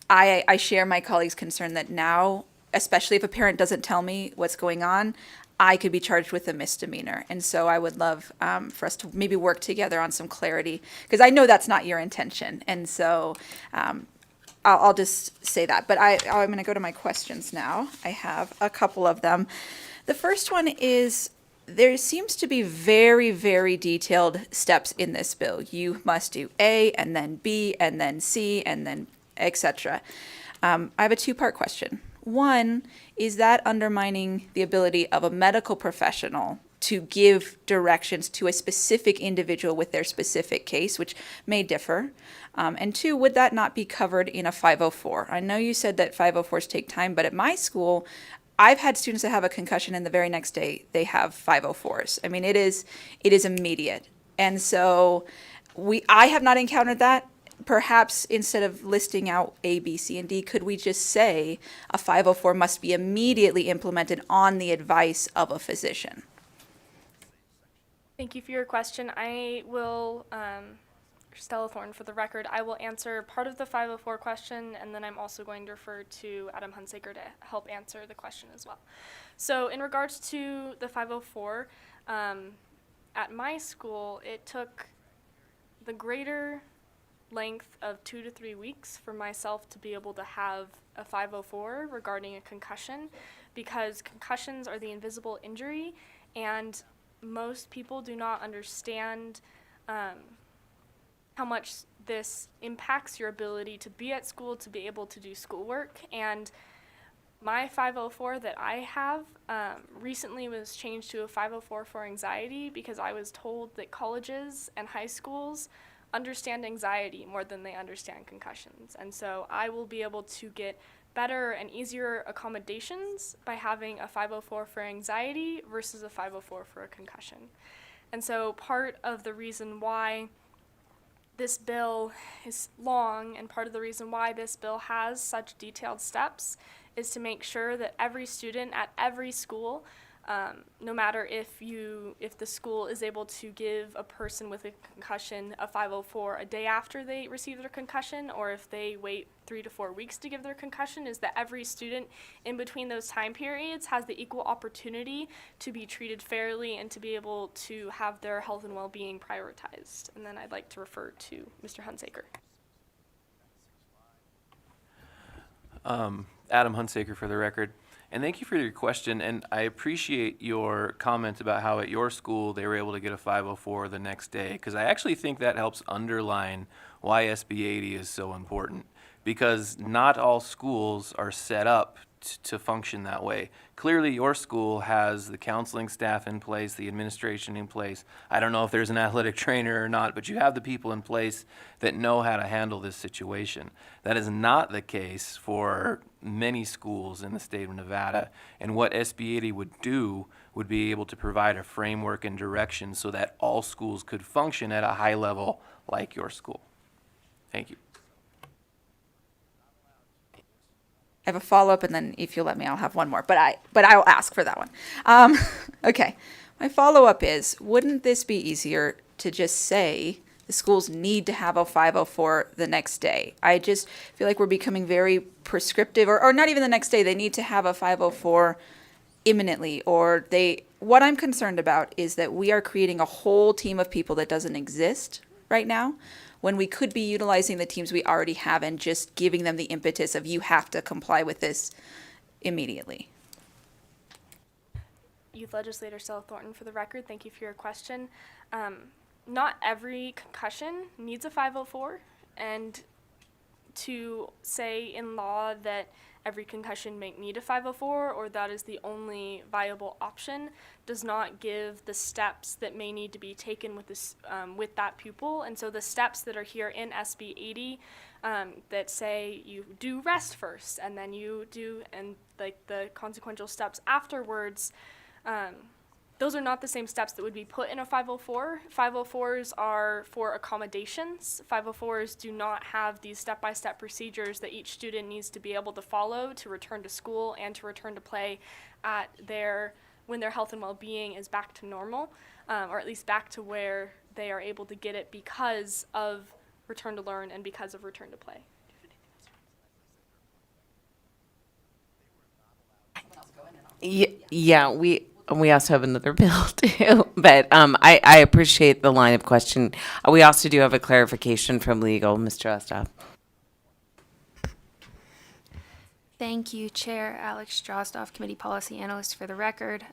I share my colleagues' concern that now, especially if a parent doesn't tell me what's going on, I could be charged with a misdemeanor. And so I would love for us to maybe work together on some clarity, because I know that's not your intention. And so I'll just say that. But I'm going to go to my questions now. I have a couple of them. The first one is, there seems to be very, very detailed steps in this bill. You must do A, and then B, and then C, and then etc. I have a 2-part question. One, is that undermining the ability of a medical professional to give directions to a specific individual with their specific case, which may differ? And 2, would that not be covered in a 504? I know you said that 504s take time, but at my school, I've had students that have a concussion and the very next day they have 504s. I mean, it is immediate. And so I have not encountered that. Perhaps instead of listing out A, B, C, and D, could we just say a 504 must be immediately implemented on the advice of a physician? Thank you for your question. I will, Stella Thorne for the record, I will answer part of the 504 question, and then I'm also going to refer to Adam Hunsaker to help answer the question as well. So in regards to the 504, at my school, it took the greater length of 2 to 3 weeks for myself to be able to have a 504 regarding a concussion, because concussions are the invisible injury, and most people do not understand how much this impacts your ability to be at school, to be able to do schoolwork. And my 504 that I have recently was changed to a 504 for anxiety, because I was told that colleges and high schools understand anxiety more than they understand concussions. And so I will be able to get better and easier accommodations by having a 504 for anxiety versus a 504 for a concussion. And so part of the reason why this bill is long, and part of the reason why this bill has such detailed steps, is to make sure that every student at every school, no matter if the school is able to give a person with a concussion a 504 a day after they receive their concussion, or if they wait 3 to 4 weeks to give their concussion, is that every student in between those time periods has the equal opportunity to be treated fairly and to be able to have their health and well-being prioritized. And then I'd like to refer to Mr. Hunsaker. Adam Hunsaker for the record. And thank you for your question, and I appreciate your comment about how at your school they were able to get a 504 the next day, because I actually think that helps underline why SB 80 is so important. because not all schools are set up to function that way. Clearly, your school has the counseling staff in place, the administration in place. I don't know if there's an athletic trainer or not, but you have the people in place that know how to handle this situation. That is not the case for many schools in the state of Nevada. And what SB 80 would do would be able to provide a framework and direction so that all schools could function at a high level like your school. Thank you. I have a follow-up, and then if you'll let me, I'll have one more. But I'll ask for that one. Okay. My follow-up is, wouldn't this be easier to just say the schools need to have a 504 the next day? I just feel like we're becoming very prescriptive, or not even the next day. They need to have a 504 imminently, or what I'm concerned about is that we are creating a whole team of people that doesn't exist right now, when we could be utilizing the teams we already have and just giving them the impetus of you have to comply with this immediately. Youth Legislator Stella Thornton, for the record, thank you for your question. Not every concussion needs a 504, and to say in law that every concussion may need a 504 or that is the only viable option does not give the steps that may need to be taken with this with that pupil. And so the steps that are here in SB 80 that say you do rest first and then you do, and like the consequential steps afterwards, those are not the same steps that would be put in a 504. 504s are for accommodations. 504s do not have these step-by-step procedures that each student needs to be able to follow to return to school and to return to play at when their health and well-being is back to normal, or at least back to where they are able to get it because of return to learn and because of return to play. Yeah, we also have another bill too, but I appreciate the line of question. We also do have a clarification from legal, Mr. Ostap. Thank you, Chair Alex Drozdov, Committee Policy Analyst, for the record.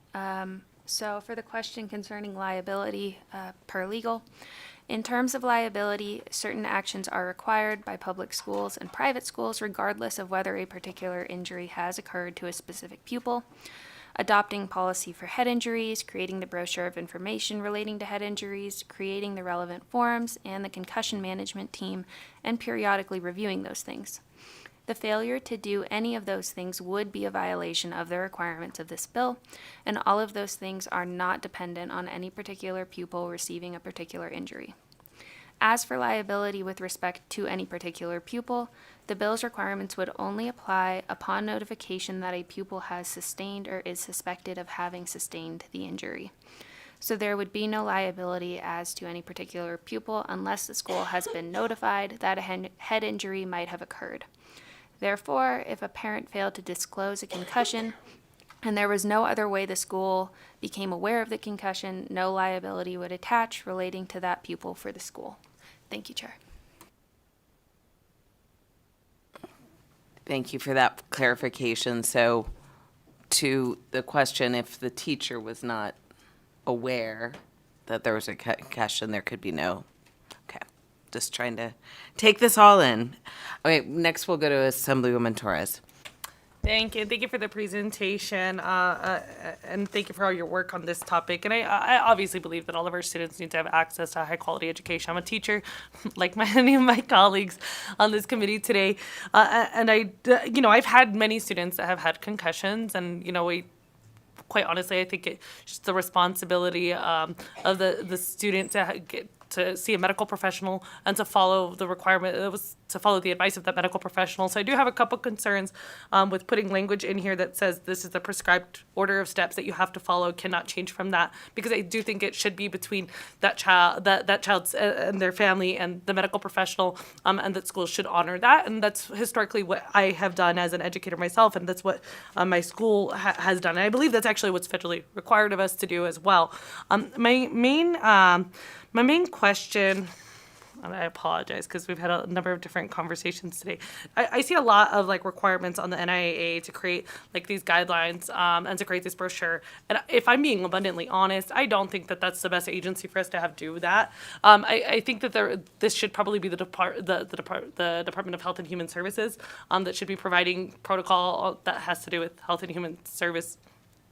So for the question concerning liability, per legal, in terms of liability, certain actions are required by public schools and private schools regardless of whether a particular injury has occurred to a specific pupil. Adopting policy for head injuries, creating the brochure of information relating to head injuries, creating the relevant forms and the concussion management team, and periodically reviewing those things. The failure to do any of those things would be a violation of the requirements of this bill, and all of those things are not dependent on any particular pupil receiving a particular injury. As for liability with respect to any particular pupil, the bill's requirements would only apply upon notification that a pupil has sustained or is suspected of having sustained the injury. So there would be no liability as to any particular pupil unless the school has been notified that a head injury might have occurred. Therefore, if a parent failed to disclose a concussion and there was no other way the school became aware of the concussion, no liability would attach relating to that pupil for the school. Thank you, Chair. Thank you for that clarification. So to the question, if the teacher was not aware that there was a concussion, there could be no. Okay, just trying to take this all in. Okay, next we'll go to Assemblywoman Torres. Thank you. Thank you for the presentation, and thank you for all your work on this topic. And I obviously believe that all of our students need to have access to high-quality education. I'm a teacher, like many of my colleagues on this committee today, and I've had many students that have had concussions, and quite honestly, I think it's just the responsibility of the student to see a medical professional and to follow the requirement. It was to follow the advice of that medical professional. So I do have a couple concerns with putting language in here that says this is the prescribed order of steps that you have to follow, cannot change from that, because I do think it should be between that child's and their family and the medical professional, and that schools should honor that. And that's historically what I have done as an educator myself, and that's what my school has done. And I believe that's actually what's federally required of us to do as well. My main question and I apologize because we've had a number of different conversations today. I see a lot of like requirements on the NIAA to create like these guidelines and to create this brochure. And if I'm being abundantly honest, I don't think that that's the best agency for us to have do that. I think that this should probably be the Department of Health and Human Services that should be providing protocol that has to do with health and human service,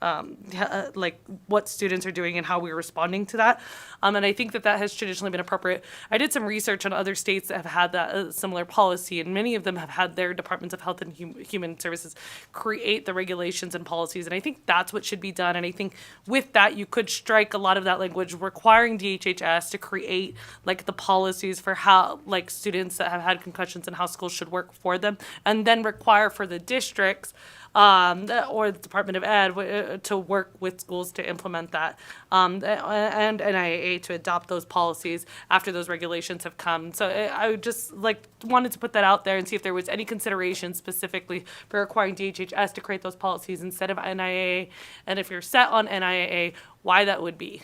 like what students are doing and how we're responding to that. And I think that has traditionally been appropriate. I did some research on other states that have had that similar policy, and many of them have had their Departments of Health and Human Services create the regulations and policies. And I think that's what should be done. And I think with that, you could strike a lot of that language requiring DHHS to create like the policies for how like students that have had concussions and how schools should work for them, and then require for the districts or the Department of Ed to work with schools to implement that, and NIAA to adopt those policies after those regulations have come. So I would just like wanted to put that out there and see if there was any consideration specifically for requiring DHHS to create those policies instead of NIAA, and if you're set on NIAA, why that would be.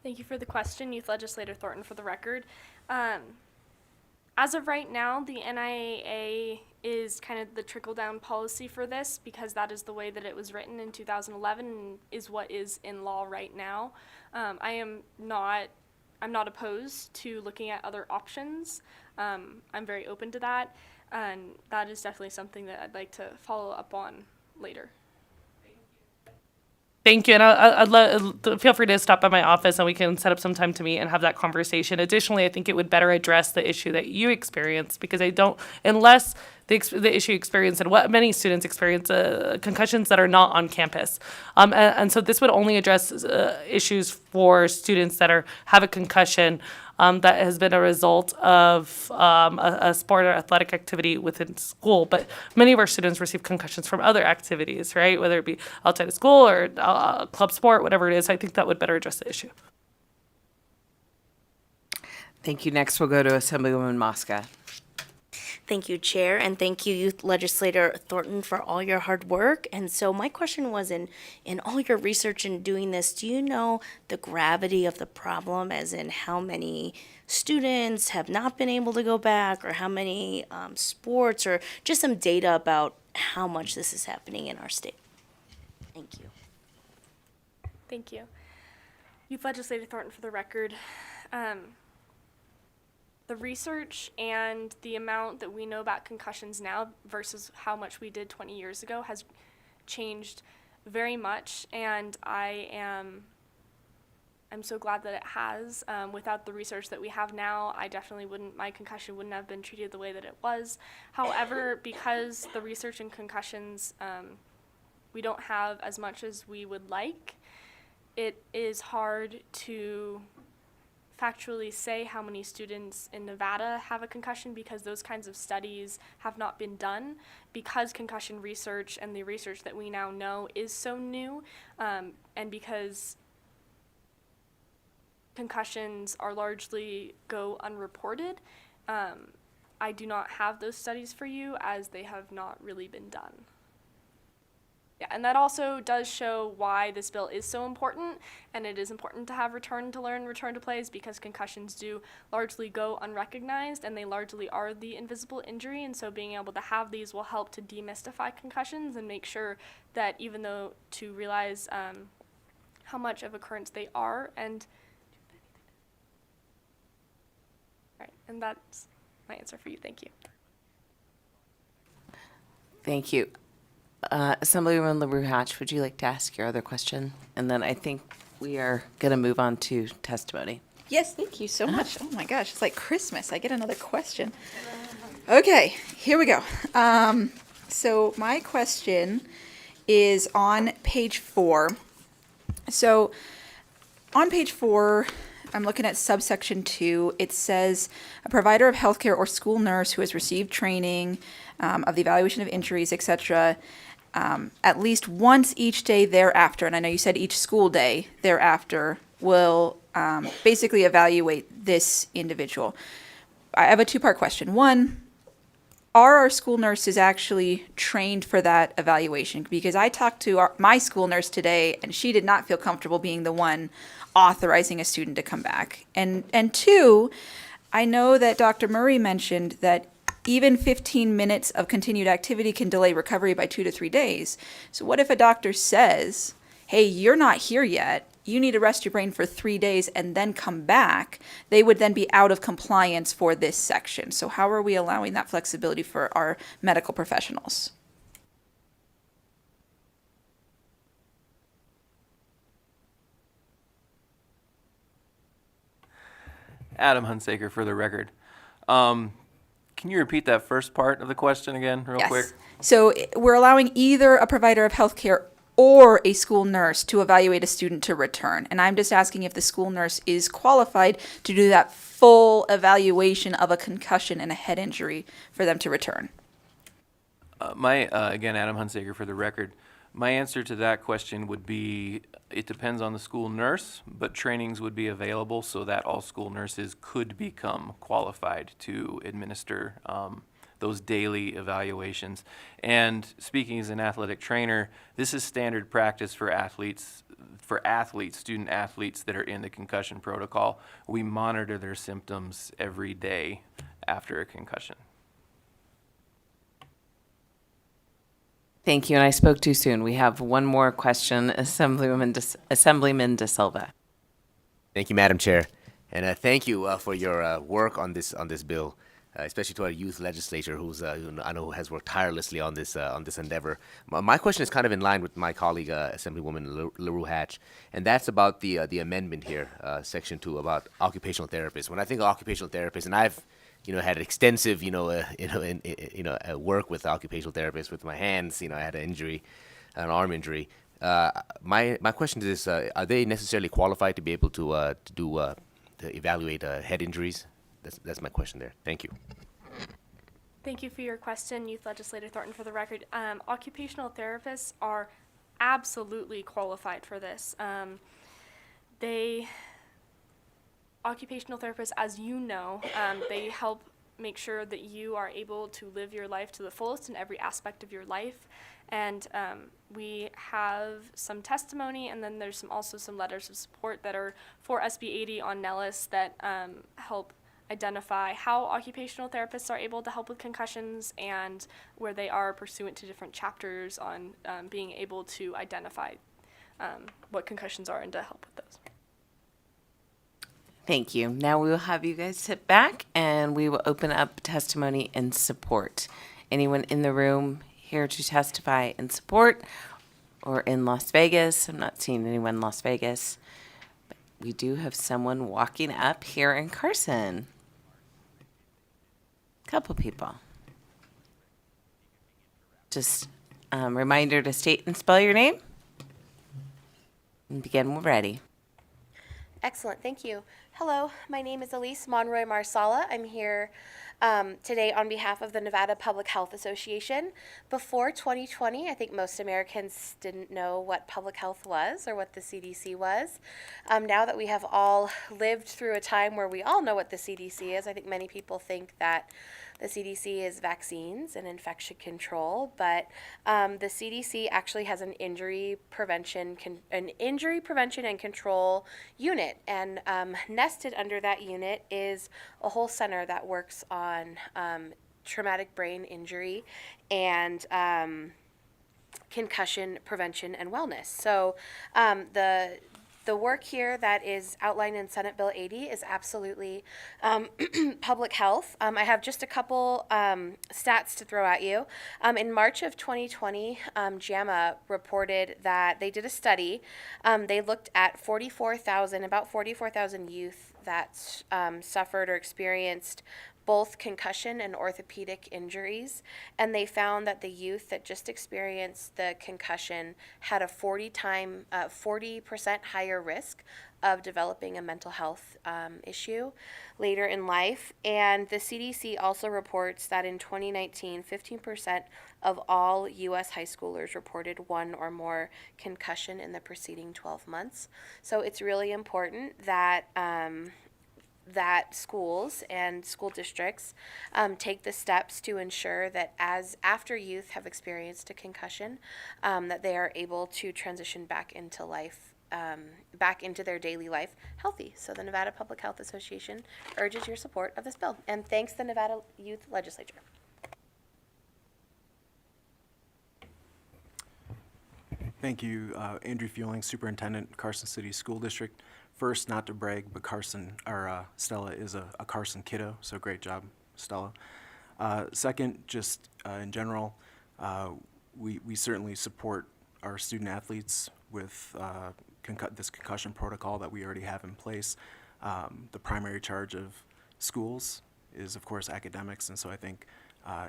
Thank you for the question, Youth Legislator Thornton, for the record. As of right now, the NIAA is kind of the trickle-down policy for this because that is the way that it was written in 2011 and is what is in law right now. I'm not opposed to looking at other options. I'm very open to that, and that is definitely something that I'd like to follow up on later. Thank you, and I'd feel free to stop by my office and we can set up some time to meet and have that conversation. Additionally, I think it would better address the issue that you experience because unless the issue experienced and what many students experience, concussions that are not on campus. And so this would only address issues for students that have a concussion that has been a result of a sport or athletic activity within school. But many of our students receive concussions from other activities, right? Whether it be outside of school or club sport, whatever it is. I think that would better address the issue. Thank you. Next, we'll go to Assemblywoman Mosca. Thank you, Chair, and thank you, Youth Legislator Thornton, for all your hard work. And so my question was, in all your research in doing this, do you know the gravity of the problem, as in how many students have not been able to go back, or how many sports, or just some data about how much this is happening in our state? Thank you. Thank you. Youth Legislator Thornton, for the record. The research and the amount that we know about concussions now versus how much we did 20 years ago has changed very much, and I'm so glad that it has. Without the research that we have now, my concussion wouldn't have been treated the way that it was. However, because the research in concussions, we don't have as much as we would like, it is hard to factually say how many students in Nevada have a concussion because those kinds of studies have not been done because concussion research and the research that we now know is so new, and because concussions are largely go unreported. I do not have those studies for you as they have not really been done. Yeah, and that also does show why this bill is so important, and it is important to have return to learn, return to plays, because concussions do largely go unrecognized, and they largely are the invisible injury, and so being able to have these will help to demystify concussions and make sure that even though to realize how much of occurrence they are, and that's my answer for you. Thank you. Thank you. Assemblywoman LaRue Hatch, would you like to ask your other question? And then I think we are going to move on to testimony. Yes, thank you so much. Oh my gosh, it's like Christmas. I get another question. Okay, here we go. So my question is on page 4. So on page 4, I'm looking at subsection 2. It says a provider of healthcare or school nurse who has received training of the evaluation of injuries, etc., at least once each day thereafter, and I know you said each school day thereafter, will basically evaluate this individual. I have a two-part question. One, are our school nurses actually trained for that evaluation? Because I talked to my school nurse today, and she did not feel comfortable being the one authorizing a student to come back. And two, I know that Dr. Murray mentioned that even 15 minutes of continued activity can delay recovery by 2 to 3 days. So what if a doctor says, hey, you're not here yet, you need to rest your brain for 3 days and then come back? They would then be out of compliance for this section. So how are we allowing that flexibility for our medical professionals? Adam Hunsaker for the record. Can you repeat that first part of the question again, real quick? So we're allowing either a provider of healthcare or a school nurse to evaluate a student to return. And I'm just asking if the school nurse is qualified to do that full evaluation of a concussion and a head injury for them to return. Again, Adam Hunsaker for the record. My answer to that question would be, it depends on the school nurse, but trainings would be available so that all school nurses could become qualified to administer those daily evaluations. And speaking as an athletic trainer, this is standard practice for student athletes that are in the concussion protocol. We monitor their symptoms every day after a concussion. Thank you, and I spoke too soon. We have one more question, Assemblyman De Silva. Thank you, Madam Chair, and thank you for your work on this bill, especially to our youth legislature, who I know has worked tirelessly on this endeavor. My question is kind of in line with my colleague, Assemblywoman LaRue Hatch, and that's about the amendment here, Section 2, about occupational therapists. When I think of occupational therapists, and I've had extensive, work with occupational therapists with my hands. I had an arm injury. My question is, are they necessarily qualified to be able to evaluate head injuries? That's my question there. Thank you. Thank you for your question, Youth Legislator Thornton. For the record, occupational therapists are absolutely qualified for this. Occupational therapists, as you know, they help make sure that you are able to live your life to the fullest in every aspect of your life. And we have some testimony, and then there's also some letters of support that are for SB 80 on Nellis that help identify how occupational therapists are able to help with concussions and where they are pursuant to different chapters on being able to identify what concussions are and to help with those. Thank you. Now we will have you guys sit back and we will open up testimony in support. Anyone in the room here to testify in support or in Las Vegas? I'm not seeing anyone in Las Vegas. But we do have someone walking up here in Carson. Couple people. Just reminder to state and spell your name. And begin when ready. Excellent, thank you. Hello, my name is Elise Monroy Marsala. I'm here today on behalf of the Nevada Public Health Association. Before 2020, I think most Americans didn't know what public health was or what the CDC was. Now that we have all lived through a time where we all know what the CDC is, I think many people think that the CDC is vaccines and infection control, but the CDC actually has an injury prevention and control unit, and nested under that unit is a whole center that works on traumatic brain injury and concussion prevention and wellness. So the work here that is outlined in Senate Bill 80 is absolutely public health. I have just a couple stats to throw at you. In March of 2020, JAMA reported that they did a study. They looked at about 44,000 youth that suffered or experienced both concussion and orthopedic injuries, and they found that the youth that just experienced the concussion had a 40% higher risk of developing a mental health issue later in life. And the CDC also reports that in 2019, 15% of all U.S. high schoolers reported one or more concussion in the preceding 12 months. So it's really important that that schools and school districts take the steps to ensure that after youth have experienced a concussion, that they are able to transition back into life back into their daily life healthy. So the Nevada Public Health Association urges your support of this bill. And thanks the Nevada Youth Legislature. Thank you, Andrew Fueling, Superintendent, Carson City School District. First, not to brag, but Stella is a Carson kiddo, so great job, Stella. Second, just in general, we certainly support our student athletes with this concussion protocol that we already have in place. The primary charge of schools is, of course, academics, and so I think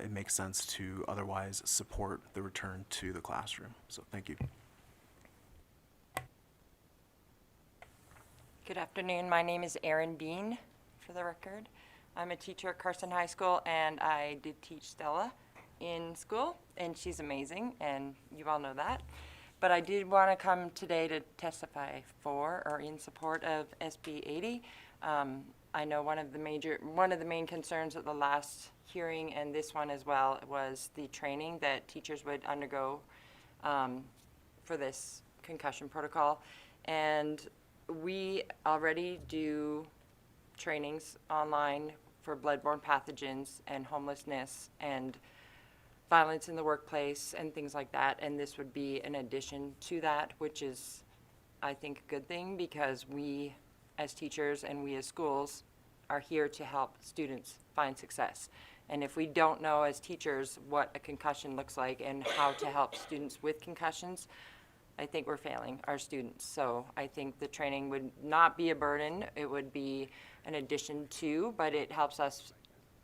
it makes sense to otherwise support the return to the classroom. So thank you. Good afternoon. My name is Erin Bean, for the record. I'm a teacher at Carson High School, and I did teach Stella in school, and she's amazing, and you all know that. But I did want to come today to testify for or in support of SB 80. I know one of the main concerns at the last hearing and this one as well was the training that teachers would undergo for this concussion protocol. And we already do trainings online for bloodborne pathogens and homelessness and violence in the workplace and things like that. And this would be an addition to that, which is, I think, a good thing because we as teachers and we as schools are here to help students find success. And if we don't know as teachers what a concussion looks like and how to help students with concussions, I think we're failing our students. So I think the training would not be a burden. It would be an addition to, but it helps us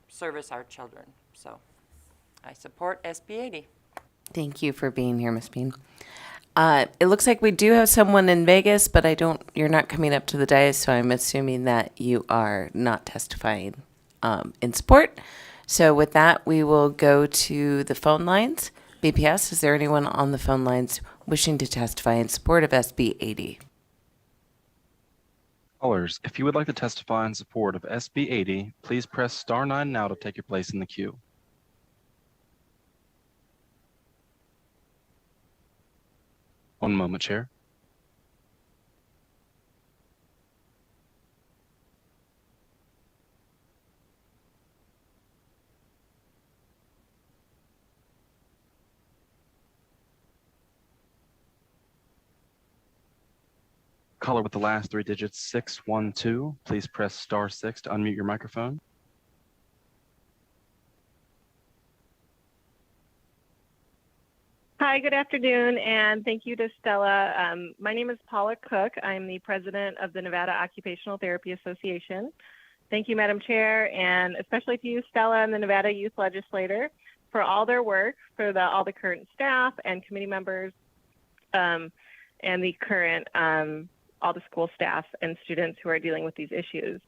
service our children. So I support SB 80. Thank you for being here, Ms. Bean. It looks like we do have someone in Vegas, but you're not coming up to the dais, so I'm assuming that you are not testifying in support. So with that, we will go to the phone lines. BPS, is there anyone on the phone lines wishing to testify in support of SB 80? Callers, if you would like to testify in support of SB 80, please press star 9 now to take your place in the queue. One moment, Chair. Caller with the last 3 digits, 612, please press star 6 to unmute your microphone. Hi, good afternoon, and thank you to Stella. My name is Paula Cook. I'm the president of the Nevada Occupational Therapy Association. Thank you, Madam Chair, and especially to you, Stella, and the Nevada Youth Legislature for all their work, for all the current staff and committee members, and the current all the school staff and students who are dealing with these issues.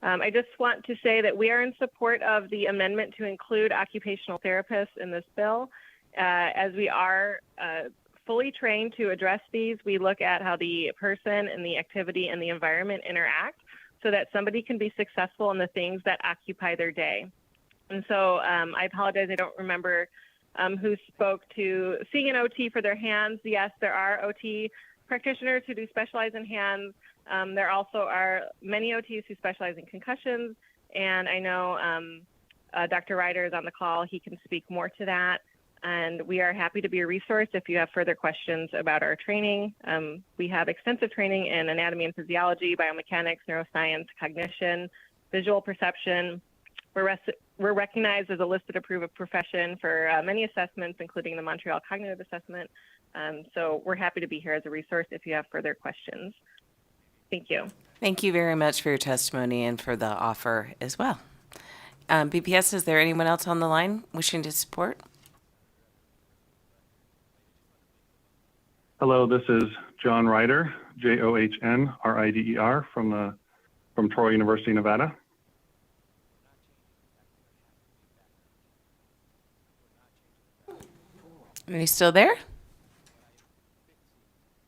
I just want to say that we are in support of the amendment to include occupational therapists in this bill. As we are fully trained to address these, we look at how the person and the activity and the environment interact so that somebody can be successful in the things that occupy their day. And so I apologize, I don't remember who spoke to seeing an OT for their hands. Yes, there are OT practitioners who do specialize in hands. There also are many OTs who specialize in concussions, and I know Dr. Ryder is on the call. He can speak more to that, and we are happy to be a resource if you have further questions about our training. We have extensive training in anatomy and physiology, biomechanics, neuroscience, cognition, visual perception. We're recognized as a listed approved profession for many assessments, including the Montreal Cognitive Assessment. So we're happy to be here as a resource if you have further questions. Thank you. Thank you very much for your testimony and for the offer as well. BPS, is there anyone else on the line wishing to support? Hello, this is John Ryder, JOHNRIDER from Troy University, Nevada. Are you still there?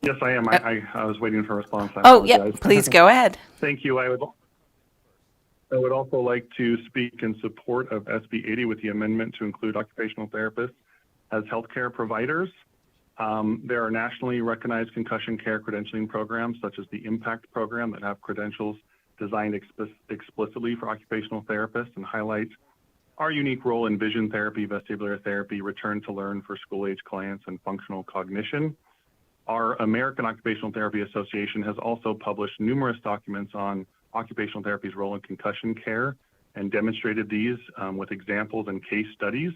Yes, I am. I was waiting for a response. I Oh, yeah, apologize. please go ahead. Thank you. I would also like to speak in support of SB 80 with the amendment to include occupational therapists as healthcare providers. There are nationally recognized concussion care credentialing programs, such as the IMPACT program, that have credentials designed explicitly for occupational therapists and highlight our unique role in vision therapy, vestibular therapy, return to learn for school-age clients, and functional cognition. Our American Occupational Therapy Association has also published numerous documents on occupational therapy's role in concussion care and demonstrated these with examples and case studies.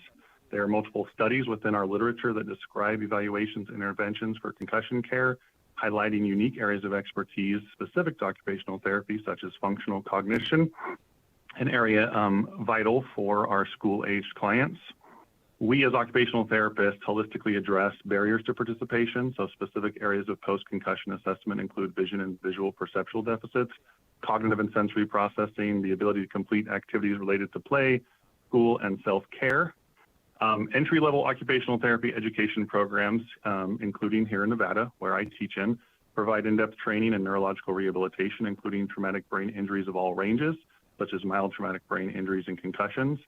There are multiple studies within our literature that describe evaluations and interventions for concussion care, highlighting unique areas of expertise specific to occupational therapy, such as functional cognition, an area vital for our school-aged clients. We as occupational therapists holistically address barriers to participation, so specific areas of post-concussion assessment include vision and visual perceptual deficits, cognitive and sensory processing, the ability to complete activities related to play, school, and self-care. Entry-level occupational therapy education programs, including here in Nevada, where I teach in, provide in-depth training and neurological rehabilitation, including traumatic brain injuries of all ranges, such as mild traumatic brain injuries and concussions.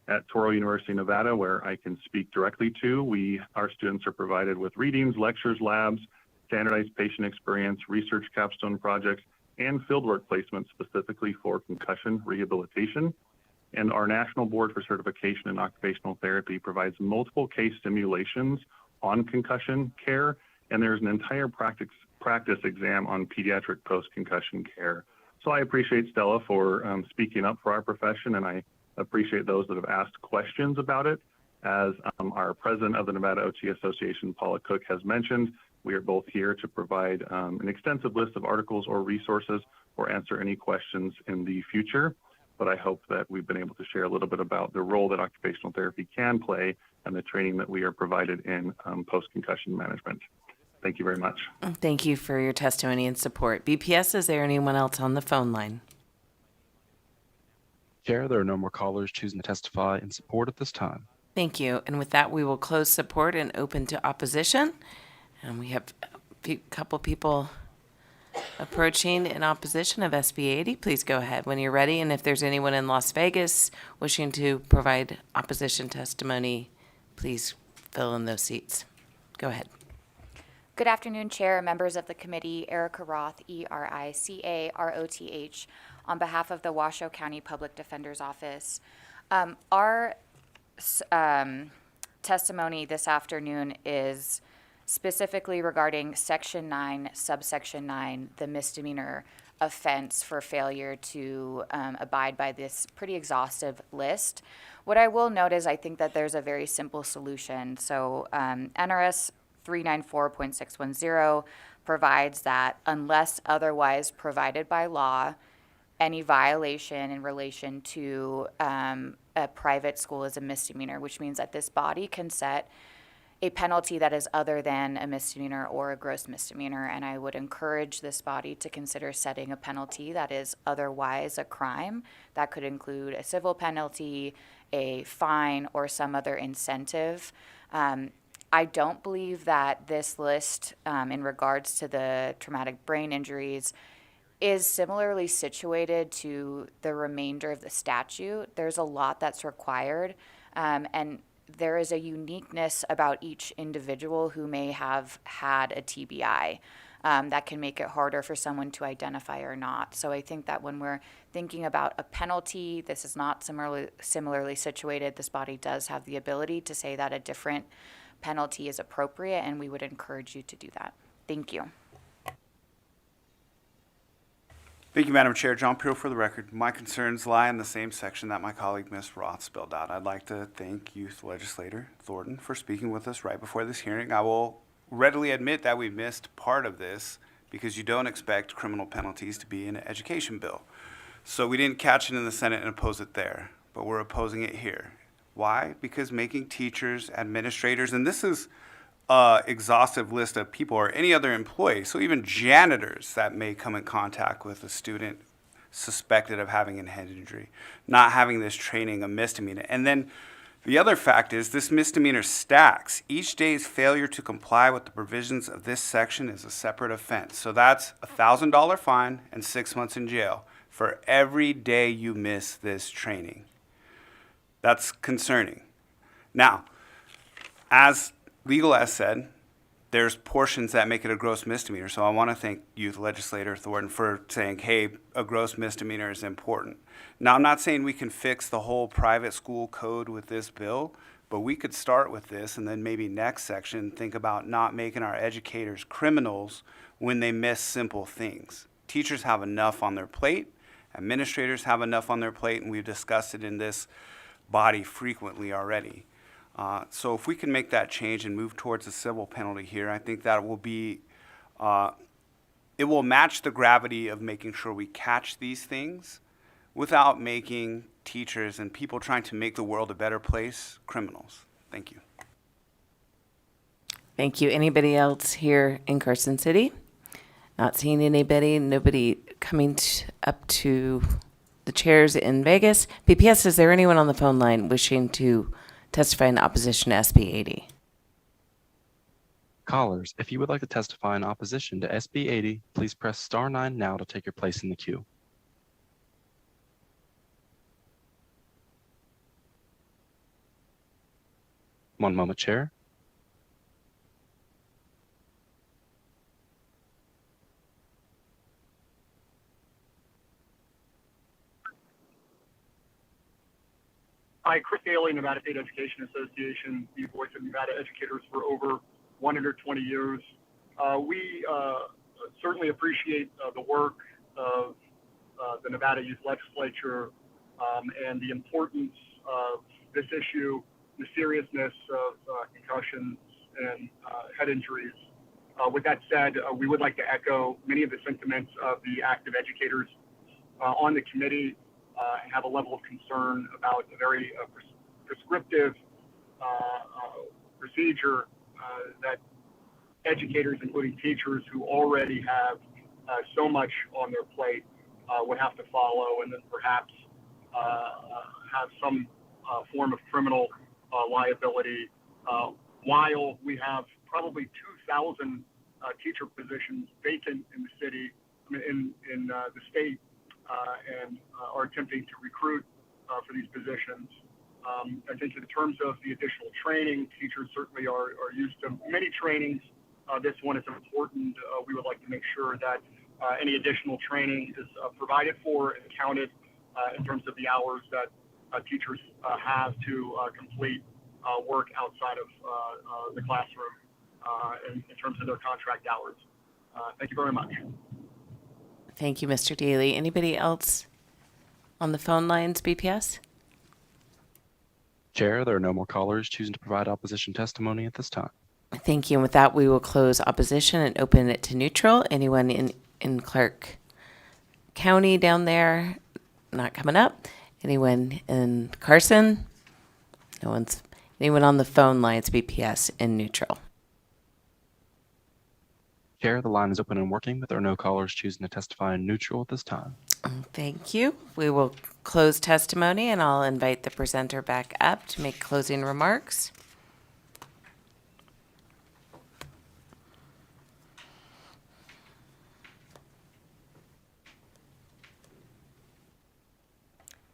At Touro University, Nevada, where I can speak directly to, our students are provided with readings, lectures, labs, standardized patient experience, research capstone projects, and fieldwork placements specifically for concussion rehabilitation. And our National Board for Certification in Occupational Therapy provides multiple case simulations on concussion care, and there's an entire practice exam on pediatric post-concussion care. So I appreciate Stella for speaking up for our profession, and I appreciate those that have asked questions about it. As our president of the Nevada OT Association, Paula Cook, has mentioned, we are both here to provide an extensive list of articles or resources or answer any questions in the future. But I hope that we've been able to share a little bit about the role that occupational therapy can play and the training that we are provided in post-concussion management. Thank you very much. Thank you for your testimony and support. BPS, is there anyone else on the phone line? Chair, there are no more callers choosing to testify in support at this time. Thank you. And with that, we will close support and open to opposition. And we have a couple people approaching in opposition of SB 80. Please go ahead when you're ready. And if there's anyone in Las Vegas wishing to provide opposition testimony, please fill in those seats. Go ahead. Good afternoon, Chair, members of the committee. Erica Roth, ERICAROTH, on behalf of the Washoe County Public Defender's Office. Our testimony this afternoon is specifically regarding Section 9, Subsection 9, the misdemeanor offense for failure to abide by this pretty exhaustive list. What I will note is I think that there's a very simple solution. So NRS 394.610 provides that unless otherwise provided by law, any violation in relation to a private school is a misdemeanor, which means that this body can set a penalty that is other than a misdemeanor or a gross misdemeanor. And I would encourage this body to consider setting a penalty that is otherwise a crime. That could include a civil penalty, a fine, or some other incentive. I don't believe that this list, in regards to the traumatic brain injuries, is similarly situated to the remainder of the statute. There's a lot that's required, and there is a uniqueness about each individual who may have had a TBI that can make it harder for someone to identify or not. So I think that when we're thinking about a penalty, this is not similarly situated. This body does have the ability to say that a different penalty is appropriate, and we would encourage you to do that. Thank you. Thank you, Madam Chair. John Peel for the record. My concerns lie in the same section that my colleague Ms. Roth spelled out. I'd like to thank Youth Legislator Thornton for speaking with us right before this hearing. I will readily admit that we missed part of this because you don't expect criminal penalties to be in an education bill. So we didn't catch it in the Senate and oppose it there, but we're opposing it here. Why? Because making teachers, administrators, and this is an exhaustive list of people or any other employee, so even janitors that may come in contact with a student suspected of having a head injury, not having this training, a misdemeanor. And then the other fact is this misdemeanor stacks. Each day's failure to comply with the provisions of this section is a separate offense. So that's a $1,000 fine and 6 months in jail for every day you miss this training. That's concerning. Now, as Legal has said, there's portions that make it a gross misdemeanor. So I want to thank Youth Legislator Thornton for saying, hey, a gross misdemeanor is important. Now, I'm not saying we can fix the whole private school code with this bill, but we could start with this and then maybe next section think about not making our educators criminals when they miss simple things. Teachers have enough on their plate, administrators have enough on their plate, and we've discussed it in this body frequently already. So if we can make that change and move towards a civil penalty here, I think that will be, it will match the gravity of making sure we catch these things without making teachers and people trying to make the world a better place criminals. Thank you. Thank you. Anybody else here in Carson City? Not seeing anybody. Nobody coming up to the chairs in Vegas. BPS, is there anyone on the phone line wishing to testify in opposition to SB 80? Callers, if you would like to testify in opposition to SB 80, please press star 9 now to take your place in the queue. One moment, Chair. Hi, Chris Daly, Nevada State Education Association, the voice of Nevada educators for over 120 years. We certainly appreciate the work of the Nevada Youth Legislature and the importance of this issue, the seriousness of concussions and head injuries. With that said, we would like to echo many of the sentiments of the active educators on the committee and have a level of concern about a very prescriptive procedure that educators, including teachers who already have so much on their plate, would have to follow, and then perhaps have some form of criminal liability. While we have probably 2,000 teacher positions vacant in the city, in the state, and are attempting to recruit for these positions. I think in terms of the additional training, teachers certainly are used to many trainings. This one is important. We would like to make sure that any additional training is provided for and counted in terms of the hours that teachers have to complete work outside of the classroom in terms of their contract hours. Thank you very much. Thank you, Mr. Daly. Anybody else on the phone lines, BPS? Chair, there are no more callers choosing to provide opposition testimony at this time. Thank you. And with that, we will close opposition and open it to neutral. Anyone in Clark County down there not coming up? Anyone in Carson? No one's. Anyone on the phone lines, BPS, in neutral? Chair, the line is open and working, but there are no callers choosing to testify in neutral at this time. Thank you. We will close testimony, and I'll invite the presenter back up to make closing remarks.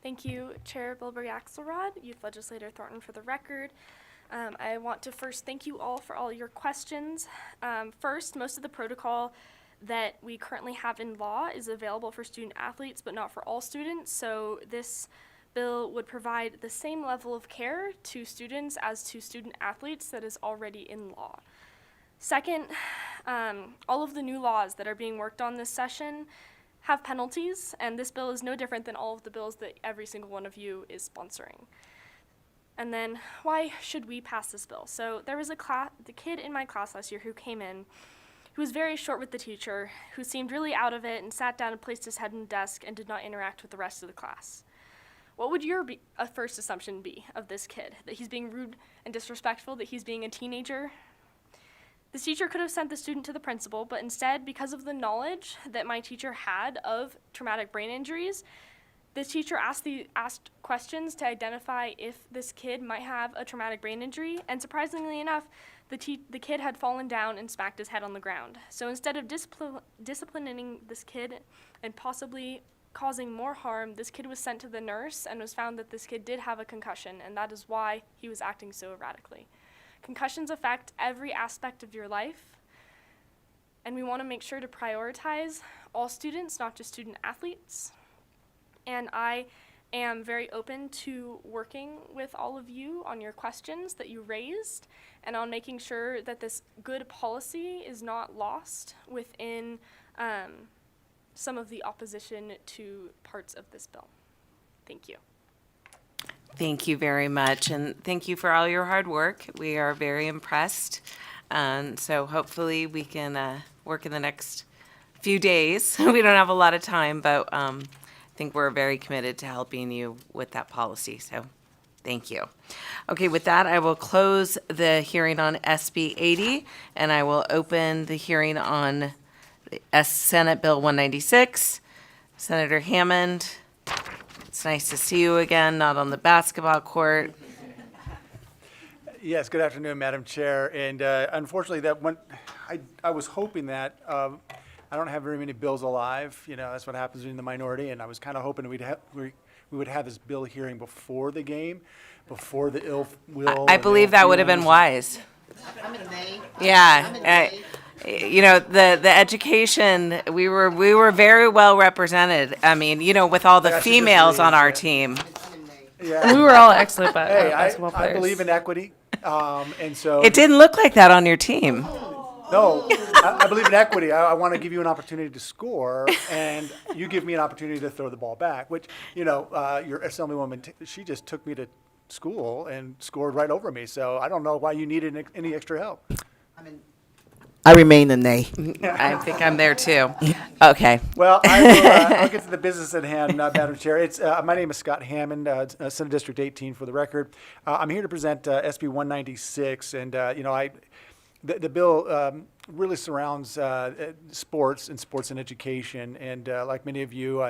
Thank you, Chair Bilberry-Axelrod, Youth Legislator Thornton for the record. I want to first thank you all for all your questions. First, most of the protocol that we currently have in law is available for student athletes, but not for all students. So this bill would provide the same level of care to students as to student athletes that is already in law. Second, all of the new laws that are being worked on this session have penalties, and this bill is no different than all of the bills that every single one of you is sponsoring. And then, why should we pass this bill? So there was the kid in my class last year who came in, who was very short with the teacher, who seemed really out of it and sat down and placed his head in the desk and did not interact with the rest of the class. What would your first assumption be of this kid? That he's being rude and disrespectful, that he's being a teenager? The teacher could have sent the student to the principal, but instead, because of the knowledge that my teacher had of traumatic brain injuries, the teacher asked questions to identify if this kid might have a traumatic brain injury, and surprisingly enough, the kid had fallen down and smacked his head on the ground. So instead of disciplining this kid and possibly causing more harm, this kid was sent to the nurse and was found that this kid did have a concussion, and that is why he was acting so erratically. Concussions affect every aspect of your life, and we want to make sure to prioritize all students, not just student athletes. And I am very open to working with all of you on your questions that you raised and on making sure that this good policy is not lost within some of the opposition to parts of this bill. Thank you. Thank you very much, and thank you for all your hard work. We are very impressed, and so hopefully we can work in the next few days. We don't have a lot of time, but I think we're very committed to helping you with that policy, so thank you. Okay, with that, I will close the hearing on SB 80, and I will open the hearing on Senate Bill 196. Senator Hammond, it's nice to see you again, not on the basketball court. Yes, good afternoon, Madam Chair. And unfortunately, that one, I was hoping that I don't have very many bills alive. You know, that's what happens in the minority. And I was kind of hoping we would have this bill hearing before the game, before the ill will. I believe that would have been wise. Yeah. You know, the education, we were very well represented. I mean, you know, with all the females on our team. Yeah. We were all excellent basketball I players. believe in equity. And so. It didn't look like that on your team. No, I believe in equity. I want to give you an opportunity to score, and you give me an opportunity to throw the ball back, which, you know, your Assemblywoman, she just took me to school and scored right over me. So I don't know why you needed any extra help. I remain a nay. I think I'm there too. Okay. Well, I'll get to the business at hand, Madam Chair. It's my name is Scott Hammond, Senate District 18 for the record. I'm here to present SB 196, and you know, the bill really surrounds sports and education. And like many of you,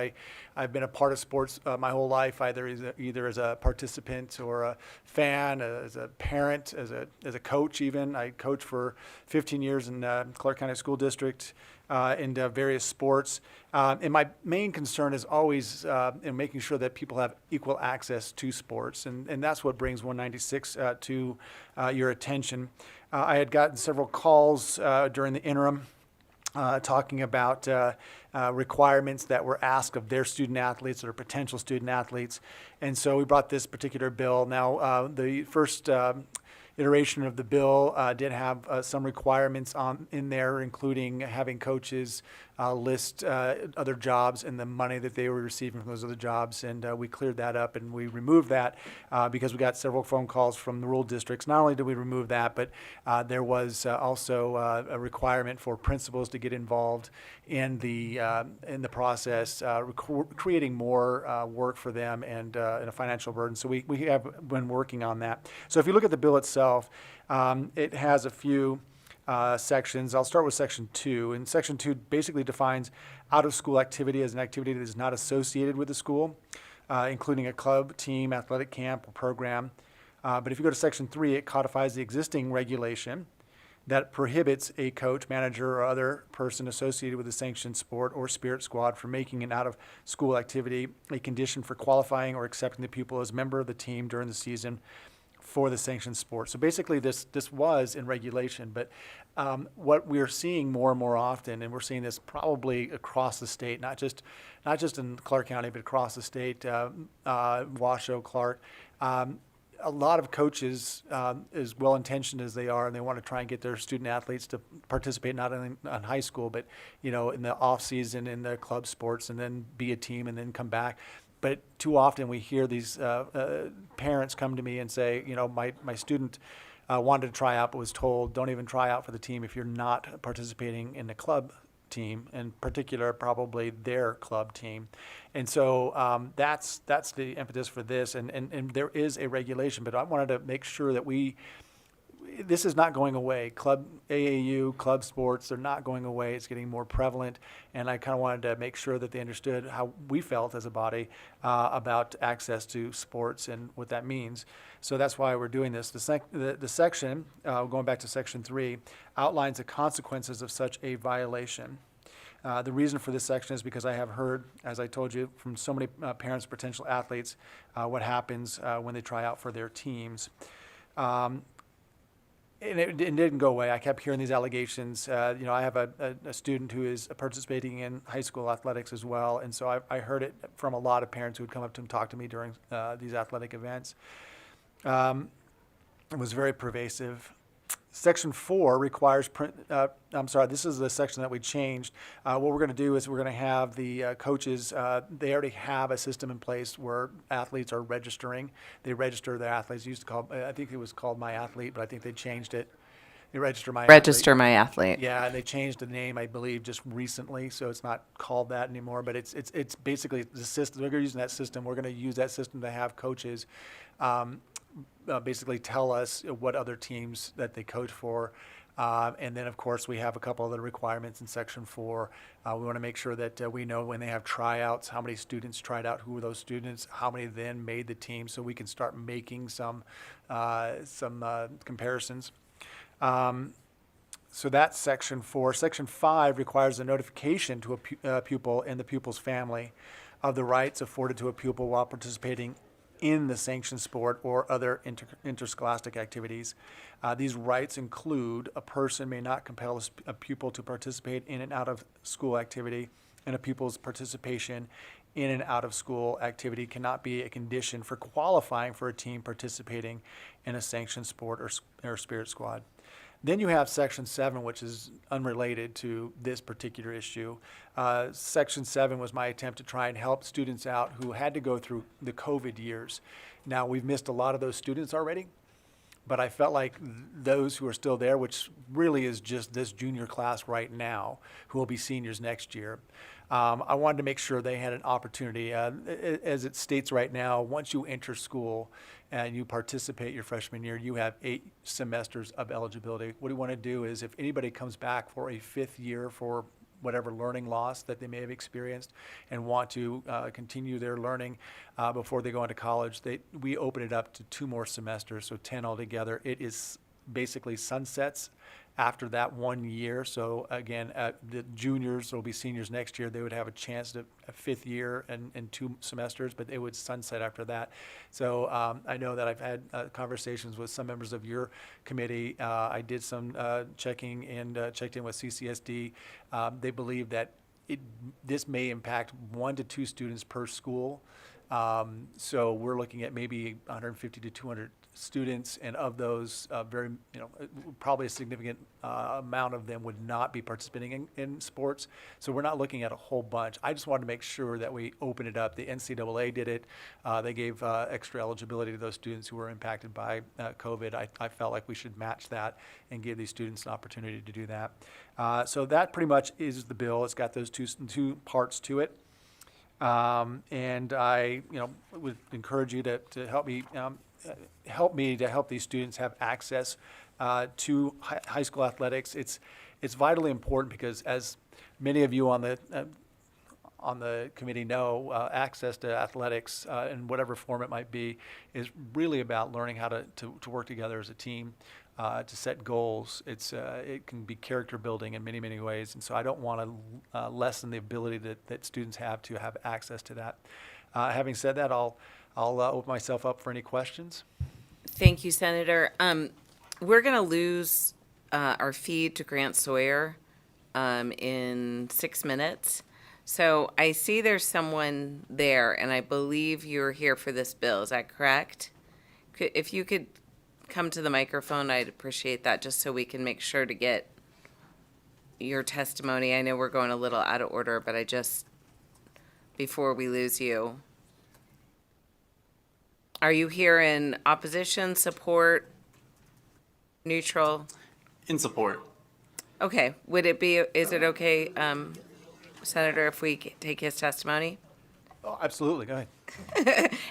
I've been a part of sports my whole life, either as a participant or a fan, as a parent, as a coach even. I coached for 15 years in Clark County School District in various sports. And my main concern is always in making sure that people have equal access to sports. And that's what brings 196 to your attention. I had gotten several calls during the interim talking about requirements that were asked of their student athletes or potential student athletes. And so we brought this particular bill. Now, the first iteration of the bill did have some requirements in there, including having coaches list other jobs and the money that they were receiving from those other jobs. And we cleared that up and we removed that because we got several phone calls from the rural districts. Not only did we remove that, but there was also a requirement for principals to get involved in the process, creating more work for them and a financial burden. So we have been working on that. So if you look at the bill itself, it has a few sections. I'll start with Section 2. And Section 2 basically defines out-of-school activity as an activity that is not associated with the school, including a club, team, athletic camp, or program. But if you go to Section 3, it codifies the existing regulation that prohibits a coach, manager, or other person associated with a sanctioned sport or spirit squad from making an out-of-school activity a condition for qualifying or accepting the pupil as a member of the team during the season for the sanctioned sport. So basically this was in regulation, but what we're seeing more and more often, and we're seeing this probably across the state, not just in Clark County, but across the state, Washoe, Clark, a lot of coaches, as well-intentioned as they are, and they want to try and get their student athletes to participate not only in high school, but you know, in the off season, in the club sports, and then be a team, and then come back. But too often we hear these parents come to me and say, you know, my student wanted to try out, but was told, don't even try out for the team if you're not participating in the club team, in particular, probably their club team. And so that's the impetus for this. And there is a regulation, but I wanted to make sure that this is not going away. Club AAU, club sports, they're not going away. It's getting more prevalent. And I kind of wanted to make sure that they understood how we felt as a body about access to sports and what that means. So that's why we're doing this. The section, going back to Section 3, outlines the consequences of such a violation. The reason for this section is because I have heard, as I told you, from so many parents, potential athletes, what happens when they try out for their teams. and it didn't go away. I kept hearing these allegations. I have a student who is participating in high school athletics as well, and so I heard it from a lot of parents who would come up to and talk to me during these athletic events. It was very pervasive. Section 4 requires this is the section that we changed. What we're going to do is we're going to have the coaches, they already have a system in place where athletes are registering. They register their athletes. I think it was called My Athlete, but I think they changed it. They register My Athlete. Yeah, and they changed the name, I believe, just recently, so it's not called that anymore. But it's basically the system. We're using that system. We're going to use that system to have coaches basically tell us what other teams that they coach for. And then, of course, we have a couple other requirements in Section 4. We want to make sure that we know when they have tryouts, how many students tried out, who were those students, how many then made the team, so we can start making some comparisons. So that's Section 4. Section 5 requires a notification to a pupil and the pupil's family of the rights afforded to a pupil while participating in the sanctioned sport or other interscholastic activities. These rights include a person may not compel a pupil to participate in an out-of-school activity, and a pupil's participation in an out-of-school activity cannot be a condition for qualifying for a team participating in a sanctioned sport or spirit squad. Then you have Section 7, which is unrelated to this particular issue. Section 7 was my attempt to try and help students out who had to go through the COVID years. Now, we've missed a lot of those students already, but I felt like those who are still there, which really is just this junior class right now, who will be seniors next year, I wanted to make sure they had an opportunity. As it states right now, once you enter school and you participate your freshman year, you have 8 semesters of eligibility. What we want to do is if anybody comes back for a 5th year for whatever learning loss that they may have experienced and want to continue their learning before they go into college, we open it up to 2 more semesters, so 10 altogether. It is basically sunsets after that 1 year. So again, the juniors will be seniors next year. They would have a chance to a 5th year and 2 semesters, but it would sunset after that. So I know that I've had conversations with some members of your committee. I did some checking and checked in with CCSD. They believe that this may impact 1 to 2 students per school. So we're looking at maybe 150 to 200 students, and of those, probably a significant amount of them would not be participating in sports. So we're not looking at a whole bunch. I just wanted to make sure that we open it up. The NCAA did it. They gave extra eligibility to those students who were impacted by COVID. I felt like we should match that and give these students an opportunity to do that. So that pretty much is the bill. It's got those two parts to it. And I, would encourage you to help me to help these students have access to high school athletics. It's vitally important because, as many of you on the committee know, access to athletics in whatever form it might be is really about learning how to work together as a team, to set goals. It can be character building in many, many ways, and so I don't want to lessen the ability that students have to have access to that. Having said that, I'll open myself up for any questions. Thank you, Senator. We're going to lose our feed to Grant Sawyer in 6 minutes. So I see there's someone there, and I believe you're here for this bill. Is that correct? If you could come to the microphone, I'd appreciate that, just so we can make sure to get your testimony. I know we're going a little out of order, but before we lose you. Are you here in opposition, support, neutral? In support. Okay. Is it okay, Senator, if we take his testimony? Oh, absolutely. Go ahead.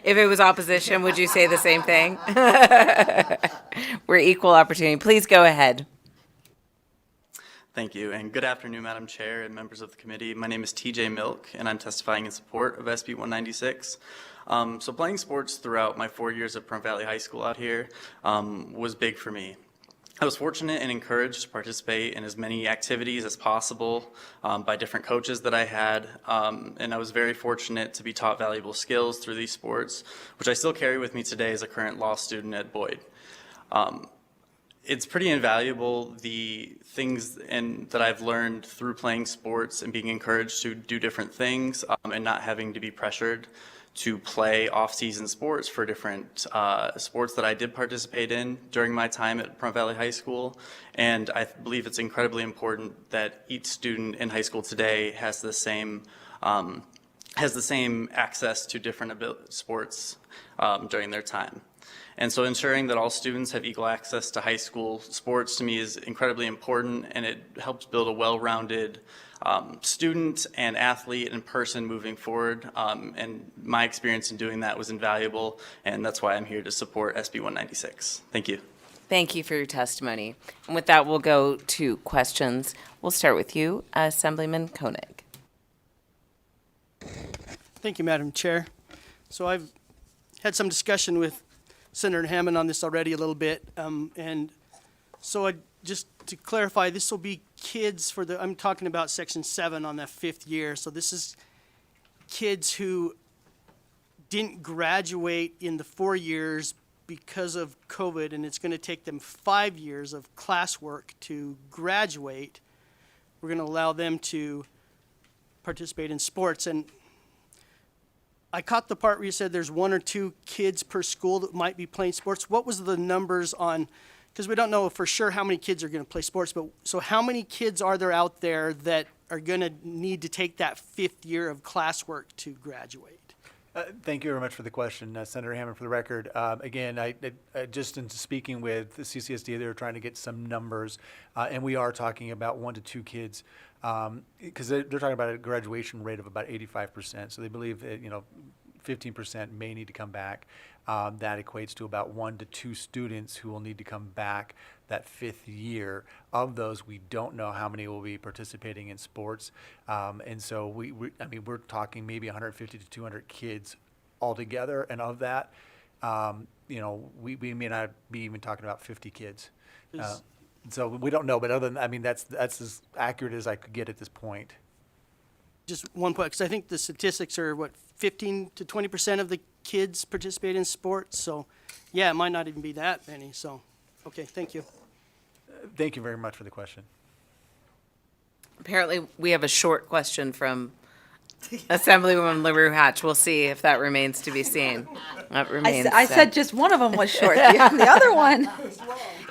If it was opposition, would you say the same thing? We're equal opportunity. Please go ahead. Thank you, and good afternoon, Madam Chair and members of the committee. My name is TJ Milk, and I'm testifying in support of SB 196. So playing sports throughout my 4 years at Pahrump Valley High School out here was big for me. I was fortunate and encouraged to participate in as many activities as possible by different coaches that I had, and I was very fortunate to be taught valuable skills through these sports, which I still carry with me today as a current law student at Boyd. it's pretty invaluable, the things that I've learned through playing sports and being encouraged to do different things, and not having to be pressured to play off-season sports for different sports that I did participate in during my time at Plum Valley High School. And I believe it's incredibly important that each student in high school today has the same access to different sports during their time. And so ensuring that all students have equal access to high school sports to me is incredibly important, and it helps build a well-rounded student and athlete and person moving forward. And my experience in doing that was invaluable, and that's why I'm here to support SB 196. Thank you. Thank you for your testimony. And with that, we'll go to questions. We'll start with you, Assemblyman Koenig. Thank you, Madam Chair. So I've had some discussion with Senator Hammond on this already a little bit. And so just to clarify, this will be kids I'm talking about Section 7 on that 5th year. So this is kids who didn't graduate in the 4 years because of COVID, and it's going to take them 5 years of classwork to graduate. We're going to allow them to participate in sports. And I caught the part where you said there's 1 or 2 kids per school that might be playing sports. What was the numbers on, because we don't know for sure how many kids are going to play sports, but so how many kids are there out there that are going to need to take that 5th year of classwork to graduate? Thank you very much for the question, Senator Hammond. For the record, again, I just in speaking with the CCSD, they were trying to get some numbers, and we are talking about 1 to 2 kids, because they're talking about a graduation rate of about 85%. So they believe that 15% may need to come back. That equates to about 1 to 2 students who will need to come back that 5th year. Of those, we don't know how many will be participating in sports. And so we're talking maybe 150 to 200 kids altogether. And of that, we may not be even talking about 50 kids. So we don't know, but other than, that's as accurate as I could get at this point. Just one point, because I think the statistics are, 15 to 20% of the kids participate in sports. So, yeah, it might not even be that many. So, okay, thank you. Thank you very much for the question. Apparently, we have a short question from Assemblywoman LaRue Hatch. We'll see if that remains to be seen. That remains. I said just one of them was short. The other one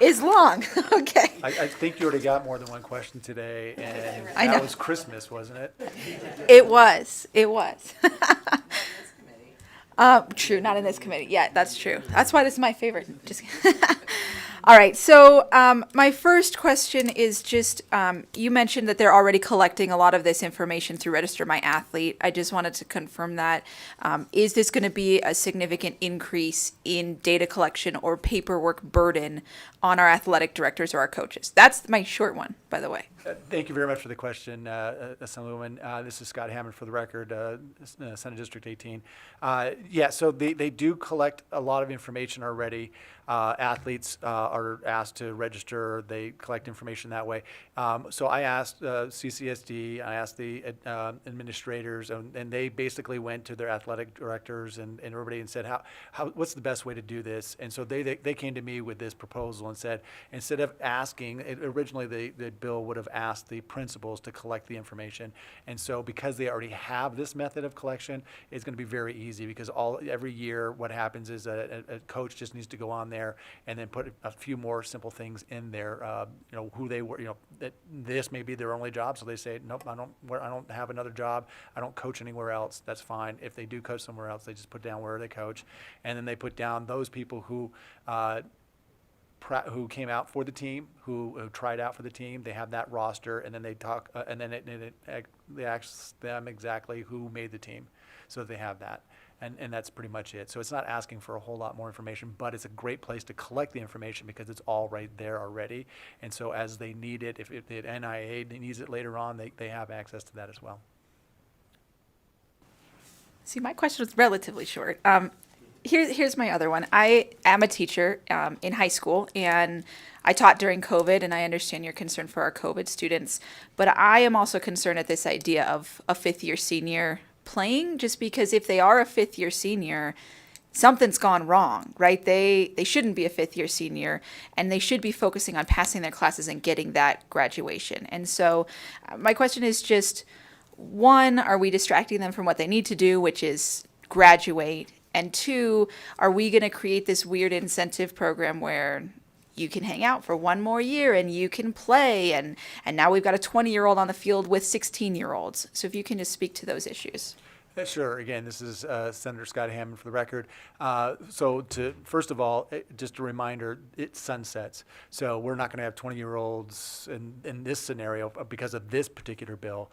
is long. Okay. I think you already got more than one question today, and I know. that was Christmas, wasn't it? It was. True, not in this committee. Yeah, that's true. That's why this is my favorite. Just all right. So my first question is just you mentioned that they're already collecting a lot of this information through Register My Athlete. I just wanted to confirm that. Is this going to be a significant increase in data collection or paperwork burden on our athletic directors or our coaches? That's my short one, by the way. Thank you very much for the question, Assemblywoman. This is Scott Hammond for the record, Senate District 18. So they do collect a lot of information already. Athletes are asked to register. They collect information that way. So I asked CCSD, I asked the administrators, and they basically went to their athletic directors and everybody and said, what's the best way to do this? And so they came to me with this proposal and said, instead of asking, originally the bill would have asked the principals to collect the information. And so because they already have this method of collection, it's going to be very easy, because every year what happens is a coach just needs to go on there and then put a few more simple things in there, who they were, that this may be their only job. So they say, nope, I don't have another job. I don't coach anywhere else. That's fine. If they do coach somewhere else, they just put down where they coach. And then they put down those people who came out for the team, who tried out for the team. They have that roster, and then they talk, and then they ask them exactly who made the team, so they have that, and that's pretty much it. So it's not asking for a whole lot more information, but it's a great place to collect the information because it's all right there already. And so as they need it, if the NIA needs it later on, they have access to that as well. See, my question was relatively short. Here's my other one. I am a teacher in high school, and I taught during COVID, and I understand your concern for our COVID students, but I am also concerned at this idea of a 5th-year senior playing, just because if they are a 5th-year senior, something's gone wrong, right? They shouldn't be a fifth year senior, and they should be focusing on passing their classes and getting that graduation. And so my question is just, one, are we distracting them from what they need to do, which is graduate? And two, are we going to create this weird incentive program where you can hang out for one more year and you can play, and now we've got a 20-year-old on the field with 16-year-olds. So if you can just speak to those issues. Sure. Again, this is Senator Scott Hammond for the record. First of all, just a reminder, it sunsets. So we're not going to have 20-year-olds in this scenario because of this particular bill,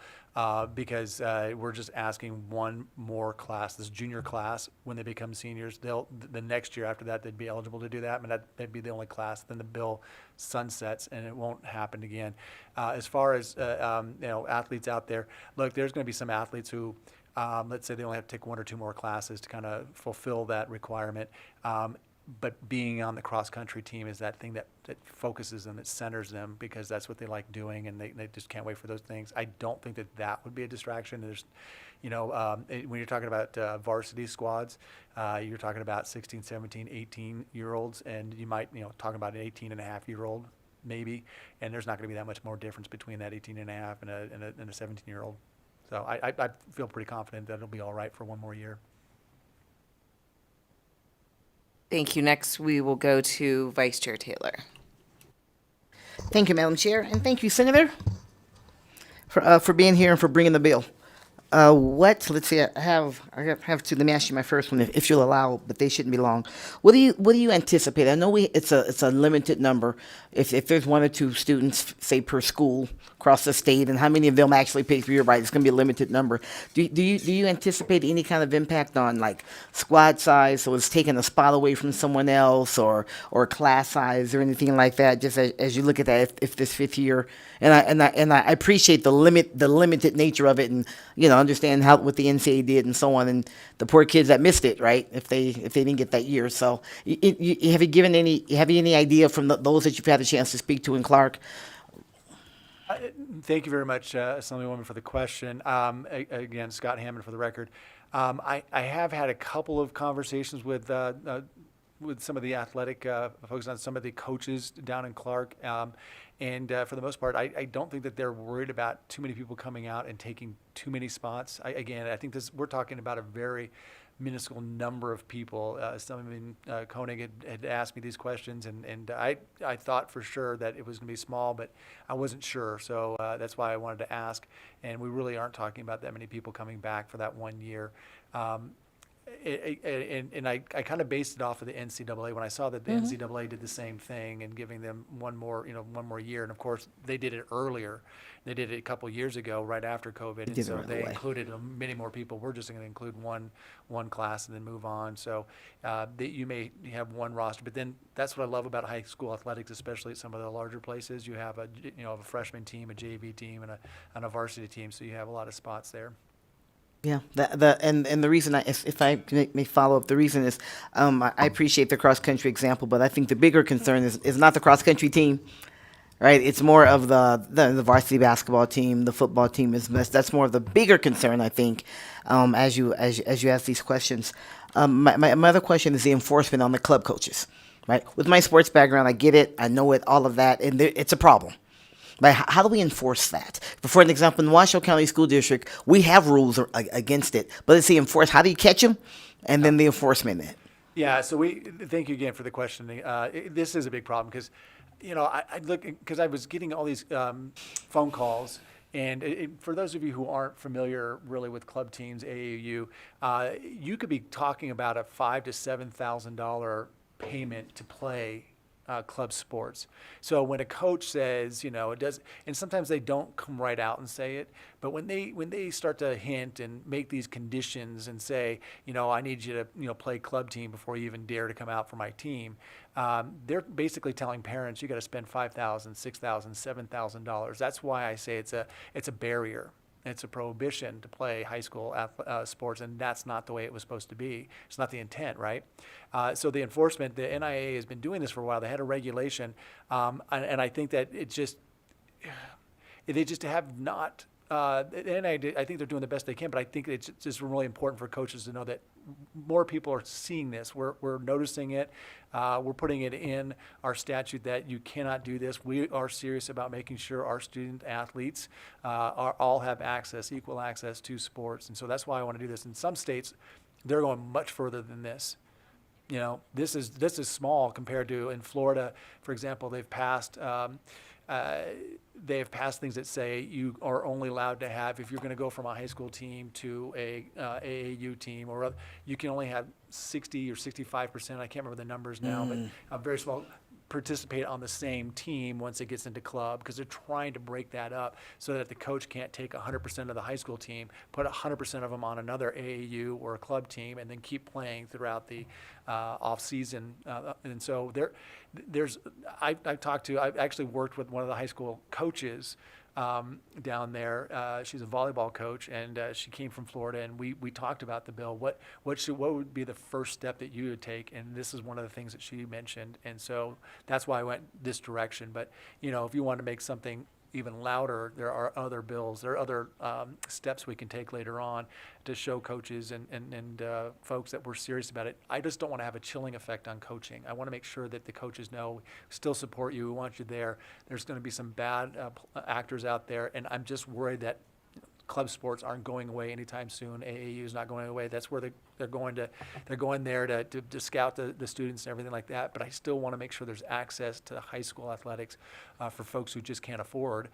because we're just asking one more class, this junior class, when they become seniors. The next year after that, they'd be eligible to do that, but that'd be the only class. Then the bill sunsets, and it won't happen again. As far as athletes out there, look, there's going to be some athletes who, let's say they only have to take one or two more classes to kind of fulfill that requirement. But being on the cross-country team is that thing that focuses them, that centers them, because that's what they like doing, and they just can't wait for those things. I don't think that would be a distraction. There's, when you're talking about varsity squads, you're talking about 16, 17, 18-year-olds, and you might, talking about an 18-and-a-half-year-old maybe, and there's not going to be that much more difference between that 18-and-a-half and a 17-year-old. So I feel pretty confident that it'll be all right for one more year. Thank you. Next, we will go to Vice Chair Taylor. Thank you, Madam Chair, and thank you, Senator, for being here and for bringing the bill. Let's see, I have to, let me ask you my first one, if you'll allow, but they shouldn't be long. What do you anticipate? I know it's a limited number. If there's one or two students, say, per school across the state, and how many of them actually pay for your ride, it's going to be a limited number. Do you anticipate any kind of impact on, like, squad size, so it's taking a spot away from someone else, or class size or anything like that, just as you look at that, if this fifth year, and I appreciate the limited nature of it, and understand what the NCAA did and so on, and the poor kids that missed it, right? If they didn't get that year. So have you any idea from those that you've had a chance to speak to in Clark? Thank you very much, Assemblywoman, for the question. Again, Scott Hammond for the record. I have had a couple of conversations with some of the athletic folks, on some of the coaches down in Clark. And for the most part, I don't think that they're worried about too many people coming out and taking too many spots. I think we're talking about a very minuscule number of people. Koenig had asked me these questions, and I thought for sure that it was going to be small, but I wasn't sure. So that's why I wanted to ask. And we really aren't talking about that many people coming back for that 1 year. And I kind of based it off of the NCAA when I saw that the NCAA did the same thing and giving them one more year. And of course, they did it earlier. They did it a couple years ago, right after COVID, and so they included many more people. We're just going to include one class and then move on. So you may have one roster, but then that's what I love about high school athletics, especially at some of the larger places. You have a freshman team, a JV team, and a varsity team, so you have a lot of spots there. Yeah, and the reason if I may follow up, the reason is I appreciate the cross country example, but I think the bigger concern is not the cross country team, right? It's more of the varsity basketball team, the football team that's more of the bigger concern, I think, as you ask these questions. My other question is the enforcement on the club coaches, right? With my sports background, I get it, I know it, all of that, and it's a problem. But how do we enforce that? For an example, in the Washoe County School District, we have rules against it, but it's the enforce. How do you catch them? And then the enforcement. Yeah, so thank you again for the question. This is a big problem because, I look, because I was getting all these phone calls. And for those of you who aren't familiar really with club teams, AAU, you could be talking about a $5,000 to $7,000 payment to play club sports. So when a coach says, it does, and sometimes they don't come right out and say it, but when they start to hint and make these conditions and say, I need you to, play club team before you even dare to come out for my team, they're basically telling parents you got to spend $5,000, $6,000, $7,000. That's why I say it's a barrier. It's a prohibition to play high school sports, and that's not the way it was supposed to be. It's not the intent, right? So the enforcement, the NIA has been doing this for a while. They had a regulation, and I think that they just have not and I think they're doing the best they can, but I think it's just really important for coaches to know that more people are seeing this. We're noticing it. We're putting it in our statute that you cannot do this. We are serious about making sure our student athletes all have access, equal access to sports. And so that's why I want to do this. In some states, they're going much further than this. You know, this is small compared to in Florida, for example, they've passed things that say you are only allowed to have, if you're going to go from a high school team to a AAU team, or you can only have 60 or 65%, I can't remember the numbers now, but a very small, participate on the same team once it gets into club, because they're trying to break that up so that the coach can't take 100% of the high school team, put 100% of them on another AAU or a club team, and then keep playing throughout the off season. And so I've actually worked with one of the high school coaches down there. She's a volleyball coach, and she came from Florida, and we talked about the bill. What would be the first step that you would take? And this is one of the things that she mentioned, and so that's why I went this direction. But you know, if you want to make something even louder, there are other bills, there are other steps we can take later on to show coaches and folks that we're serious about it. I just don't want to have a chilling effect on coaching. I want to make sure that the coaches know we still support you, we want you there. There's going to be some bad actors out there, and I'm just worried that club sports aren't going away anytime soon. AAU is not going away. That's where they're going there to scout the students and everything like that. But I still want to make sure there's access to high school athletics for folks who just can't afford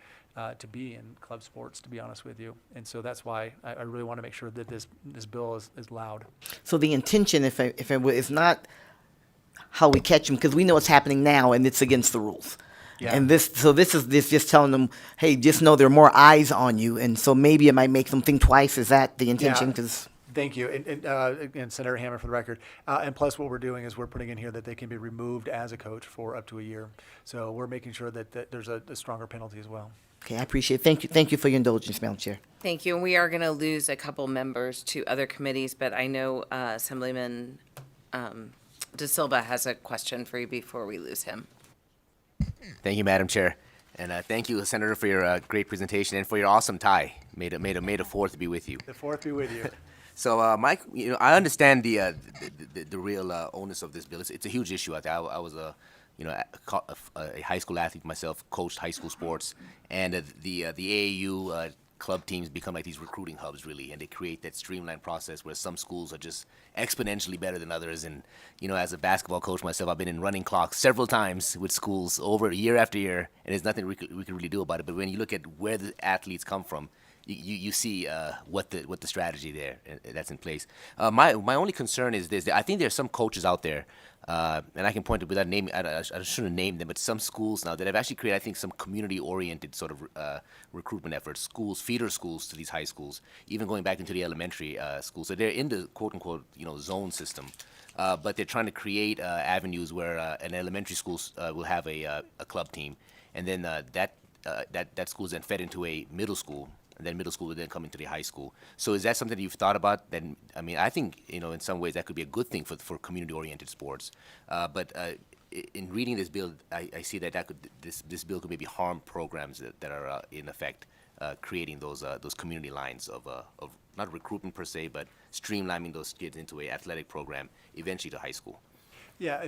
to be in club sports, to be honest with you. And so that's why I really want to make sure that this bill is loud. So the intention, if it is not how we catch them, because we know it's happening now and it's against the rules. Yeah. And this is just telling them, hey, just know there are more eyes on you, and so maybe it might make them think twice. Is that the intention? Yeah. 'Cause Thank you. And again, Senator Hammond, for the record. And plus, what we're doing is we're putting in here that they can be removed as a coach for up to a year. So we're making sure that there's a stronger penalty as well. okay, I appreciate it. Thank you for your indulgence, Madam Chair. Thank you. And we are going to lose a couple members to other committees, but I know Assemblyman De Silva has a question for you before we lose him. Thank you, Madam Chair. And thank you, Senator, for your great presentation and for your awesome tie. Made a fourth be with you. The fourth be with you. So, Mike, I understand the real onus of this bill. It's a huge issue out there. I was a high school athlete myself, coached high school sports, and the AAU club teams become like these recruiting hubs, really, and they create that streamlined process where some schools are just exponentially better than others. And as a basketball coach myself, I've been in running clocks several times with schools over year after year, and there's nothing we can really do about it. But when you look at where the athletes come from, you see what the strategy there that's in place. My only concern is this: I think there are some coaches out there, and I can point to without naming. I shouldn't name them, but some schools now that have actually created, I think, some community-oriented sort of recruitment efforts. Schools, feeder schools to these high schools, even going back into the elementary schools. So they're in the quote-unquote zone system, but they're trying to create avenues where an elementary school will have a club team, and then that school is then fed into a middle school. And then middle school would then come into the high school. So is that something that you've thought about? Then I think in some ways that could be a good thing for community-oriented sports. But in reading this bill, I see that this bill could maybe harm programs that are in effect, creating those community lines of not recruitment per se, but streamlining those kids into a athletic program, eventually to high school. Yeah,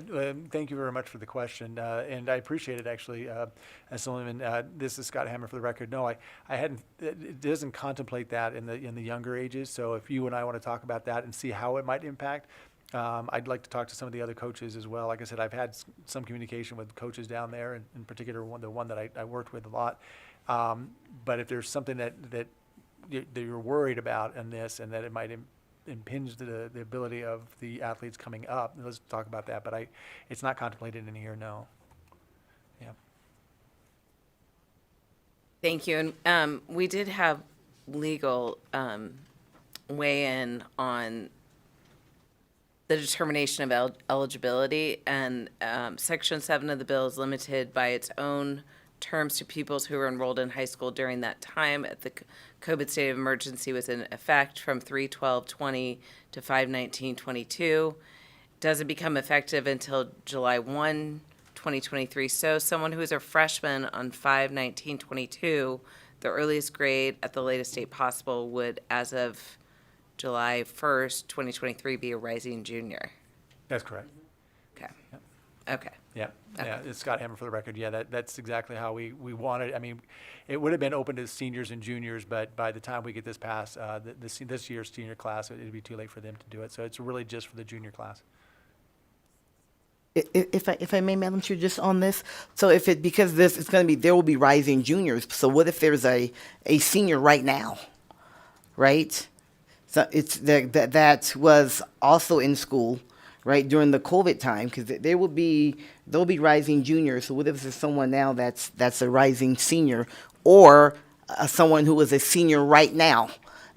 thank you very much for the question, and I appreciate it actually, Assemblyman. This is Scott Hammer for the record. No, I hadn't. It doesn't contemplate that in the younger ages. So if you and I want to talk about that and see how it might impact, I'd like to talk to some of the other coaches as well. Like I said, I've had some communication with coaches down there, and in particular the one that I worked with a lot. But if there's something that you're worried about in this, and that it might impinge the ability of the athletes coming up, let's talk about that. But it's not contemplated in here, no. Yeah. Thank you. And we did have legal weigh in on the determination of eligibility, and Section 7 of the bill is limited by its own terms to pupils who were enrolled in high school during that time. The COVID state of emergency was in effect from 3/12/20 to 5/19/22. Doesn't become effective until July 1, 2023. So someone who is a freshman on 5/19/22, the earliest grade at the latest date possible would, as of July 1st, 2023, be a rising junior. That's correct. Okay. Okay. Yeah, Okay. yeah, it's Scott Hammer for the record. Yeah, that's exactly how we wanted. I mean, it would have been open to seniors and juniors, but by the time we get this passed, this year's senior class, it'd be too late for them to do it. So it's really just for the junior class. If I may, Madam Chair, just on this, so if it, because this, it's going to be, there will be rising juniors, so what if there's a senior right now, right? So it's, that was also in school, right, during the COVID time, because there'll be rising juniors, so what if there's someone now that's a rising senior, or someone who is a senior right now,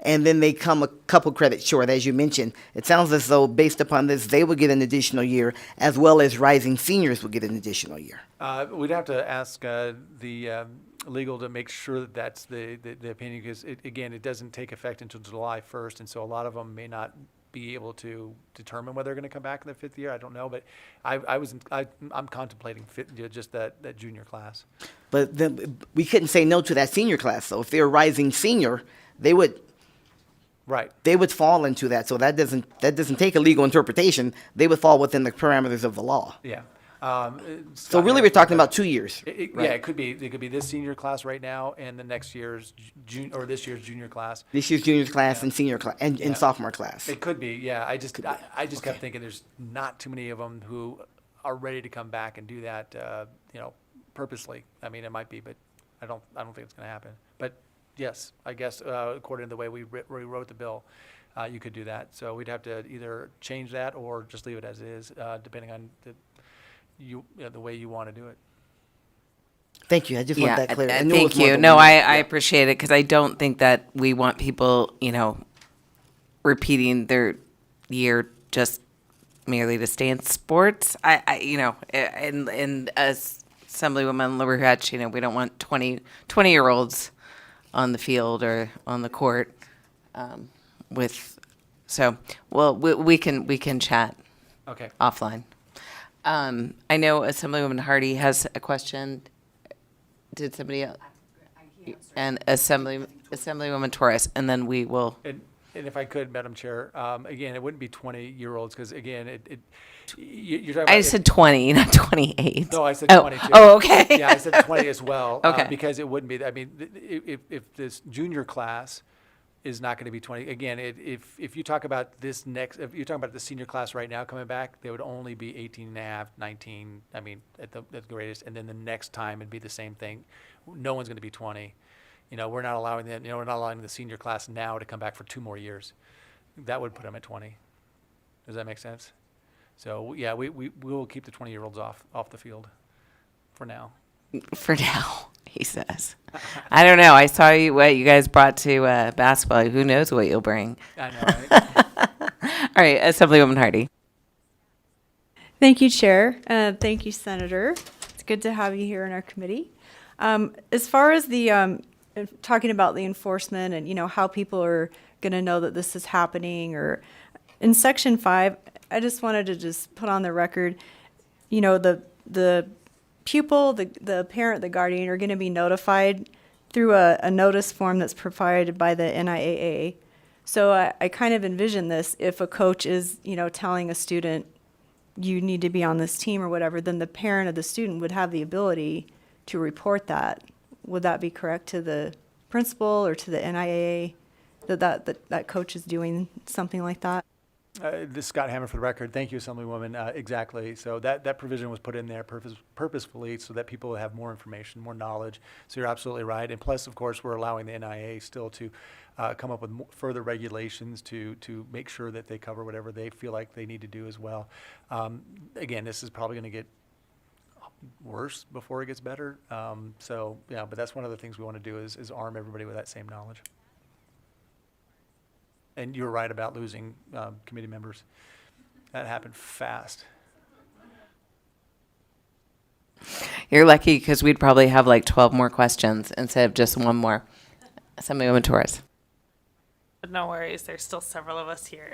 and then they come a couple credits short, as you mentioned. It sounds as though, based upon this, they would get an additional year, as well as rising seniors would get an additional year. We'd have to ask the legal to make sure that that's the opinion, because again, it doesn't take effect until July 1st, and so a lot of them may not be able to determine whether they're going to come back in the 5th year. I don't know, but I'm contemplating just that junior class. But then we couldn't say no to that senior class, so if they're a rising senior, they would. Right. They would fall into that, so that doesn't take a legal interpretation. They would fall within the parameters of the law. Yeah. So really, we're talking about 2 years. Yeah, right? it could be this senior class right now, and the next year's this year's junior class. This year's junior class and senior class and Yeah. sophomore class. It could be. Yeah. I just kept thinking there's not too many of them who are ready to come back and do that. Purposely. I mean, it might be, but I don't think it's going to happen. But yes, I guess according to the way we wrote the bill, you could do that. So we'd have to either change that or just leave it as it is, depending on the way you want to do it. Thank you. I just want that clear. I knew it Thank was more you. than No, one. I appreciate it, because I don't think that we want people, repeating their year just merely to stay in sports. And as Assemblywoman Laura Hatch, we don't want 20-year-olds on the field or on the court we can chat Okay. offline. I know Assemblywoman Hardy has a question. Did somebody else? And Assemblywoman Torres, and then we will. And if I could, Madam Chair, again, it wouldn't be 20-year-olds, because again, you're talking about. I said 20, not 28. No, I said 20 too. Oh, okay. Yeah, I said 20 as well. Okay. Because it wouldn't be, I mean, if this junior class is not going to be 20, again, if you talk about if you're talking about the senior class right now coming back, they would only be 18 and a half, 19, I mean, at the greatest, and then the next time it'd be the same thing. No one's going to be 20. We're not allowing them, we're not allowing the senior class now to come back for 2 more years. That would put them at 20. Does that make sense? So, yeah, we will keep the 20-year-olds off the field for now. For now, he says. I don't know. I saw what you guys brought to basketball. Who knows what you'll bring? I know, right? All right, Assemblywoman Hardy. Thank you, Chair. Thank you, Senator. It's good to have you here in our committee. As far as the talking about the enforcement and how people are going to know that this is happening, or in Section 5, I just wanted to just put on the record, the pupil, the parent, the guardian are going to be notified through a notice form that's provided by the NIAA. So I kind of envision this, if a coach is, telling a student, you need to be on this team or whatever, then the parent of the student would have the ability to report that. Would that be correct to the principal or to the NIAA that coach is doing something like that? This is Scott Hammer for the record. Thank you, Assemblywoman. Exactly. So that provision was put in there purposefully so that people have more information, more knowledge. So you're absolutely right. And plus, of course, we're allowing the NIA still to come up with further regulations to make sure that they cover whatever they feel like they need to do as well. Again, this is probably going to get worse before it gets better. But that's one of the things we want to do is arm everybody with that same knowledge. And you're right about losing committee members. That happened fast. You're lucky, because we'd probably have like 12 more questions instead of just one more. Assemblywoman Torres. But no worries, there's still several of us here.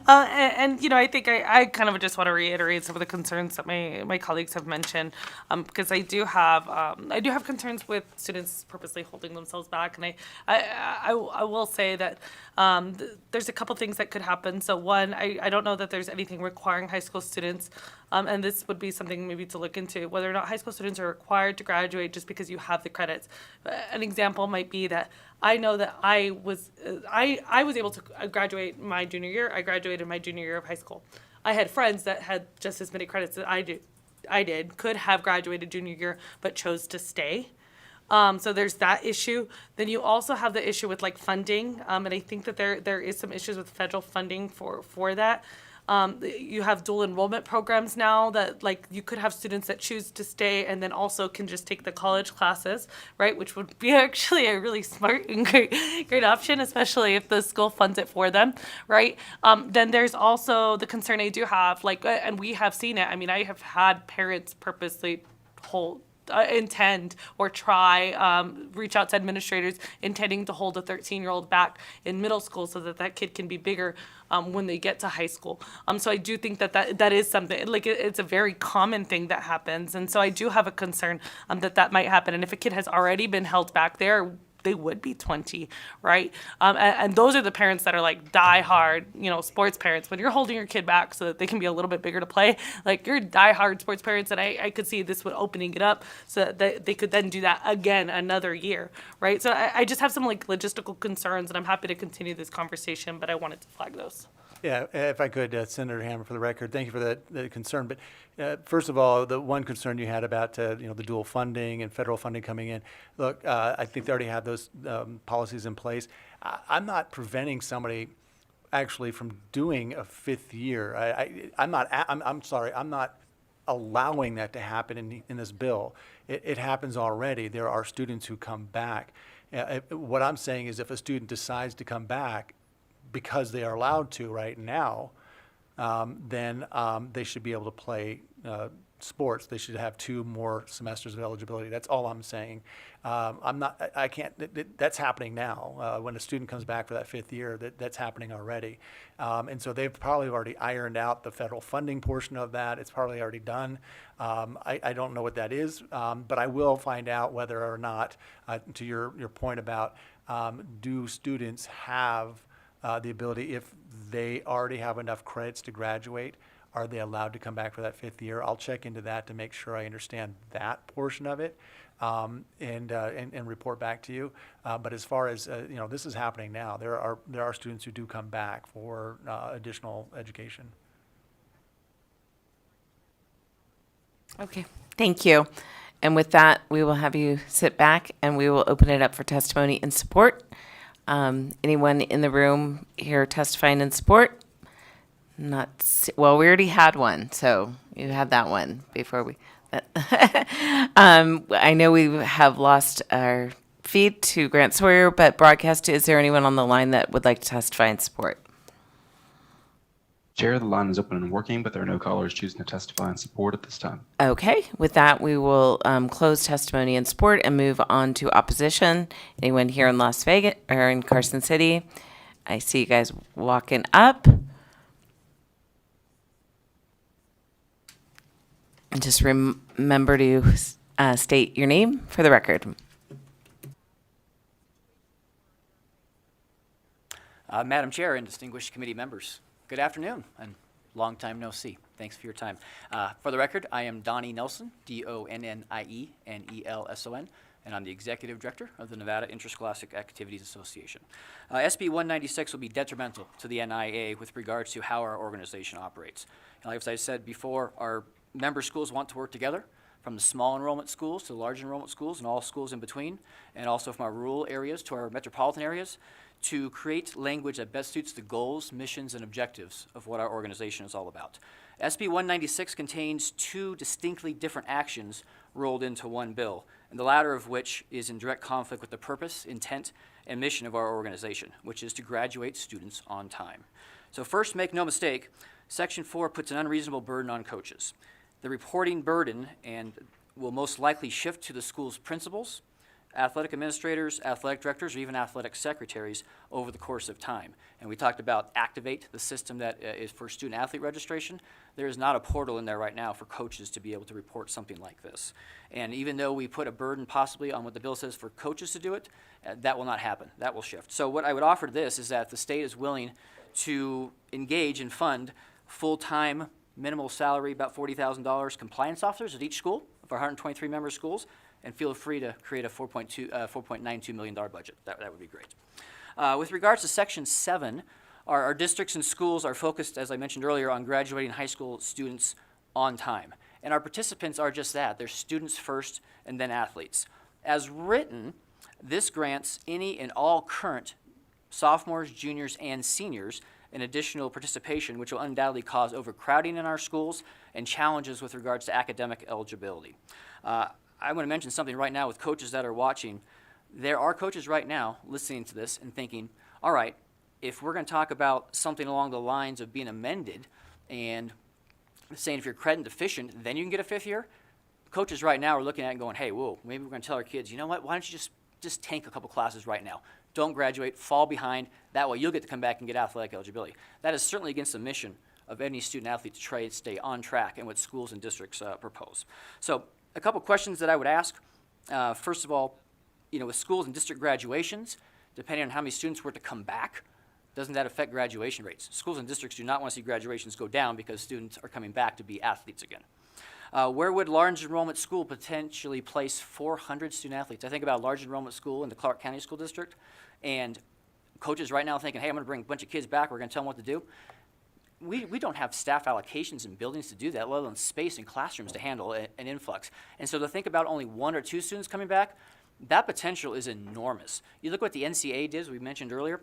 And, you know, I think I kind of just want to reiterate some of the concerns that my colleagues have mentioned, because I do have concerns with students purposely holding themselves back, and I will say that there's a couple things that could happen. So one, I don't know that there's anything requiring high school students, and this would be something maybe to look into, whether or not high school students are required to graduate just because you have the credits. An example might be that I know that I was able to graduate my junior year. I graduated my junior year of high school. I had friends that had just as many credits that I did, could have graduated junior year, but chose to stay. So there's that issue. Then you also have the issue with like funding, and I think that there is some issues with federal funding for that. You have dual enrollment programs now that like you could have students that choose to stay and then also can just take the college classes, right? Which would be actually a really smart and great option, especially if the school funds it for them, right? Then there's also the concern I do have, like, and we have seen it. I mean, I have had parents purposely intend or try, reach out to administrators intending to hold a 13-year-old back in middle school so that kid can be bigger when they get to high school. So I do think that is something, like it's a very common thing that happens. And so I do have a concern that might happen. And if a kid has already been held back there, they would be 20, right? And those are the parents that are like die-hard, you know, sports parents. When you're holding your kid back so that they can be a little bit bigger to play, like you're die-hard sports parents, and I could see this one opening it up so that they could then do that again another year, right? So I just have some like logistical concerns, and I'm happy to continue this conversation, but I wanted to flag those. Yeah, if I could, Senator Hammer, for the record, thank you for that concern. But first of all, the one concern you had about the dual funding and federal funding coming in. Look, I think they already have those policies in place. I'm not preventing somebody actually from doing a fifth year. I'm sorry, I'm not allowing that to happen in this bill. It happens already. There are students who come back. What I'm saying is, if a student decides to come back because they are allowed to right now, then they should be able to play sports. They should have 2 more semesters of eligibility. That's all I'm saying. I can't, that's happening now. When a student comes back for that 5th year, that's happening already. And so they've probably already ironed out the federal funding portion of that. It's probably already done. I don't know what that is, but I will find out whether or not, to your point about, do students have the ability, if they already have enough credits to graduate, are they allowed to come back for that 5th year? I'll check into that to make sure I understand that portion of it, and report back to you. But as far as this is happening now. There are students who do come back for additional education. Okay, thank you. And with that, we will have you sit back and we will open it up for testimony in support. Anyone in the room here testifying in support? Well, we already had one, so you had that one before we. I know we have lost our feed to Grant Sawyer, but broadcast, is there anyone on the line that would like to testify in support? Chair, the line is open and working, but there are no callers choosing to testify in support at this time. Okay, with that, we will close testimony in support and move on to opposition. Anyone here in Las Vegas or in Carson City? I see you guys walking up. And just remember to state your name for the record. Madam Chair and distinguished committee members, good afternoon and long time no see. Thanks for your time. For the record, I am Donnie Nelson, D-O-N-N-I-E-N-E-L-S-O-N, and I'm the Executive Director of the Nevada Interscholastic Activities Association. SB 196 will be detrimental to the NIA with regards to how our organization operates. And like I said before, our member schools want to work together, from the small enrollment schools to the large enrollment schools and all schools in between, and also from our rural areas to our metropolitan areas, to create language that best suits the goals, missions, and objectives of what our organization is all about. SB 196 contains 2 distinctly different actions rolled into one bill, and the latter of which is in direct conflict with the purpose, intent, and mission of our organization, which is to graduate students on time. So first, make no mistake, Section 4 puts an unreasonable burden on coaches. The reporting burden will most likely shift to the school's principals, athletic administrators, athletic directors, or even athletic secretaries over the course of time. And we talked about Activate, the system that is for student-athlete registration. There is not a portal in there right now for coaches to be able to report something like this. And even though we put a burden possibly on what the bill says for coaches to do it, that will not happen. That will shift. So what I would offer to this is that the state is willing to engage and fund full-time, minimal salary, about $40,000 compliance officers at each school of our 123 member schools, and feel free to create a $4.92 million budget. That would be great. With regards to Section 7, our districts and schools are focused, as I mentioned earlier, on graduating high school students on time. And our participants are just that. They're students first and then athletes. As written, this grants any and all current sophomores, juniors, and seniors an additional participation, which will undoubtedly cause overcrowding in our schools and challenges with regards to academic eligibility. I want to mention something right now with coaches that are watching. There are coaches right now listening to this and thinking, all right, if we're going to talk about something along the lines of being amended and saying if you're credit deficient, then you can get a fifth year, coaches right now are looking at it and going, hey, whoa, maybe we're going to tell our kids, you know what, why don't you just tank a couple classes right now. Don't graduate, fall behind. That way you'll get to come back and get athletic eligibility. That is certainly against the mission of any student athlete to try to stay on track and what schools and districts propose. So a couple questions that I would ask. First of all, with schools and district graduations, depending on how many students were to come back, doesn't that affect graduation rates? Schools and districts do not want to see graduations go down because students are coming back to be athletes again. Where would large enrollment school potentially place 400 student athletes? I think about a large enrollment school in the Clark County School District, and coaches right now thinking, hey, I'm going to bring a bunch of kids back, we're going to tell them what to do. We don't have staff allocations and buildings to do that, let alone space and classrooms to handle an influx. And so to think about only 1 or 2 students coming back, that potential is enormous. You look what the NCAA did, as we mentioned earlier.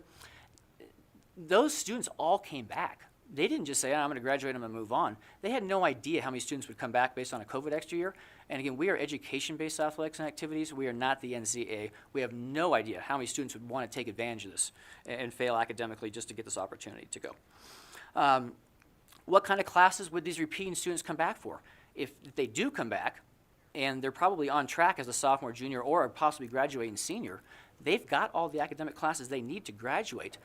Those students all came back. They didn't just say, I'm going to graduate, I'm going to move on. They had no idea how many students would come back based on a COVID extra year. And again, we are education-based athletics and activities. We are not the NCAA. We have no idea how many students would want to take advantage of this and fail academically just to get this opportunity to go. What kind of classes would these repeating students come back for? If they do come back, and they're probably on track as a sophomore, junior, or possibly graduating senior, they've got all the academic classes they need to graduate.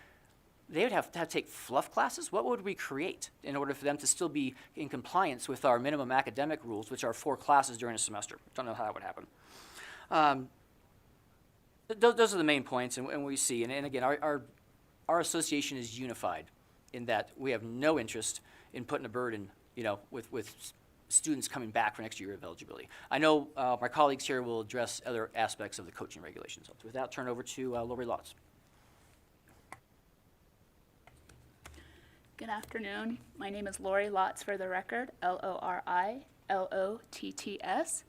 They would have to take fluff classes. What would we create in order for them to still be in compliance with our minimum academic rules, which are 4 classes during a semester? Don't know how that would happen. Those are the main points, and we see. And again, our association is unified in that we have no interest in putting a burden, with students coming back for next year of eligibility. I know my colleagues here will address other aspects of the coaching regulations. So with that, turn over to Lori Lotz. Good afternoon. My name is Lori Lotz for the record, Lori Lotts.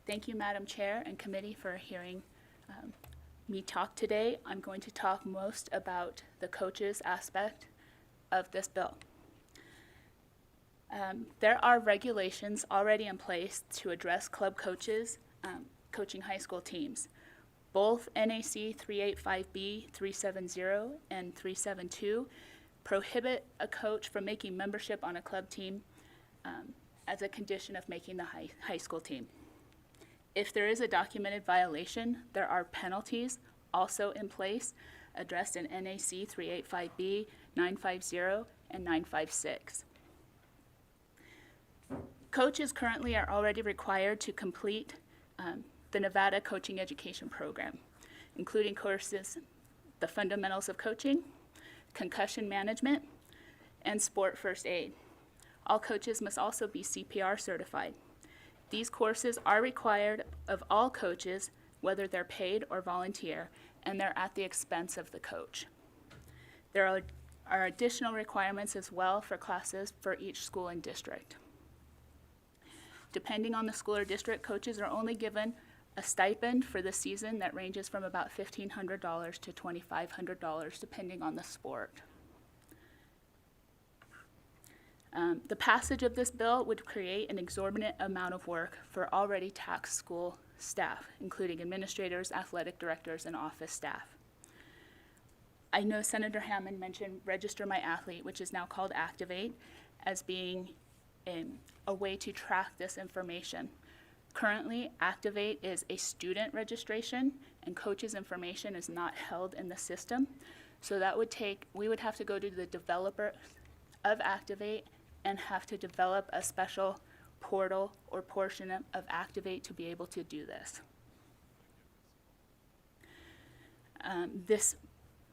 Thank you, Madam Chair and committee, for hearing me talk today. I'm going to talk most about the coaches aspect of this bill. There are regulations already in place to address club coaches coaching high school teams. Both NAC 385B 370 and 372 prohibit a coach from making membership on a club team as a condition of making the high school team. If there is a documented violation, there are penalties also in place addressed in NAC 385B, 950, and 956. Coaches currently are already required to complete the Nevada Coaching Education Program, including courses, the fundamentals of coaching, concussion management, and sport first aid. All coaches must also be CPR certified. These courses are required of all coaches, whether they're paid or volunteer, and they're at the expense of the coach. There are additional requirements as well for classes for each school and district. Depending on the school or district, coaches are only given a stipend for the season that ranges from about $1,500 to $2,500, depending on the sport. The passage of this bill would create an exorbitant amount of work for already taxed school staff, including administrators, athletic directors, and office staff. I know Senator Hammond mentioned Register My Athlete, which is now called Activate, as being a way to track this information. Currently, Activate is a student registration, and coaches' information is not held in the system. So that would we would have to go to the developer of Activate and have to develop a special portal or portion of Activate to be able to do this. This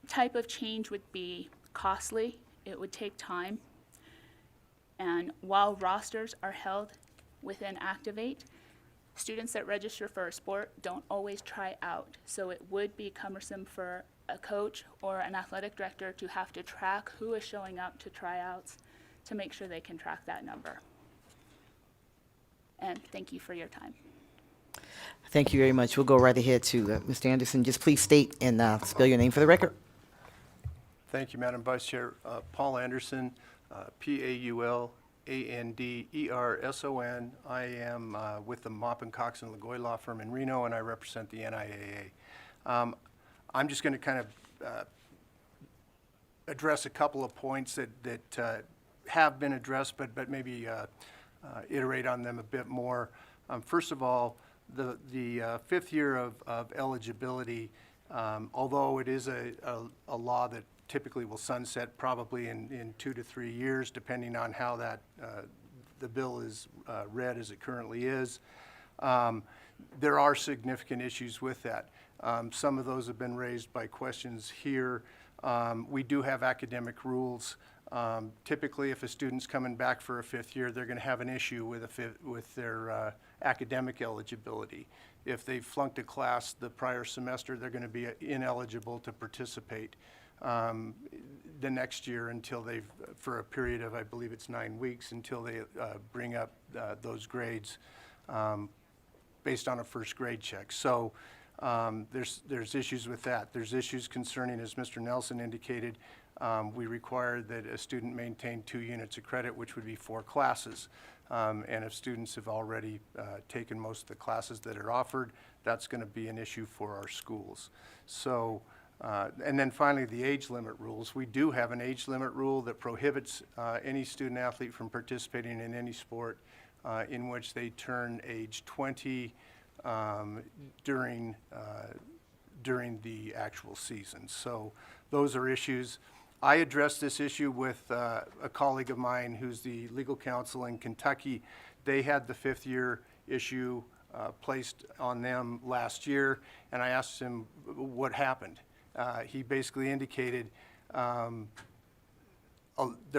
type of change would be costly. It would take time. And while rosters are held within Activate, students that register for a sport don't always try out. So it would be cumbersome for a coach or an athletic director to have to track who is showing up to tryouts to make sure they can track that number. And thank you for your time. Thank you very much. We'll go right ahead to Mr. Anderson. Just please state and spell your name for the record. Thank you, Madam Vice Chair. Paul Anderson, P-A-U-L-A-N-D-E-R-S-O-N. I am with the Maupin, Cox, and Lagoy Law Firm in Reno, and I represent the NIAA. I'm just going to kind of address a couple of points that have been addressed, but maybe iterate on them a bit more. First of all, the fifth year of eligibility, although it is a law that typically will sunset probably in 2 to 3 years, depending on how that the bill is read as it currently is. There are significant issues with that. Some of those have been raised by questions here. We do have academic rules. Typically, if a student's coming back for a fifth year, they're going to have an issue with their academic eligibility. If they flunked a class the prior semester, they're going to be ineligible to participate the next year until they've, for a period of, I believe it's 9 weeks, until they bring up those grades based on a first grade check. So there's issues with that. There's issues concerning, as Mr. Nelson indicated, we require that a student maintain 2 units of credit, which would be 4 classes. And if students have already taken most of the classes that are offered, that's going to be an issue for our schools. So, and then finally, the age limit rules. We do have an age limit rule that prohibits any student athlete from participating in any sport in which they turn age 20 during the actual season. So those are issues. I addressed this issue with a colleague of mine who's the legal counsel in Kentucky. They had the fifth year issue placed on them last year, and I asked him what happened. He basically indicated there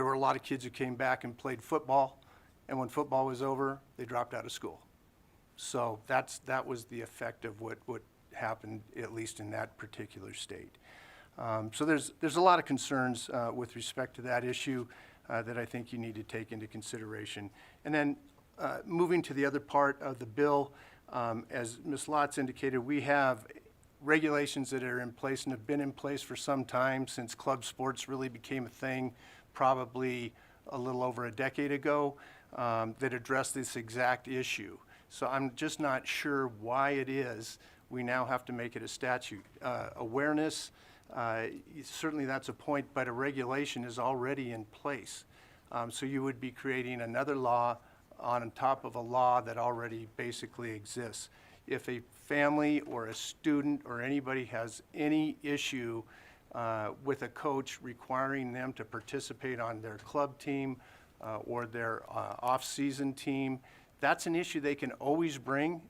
were a lot of kids who came back and played football, and when football was over, they dropped out of school. So that was the effect of what happened, at least in that particular state. So there's a lot of concerns with respect to that issue that I think you need to take into consideration. And then moving to the other part of the bill, as Ms. Lotz indicated, we have regulations that are in place and have been in place for some time, since club sports really became a thing, probably a little over a decade ago, that address this exact issue. So I'm just not sure why it is we now have to make it a statute. Awareness, certainly that's a point, but a regulation is already in place. So you would be creating another law on top of a law that already basically exists. If a family or a student or anybody has any issue with a coach requiring them to participate on their club team or their off-season team, that's an issue they can always bring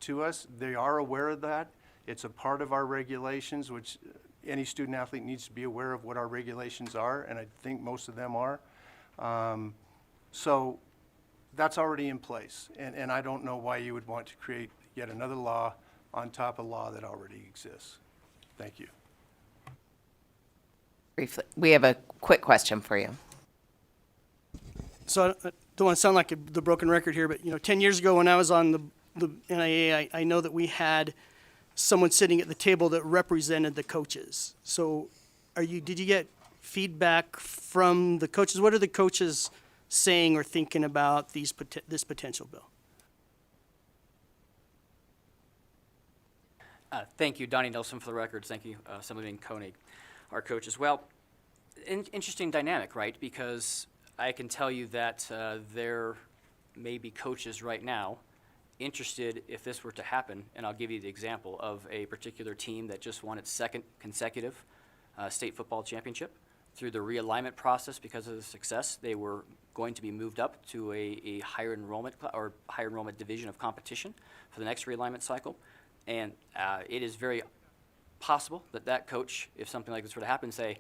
to us. They are aware of that. It's a part of our regulations, which any student athlete needs to be aware of what our regulations are, and I think most of them are. So that's already in place, and I don't know why you would want to create yet another law on top of law that already exists. Thank you. Briefly, we have a quick question for you. So I don't want to sound like the broken record here, but 10 years ago when I was on the NIA, I know that we had someone sitting at the table that represented the coaches. So did you get feedback from the coaches? What are the coaches saying or thinking about this potential bill? Thank you, Donnie Nelson, for the record. Thank you, Assemblyman Koenig, our coaches. Well, interesting dynamic, right? Because I can tell you that there may be coaches right now interested if this were to happen, and I'll give you the example of a particular team that just won its second consecutive state football championship. Through the realignment process, because of the success, they were going to be moved up to a higher enrollment or higher enrollment division of competition for the next realignment cycle. And it is very possible that that coach, if something like this were to happen, say,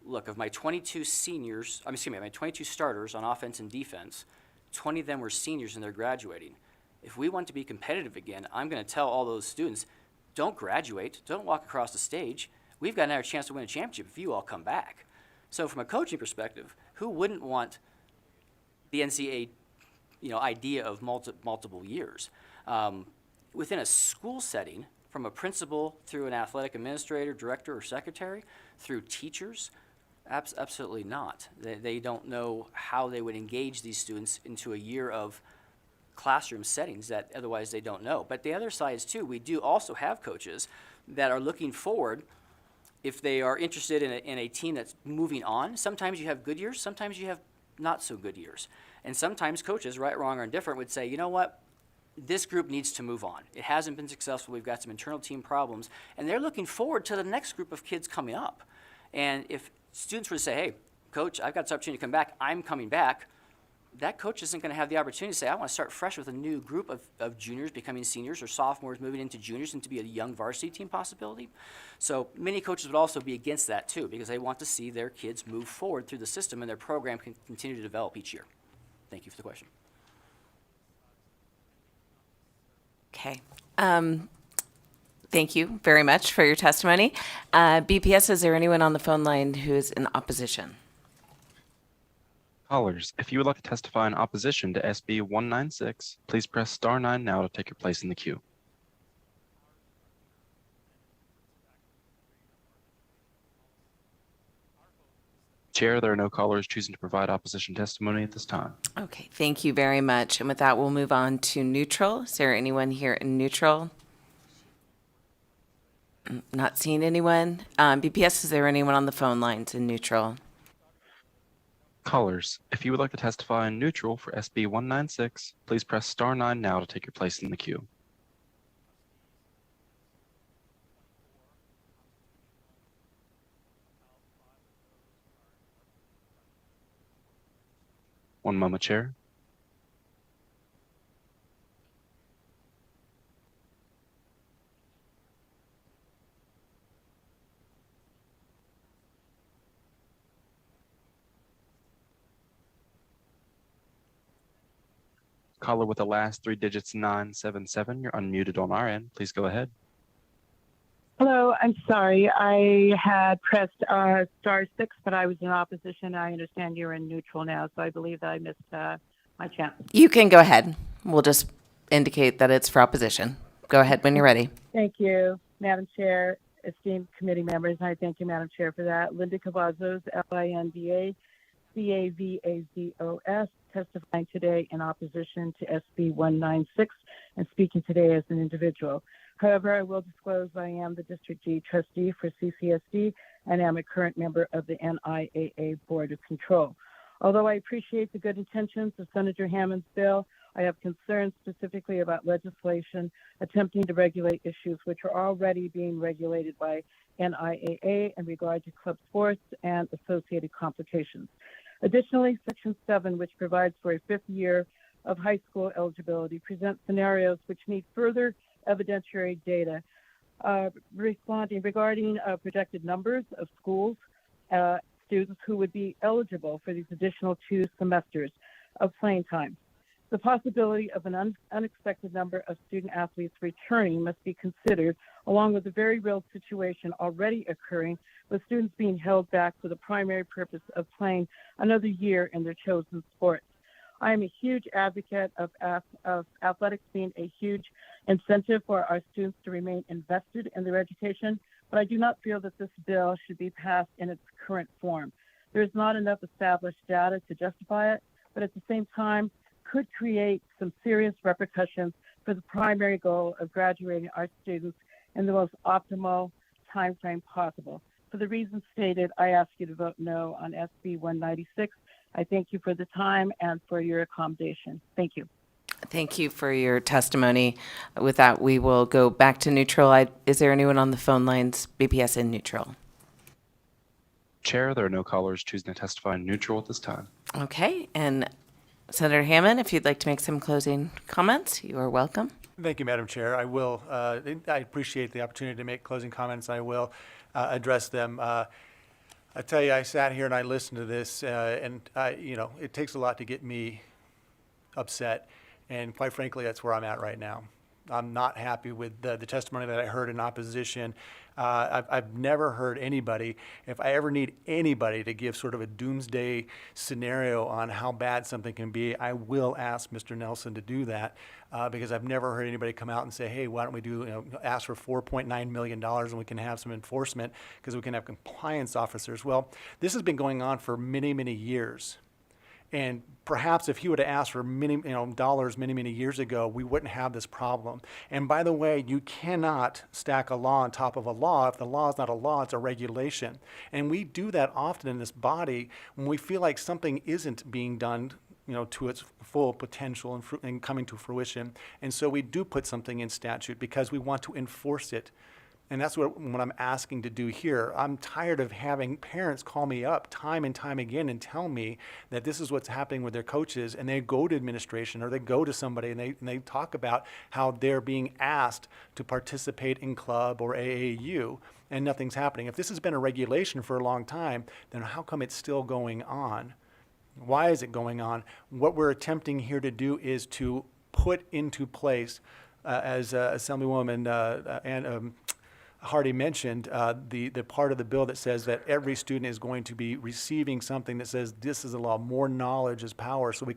look, of my 22 seniors, my 22 starters on offense and defense, 20 of them were seniors and they're graduating. If we want to be competitive again, I'm going to tell all those students, don't graduate, don't walk across the stage. We've got another chance to win a championship if you all come back. So from a coaching perspective, who wouldn't want the NCAA, idea of multiple years? Within a school setting, from a principal through an athletic administrator, director, or secretary, through teachers, absolutely not. They don't know how they would engage these students into a year of classroom settings that otherwise they don't know. But the other side is too, we do also have coaches that are looking forward. If they are interested in a team that's moving on, sometimes you have good years, sometimes you have not so good years. And sometimes coaches, right, wrong, or indifferent, would say, you know what, this group needs to move on. It hasn't been successful, we've got some internal team problems, and they're looking forward to the next group of kids coming up. And if students were to say, hey, coach, I've got this opportunity to come back, I'm coming back, that coach isn't going to have the opportunity to say, I want to start fresh with a new group of juniors becoming seniors or sophomores moving into juniors and to be a young varsity team possibility. So many coaches would also be against that too, because they want to see their kids move forward through the system and their program can continue to develop each year. Thank you for the question. Okay. Thank you very much for your testimony. BPS, is there anyone on the phone line who is in opposition? Callers, if you would like to testify in opposition to SB 196, please press star 9 now to take your place in the queue. Chair, there are no callers choosing to provide opposition testimony at this time. Okay, thank you very much. And with that, we'll move on to neutral. Is there anyone here in neutral? Not seeing anyone. BPS, is there anyone on the phone lines in neutral? Callers, if you would like to testify in neutral for SB 196, please press star 9 now to take your place in the queue. One moment, Chair. Caller with the last 3 digits 977, you're unmuted on our end. Please go ahead. Hello, I'm sorry. I had pressed star 6, but I was in opposition. I understand you're in neutral now, so I believe that I missed my chance. You can go ahead. We'll just indicate that it's for opposition. Go ahead when you're ready. Thank you, Madam Chair, esteemed committee members. And I thank you, Madam Chair, for that. Linda Cavazos, Linda Cavazos, testifying today in opposition to SB 196 and speaking today as an individual. However, I will disclose I am the District G trustee for CCSD and am a current member of the NIAA Board of Control. Although I appreciate the good intentions of Senator Hammond's bill, I have concerns specifically about legislation attempting to regulate issues which are already being regulated by NIAA in regard to club sports and associated complications. Additionally, Section 7, which provides for a 5th year of high school eligibility, presents scenarios which need further evidentiary data regarding projected numbers of schools, students who would be eligible for these additional 2 semesters of playing time. The possibility of an unexpected number of student athletes returning must be considered, along with the very real situation already occurring with students being held back for the primary purpose of playing another year in their chosen sports. I am a huge advocate of athletics being a huge incentive for our students to remain invested in their education, but I do not feel that this bill should be passed in its current form. There is not enough established data to justify it, but at the same time, could create some serious repercussions for the primary goal of graduating our students in the most optimal time frame possible. For the reasons stated, I ask you to vote no on SB 196. I thank you for the time and for your accommodation. Thank you. Thank you for your testimony. With that, we will go back to neutral. Is there anyone on the phone lines, BPS in neutral? Chair, there are no callers choosing to testify in neutral at this time. Okay, and Senator Hammond, if you'd like to make some closing comments, you are welcome. Thank you, Madam Chair. I will. I appreciate the opportunity to make closing comments. I will address them. I tell you, I sat here and I listened to this, and it takes a lot to get me upset. And quite frankly, that's where I'm at right now. I'm not happy with the testimony that I heard in opposition. I've never heard anybody, if I ever need anybody to give sort of a doomsday scenario on how bad something can be, I will ask Mr. Nelson to do that, because I've never heard anybody come out and say, hey, why don't we ask for $4.9 million and we can have some enforcement because we can have compliance officers. Well, this has been going on for many, many years. And perhaps if he would have asked for dollars many years ago, we wouldn't have this problem. And by the way, you cannot stack a law on top of a law. If the law is not a law, it's a regulation. And we do that often in this body when we feel like something isn't being done to its full potential and coming to fruition. And so we do put something in statute because we want to enforce it. And that's what I'm asking to do here. I'm tired of having parents call me up time and time again and tell me that this is what's happening with their coaches, and they go to administration or they go to somebody and they talk about how they're being asked to participate in club or AAU and nothing's happening. If this has been a regulation for a long time, then how come it's still going on? Why is it going on? What we're attempting here to do is to put into place, as Assemblywoman Hardy mentioned, the part of the bill that says that every student is going to be receiving something that says this is a law, more knowledge is power, so we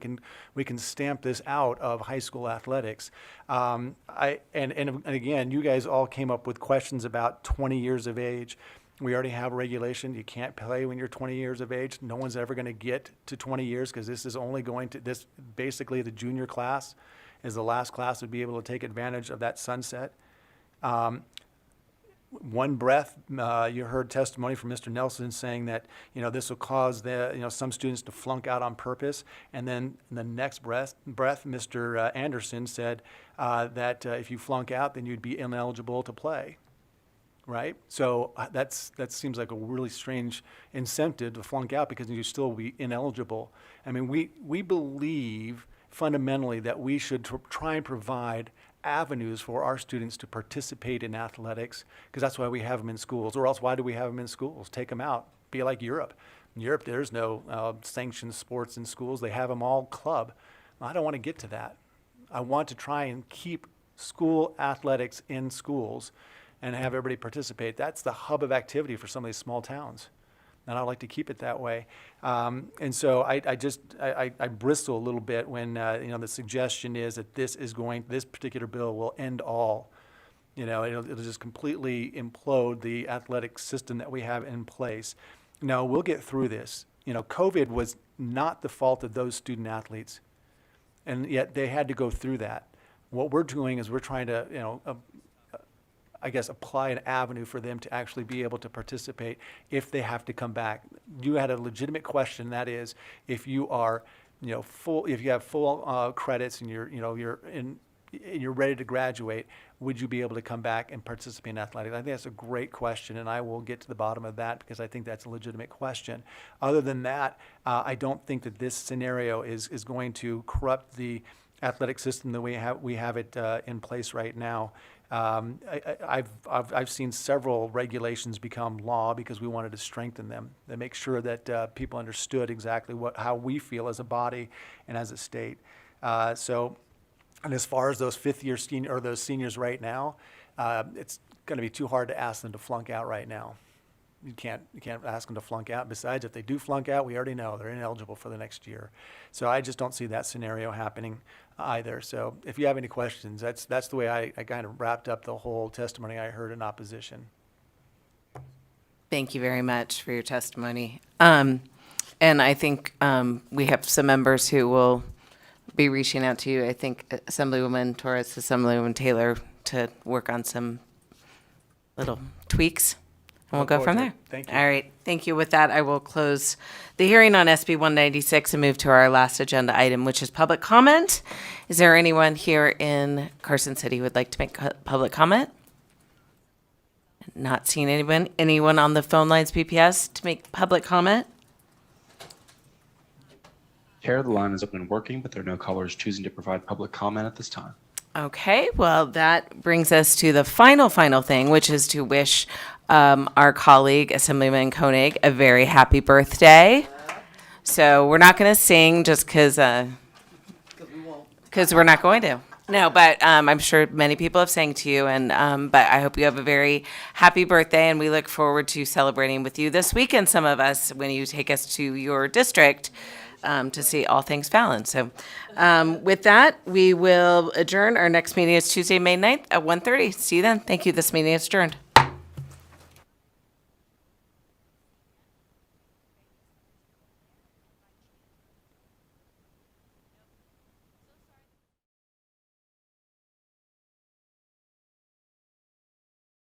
can stamp this out of high school athletics. And again, you guys all came up with questions about 20 years of age. We already have a regulation. You can't play when you're 20 years of age. No one's ever going to get to 20 years because this is only going to, basically the junior class is the last class to be able to take advantage of that sunset. One breath, you heard testimony from Mr. Nelson saying that this will cause some students to flunk out on purpose, and then in the next breath, Mr. Anderson said that if you flunk out, then you'd be ineligible to play. Right? So that seems like a really strange incentive to flunk out because you still be ineligible. I mean, we believe fundamentally that we should try and provide avenues for our students to participate in athletics because that's why we have them in schools. Or else why do we have them in schools? Take them out. Be like Europe. In Europe, there's no sanctioned sports in schools. They have them all club. I don't want to get to that. I want to try and keep school athletics in schools and have everybody participate. That's the hub of activity for some of these small towns. And I'd like to keep it that way. And so I bristle a little bit when the suggestion is that this particular bill will end all. It'll just completely implode the athletic system that we have in place. No, we'll get through this. COVID was not the fault of those student athletes, and yet they had to go through that. What we're doing is we're trying to, apply an avenue for them to actually be able to participate if they have to come back. You had a legitimate question, that is, if you are, if you have full credits and you're ready to graduate, would you be able to come back and participate in athletics? I think that's a great question, and I will get to the bottom of that because I think that's a legitimate question. Other than that, I don't think that this scenario is going to corrupt the athletic system that we have it in place right now. I've seen several regulations become law because we wanted to strengthen them to make sure that people understood exactly how we feel as a body and as a state. And as far as those those seniors right now, it's going to be too hard to ask them to flunk out right now. You can't ask them to flunk out. Besides, if they do flunk out, we already know they're ineligible for the next year. So I just don't see that scenario happening either. So if you have any questions, that's the way I kind of wrapped up the whole testimony I heard in opposition. Thank you very much for your testimony. And I think we have some members who will be reaching out to you. I think Assemblywoman Torres, Assemblywoman Taylor, to work on some little tweaks we'll Look go forward from to there. it. Thank you. All right. Thank you. With that, I will close the hearing on SB 196 and move to our last agenda item, which is public comment. Is there anyone here in Carson City who would like to make public comment? Not seeing anyone. Anyone on the phone lines, BPS, to make public comment? Chair, the line is open and working, but there are no callers choosing to provide public comment at this time. Okay, well, that brings us to the final thing, which is to wish our colleague, Assemblyman Koenig, a very happy birthday. So we're not going to sing just because we're not going to. No, but I'm sure many people have sang to you, and but I hope you have a very happy birthday, and we look forward to celebrating with you this weekend, some of us, when you take us to your district to see All Things Fallon. So with that, we will adjourn. Our next meeting is Tuesday, May 9th at 1:30. See you then. Thank you. This meeting is adjourned.